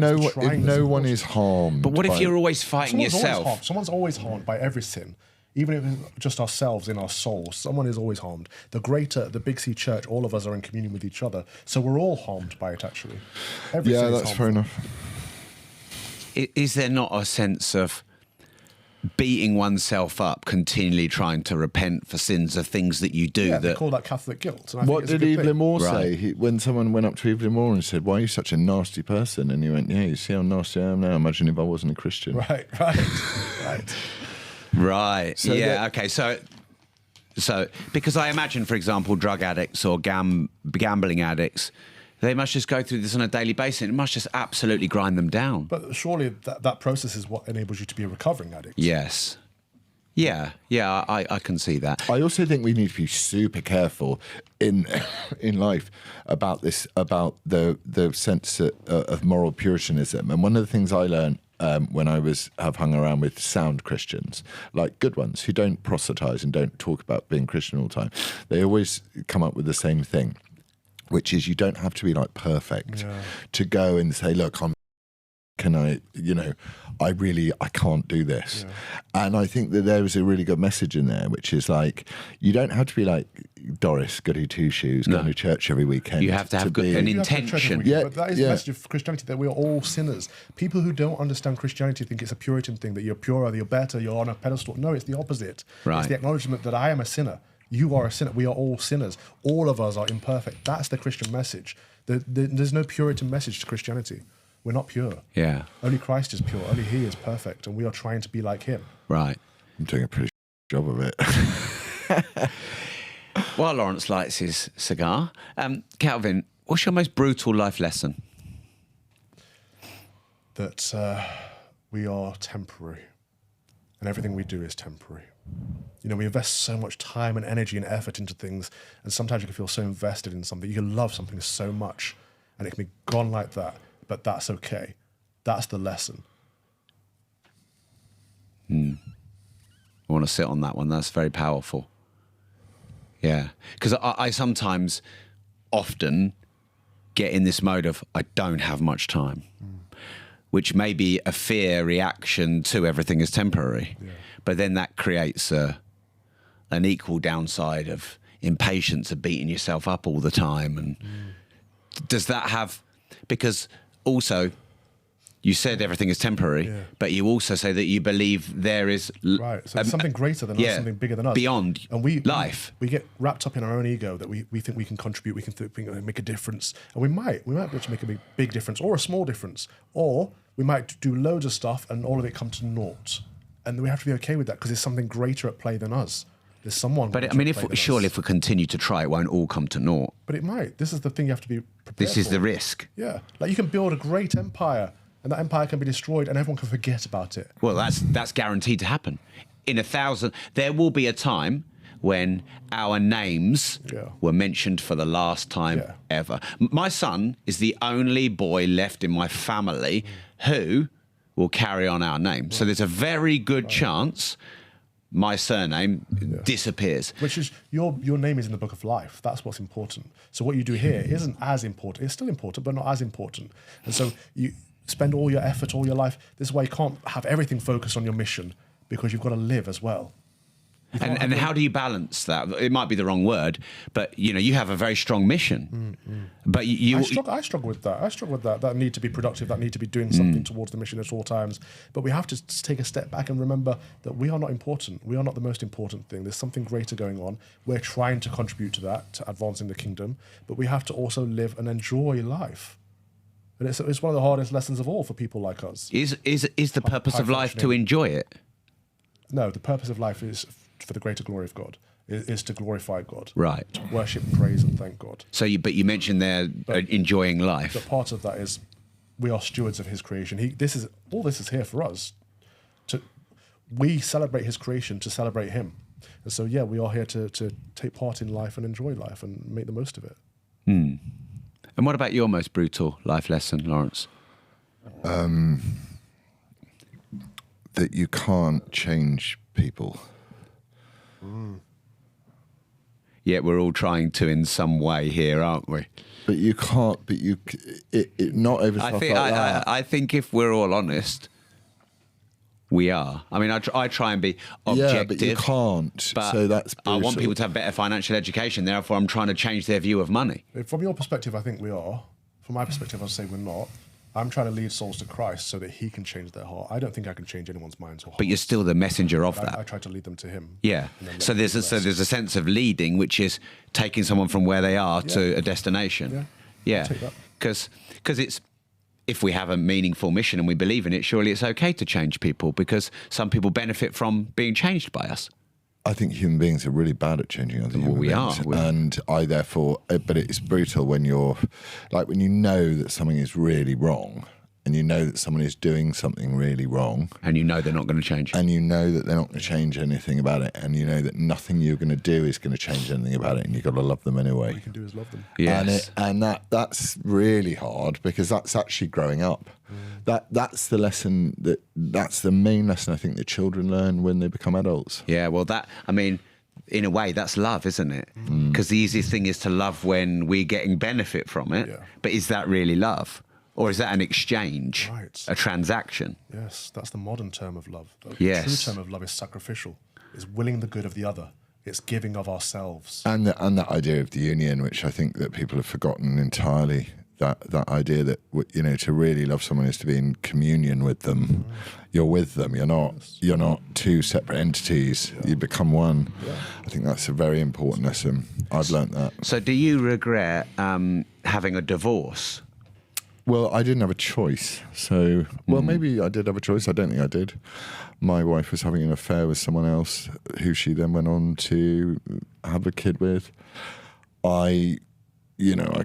if no one is harmed. But what if you're always fighting yourself? Someone's always harmed by every sin. Even if it's just ourselves in our souls, someone is always harmed. The Big C Church, all of us are in communion with each other. So we're all harmed by it, actually. Every sin is that's fair enough. Is there not a sense of beating oneself up, continually trying to repent for sins of things that you do? Yeah, they call that Catholic guilt. And I What think did it's a good Evelyn Moore thing. say? When someone went up to Evelyn Moore and said, "Why are you such a nasty person?" And he went, "Yeah, you see how nasty I am now. Imagine if I wasn't a Christian." Right. Right. So Okay. So because I imagine, for example, drug addicts or gambling addicts, they must just go through this on a daily basis. It must just absolutely grind them down. But surely that process is what enables you to be a recovering addict. Yes. Yeah. I can see that. I also think we need to be super careful in life about the sense of moral puritanism. And one of the things I learned when I have hung around with sound Christians, like good ones who don't proselytize and don't talk about being Christian all the time, they always come up with the same thing, which is you don't have to be like perfect to go and say, look, I can't do this. Yeah. And I think that there is a really good message in there, which is like, you don't have to be like Doris, goody two shoes, going to church every weekend. You have to have an intention. But that is the message of Christianity, that we are all sinners. People who don't understand Christianity think it's a Puritan thing, that you're purer, you're better, you're on a pedestal. No, it's the opposite. Right. It's the acknowledgement that I am a sinner. You are a sinner. We are all sinners. All of us are imperfect. That's the Christian message. There's no Puritan message to Christianity. We're not pure. Yeah. Only Christ is pure. Only he is perfect. And we are trying to be like him. Right. I'm doing a pretty job of it. While Laurence lights his cigar, Calvin, what's your most brutal life lesson? That we are temporary. And everything we do is temporary. You know, we invest so much time and energy and effort into things, and sometimes you can feel so invested in something. You can love something so much, and it can be gone like that. But that's okay. That's the lesson. I want to sit on that one. That's very powerful. Yeah. Because I sometimes, often, get in this mode of, I don't have much time, which may be a fear reaction to everything is temporary. Yeah. but then that creates an equal downside of impatience of beating yourself up all the time. And does that have, because also you said everything is temporary, but you also say that you believe there is right. So it's something greater than us, something bigger than us, beyond life. We get wrapped up in our own ego that we think we can contribute, we can make a difference, and we might be able to make a big difference or a small difference, or we might do loads of stuff and all of it come to naught, and we have to be okay with that because there's something greater at play than us. There's someone. But I mean, surely if we continue to try, it won't all come to naught. But it might. This is the thing you have to be prepared This is for. the risk. Yeah, like you can build a great empire, and that empire can be destroyed, and everyone can forget about it. Well, that's guaranteed to happen. In 1,000, there will be a time when our names were mentioned for the last time ever. My son is the only boy left in my family who will carry on our name. So there's a very good chance my surname disappears. Which is, your name is in the book of life. That's what's important. So what you do here isn't as important. It's still important, but not as important. And so you spend all your effort, all your life. This is why you can't have everything focused on your mission, because you've got to live as well. And how do you balance that? It might be the wrong word, but you have a very strong mission. But I struggle with that. I struggle with that. That need to be productive. That need to be doing something towards the mission at all times. But we have to take a step back and remember that we are not important. We are not the most important thing. There's something greater going on. We're trying to contribute to that, to advancing the kingdom. But we have to also live and enjoy life. And it's one of the hardest lessons of all for people like us. Is the purpose of life to enjoy it? No, the purpose of life is for the greater glory of God, is to glorify God. Right. To worship, praise, and thank God. So, you mentioned there enjoying life. But part of that is we are stewards of His creation. All this is here for us. We celebrate His creation to celebrate Him. And so, we are here to take part in life and enjoy life and make the most of it. And what about your most brutal life lesson, Laurence? That you can't change people. Yet we're all trying to in some way here, aren't we? But you can't. But not over stuff like that. I think if we're all honest, we are. I mean, I try and be objective. Yeah, but you can't. But so that's brutal. I want people to have better financial education. Therefore, I'm trying to change their view of money. From your perspective, I think we are. From my perspective, I'd say we're not. I'm trying to lead souls to Christ so that He can change their heart. I don't think I can change anyone's minds or hearts. But you're still the messenger of that. I try to lead them to Him. Yeah. So there's a sense of leading, which is taking someone from where they are to a destination. Yeah. Because it's, if we have a meaningful mission and we believe in it, surely it's okay to change people, because some people benefit from being changed by us. I think human beings are really bad at changing other human beings. And I therefore, but it's brutal when when you know that something is really wrong, and you know that someone is doing something really wrong. And you know they're not going to change. And you know that they're not going to change anything about it. And you know that nothing you're going to do is going to change anything about it. And you've got to love them anyway. All you can do is love them. Yes. And that's really hard, because that's actually growing up. That's the lesson, that's the main lesson I think that children learn when they become adults. Yeah, well, in a way, that's love, isn't it? Because the easiest thing is to love when we're getting benefit from it. Yeah. But is that really love? Or is that an exchange, a transaction? Yes, that's the modern term of love. The Yes. true term of love is sacrificial. It's willing the good of the other. It's giving of ourselves. And that idea of the union, which I think that people have forgotten entirely. That idea that, to really love someone is to be in communion with them. You're with them. You're not two separate entities. You become one. I think that's a very important lesson. I've learnt that. So do you regret having a divorce? Well, I didn't have a choice. So, maybe I did have a choice. I don't think I did. My wife was having an affair with someone else who she then went on to have a kid with. I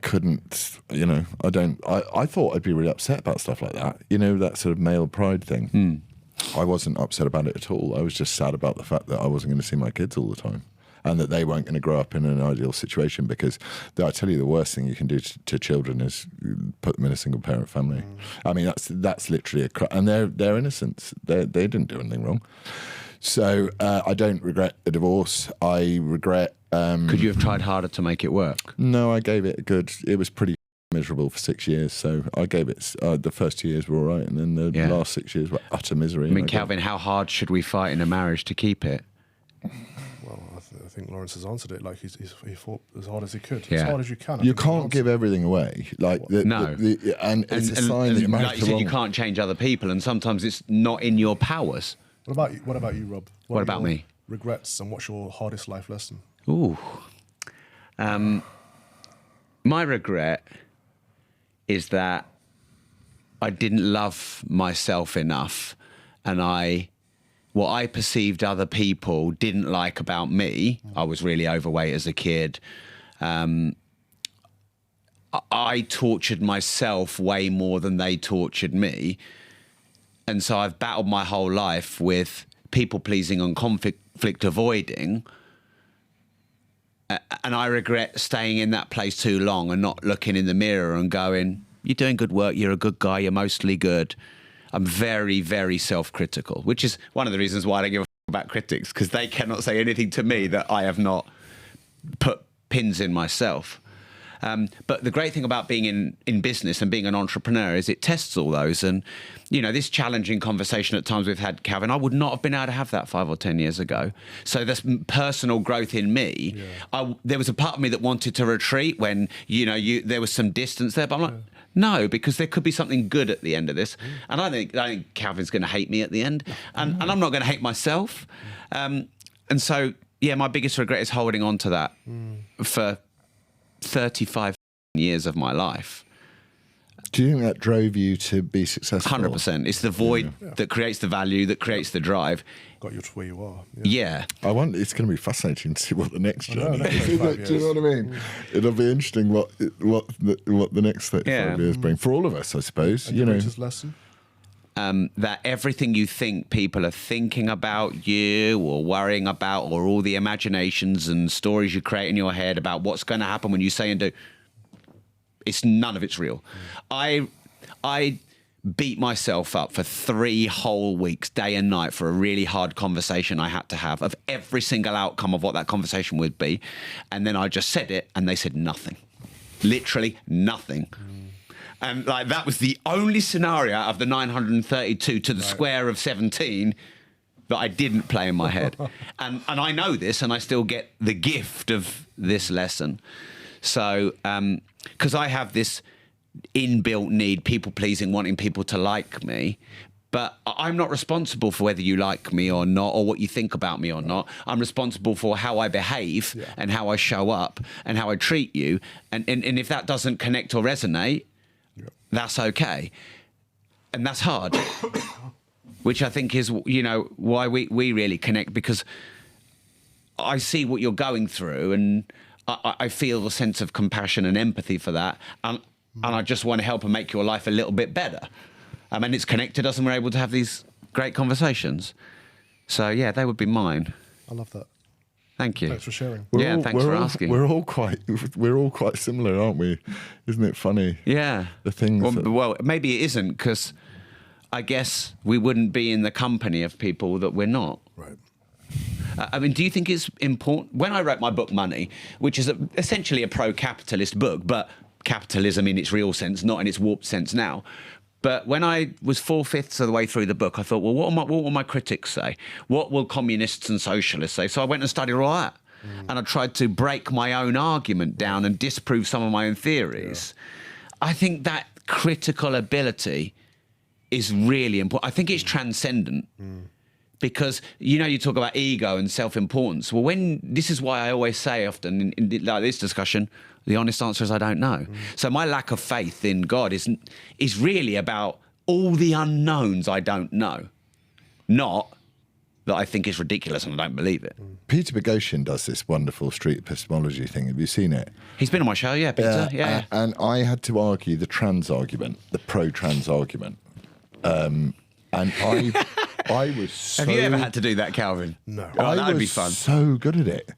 couldn't, I thought I'd be really upset about stuff like that. That sort of male pride thing. I wasn't upset about it at all. I was just sad about the fact that I wasn't going to see my kids all the time, and that they weren't going to grow up in an ideal situation, because I tell you, the worst thing you can do to children is put them in a single parent family. I mean, that's literally and they're innocents. They didn't do anything wrong. So I don't regret the divorce. I regret... Could you have tried harder to make it work? No, I gave it it was pretty miserable for 6 years, so I gave it. The first 2 years were all right, and then the last 6 years were utter misery. I mean, Calvin, how hard should we fight in a marriage to keep it? Well, I think Laurence has answered it. Like he fought as hard as he could, Yeah. as hard as you can. You can't give everything away. Like No. and it's a sign that you're married like you to said, wrong. you can't change other people, and sometimes it's not in your powers. What about you, Rob? What are about your me? Regrets, and what's your hardest life lesson? Ooh. My regret is that I didn't love myself enough, and what I perceived other people didn't like about me. I was really overweight as a kid. I tortured myself way more than they tortured me. And so I've battled my whole life with people pleasing and conflict avoiding. And I regret staying in that place too long and not looking in the mirror and going, you're doing good work, you're a good guy, you're mostly good. I'm very, very self-critical, which is one of the reasons why I don't give a about critics, because they cannot say anything to me that I have not put pins in myself. But the great thing about being in business and being an entrepreneur is it tests all those. And, this challenging conversation at times we've had, Calvin, I would not have been able to have that 5 or 10 years ago. So this personal growth in me, there was a part of me that wanted to retreat when, there was some distance there. But I'm like, no, because there could be something good at the end of this. And I think Calvin's going to hate me at the end. And I'm not going to hate myself. And so, my biggest regret is holding on to that for 35 years of my life. Do you think that drove you to be successful? 100%. It's the void that creates the value, that creates the drive. Got you to where you are. Yeah. It's going to be fascinating to see what the next journey is. 35 Do you know what I mean? It'll be interesting what the next 35 years bring for all of us, I suppose. And your greatest lesson? That everything you think people are thinking about you or worrying about, or all the imaginations and stories you create in your head about what's going to happen when you say and do, none of it's real. I beat myself up for 3 whole weeks, day and night, for a really hard conversation I had to have of every single outcome of what that conversation would be. And then I just said it and they said nothing. Literally nothing. And that was the only scenario out of the 932 to the square of 17 that I didn't play in my head. And I know this, and I still get the gift of this lesson. So, because I have this inbuilt need, people pleasing, wanting people to like me, but I'm not responsible for whether you like me or not, or what you think about me or not. I'm responsible for how I behave and how I show up and how I treat you. And if that doesn't connect or resonate, that's okay. And that's hard, which I think is, why we really connect, because I see what you're going through and I feel a sense of compassion and empathy for that. And I just want to help and make your life a little bit better. And it's connected us and we're able to have these great conversations. So, they would be mine. I love that. Thank you. Thanks for sharing. Thanks for asking. We're all quite similar, aren't we? Isn't it funny? Yeah. The things. Well, maybe it isn't, because I guess we wouldn't be in the company of people that we're not. Right. Do you think it's important? When I wrote my book, Money, which is essentially a pro-capitalist book, but capitalism in its real sense, not in its warped sense now. But when I was 4/5 of the way through the book, I thought, well, what will my critics say? What will communists and socialists say? So I went and studied all that. And I tried to break my own argument down and disprove some of my own theories. I think that critical ability is really important. I think it's transcendent. Because, you talk about ego and self-importance. Well, this is why I always say often in this discussion, the honest answer is I don't know. So my lack of faith in God is really about all the unknowns I don't know, not that I think is ridiculous and I don't believe it. Peter Boghossian does this wonderful street epistemology thing. Have you seen it? He's been on my show, Peter. And I had to argue the trans argument, the pro-trans argument. And I was so... Have you ever had to do that, Calvin? No. Oh, that'd be fun. So good at it.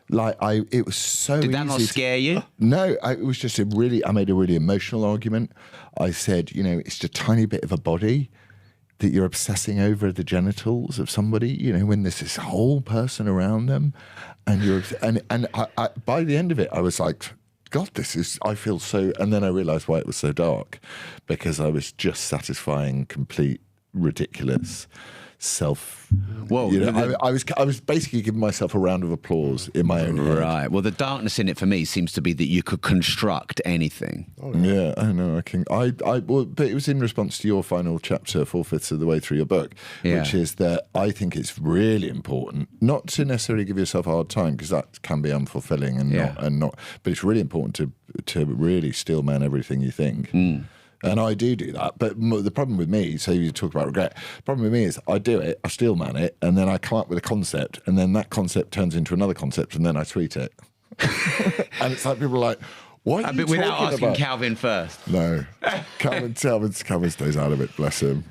It was so easy. Did that not scare you? No, it was just I made a really emotional argument. I said, it's just a tiny bit of a body that you're obsessing over the genitals of somebody, when there's this whole person around them. And I by the end of it, I was like, God, I feel so, and then I realised why it was so dark, because I was just satisfying complete ridiculous self. Well, I was basically giving myself a round of applause in my own head. Right. Well, the darkness in it for me seems to be that you could construct anything. Yeah, I know. But it was in response to your final chapter, 4/5 of the way through your book, which is that I think it's really important not to necessarily give yourself a hard time, because that can be unfulfilling and not. But it's really important to really steel man everything you think. And I do that. But the problem with me, so you talk about regret, the problem with me is I do it, I steel man it, and then I come up with a concept, and then that concept turns into another concept, and then I tweet it. And it's like people are like, what are you talking without asking about? Calvin first. No. Calvin stays out of it, bless him.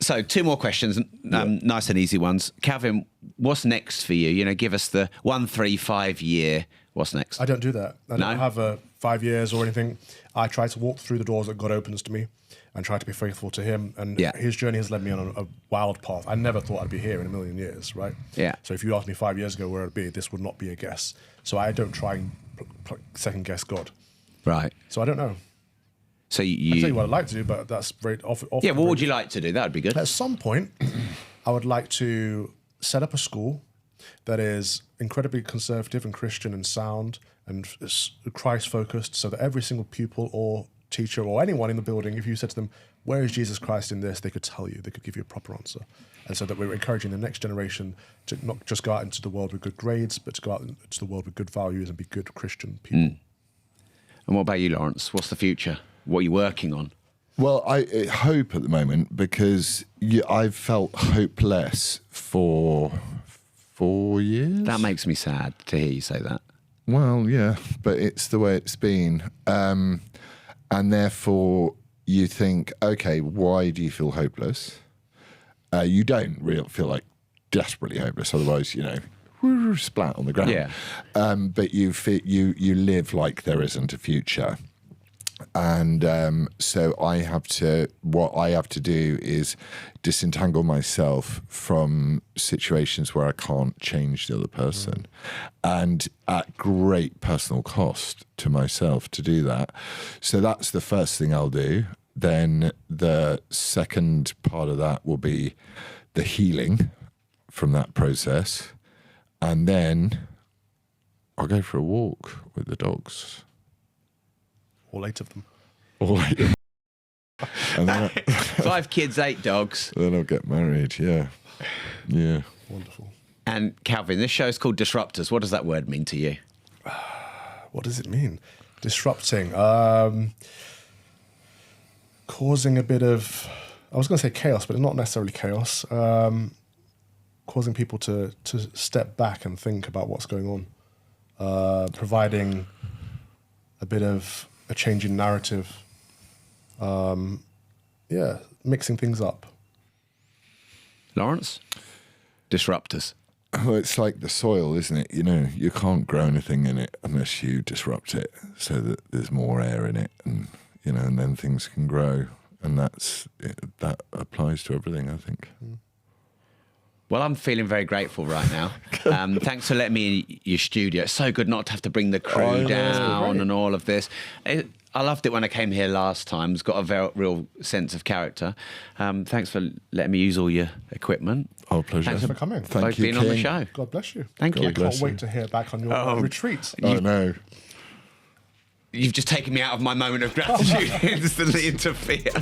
So 2 more questions, nice and easy ones. Calvin, what's next for you? You know, give us the 1, 3, 5 year. What's next? I don't do that. I don't have 5 years or anything. I try to walk through the doors that God opens to me and try to be faithful to him. And his journey has led me on a wild path. I never thought I'd be here in a million years, right? Yeah. So if you asked me 5 years ago where I'd be, this would not be a guess. So I don't try and second guess God. Right. So I don't know. So I tell you what I'd like to do, but that's very often. Yeah, what would you like to do? That would be good. At some point, I would like to set up a school that is incredibly conservative and Christian and sound and Christ-focused, so that every single pupil or teacher or anyone in the building, if you said to them, where is Jesus Christ in this, they could tell you, they could give you a proper answer. And so that we're encouraging the next generation to not just go out into the world with good grades, but to go out into the world with good values and be good Christian people. And what about you, Laurence? What's the future? What are you working on? Well, I hope at the moment, because I've felt hopeless for 4 years. That makes me sad to hear you say that. Well, yeah, but it's the way it's been. And therefore, you think, okay, why do you feel hopeless? You don't really feel like desperately hopeless. Otherwise, splat on the ground. Yeah. But you live like there isn't a future. And so what I have to do is disentangle myself from situations where I can't change the other person, and at great personal cost to myself to do that. So that's the first thing I'll do. Then the second part of that will be the healing from that process. And then I'll go for a walk with the dogs. All 8 of them. All 8 of them. And then 5 kids, 8 dogs. then I'll get married, yeah. Yeah. Wonderful. And Calvin, this show is called Disruptors. What does that word mean to you? What does it mean? Disrupting. Causing a bit of, I was going to say chaos, but not necessarily chaos. Causing people to step back and think about what's going on. Providing a bit of a change in narrative. Mixing things up. Laurence? Disruptors. Well, it's like the soil, isn't it? You can't grow anything in it unless you disrupt it so that there's more air in it, and and then things can grow. And that applies to everything, I think. Well, I'm feeling very grateful right now. Thanks for letting me in your studio. It's so good not to have to bring the crew down and all of this. I loved it when I came here last time. It's got a very real sense of character. Thanks for letting me use all your equipment. Oh, pleasure. Thanks for coming. Thank you, being on the show. God bless you. Thank you. I can't wait to hear back on your retreat. Oh, no. You've just taken me out of my moment of gratitude. Instantly interfere.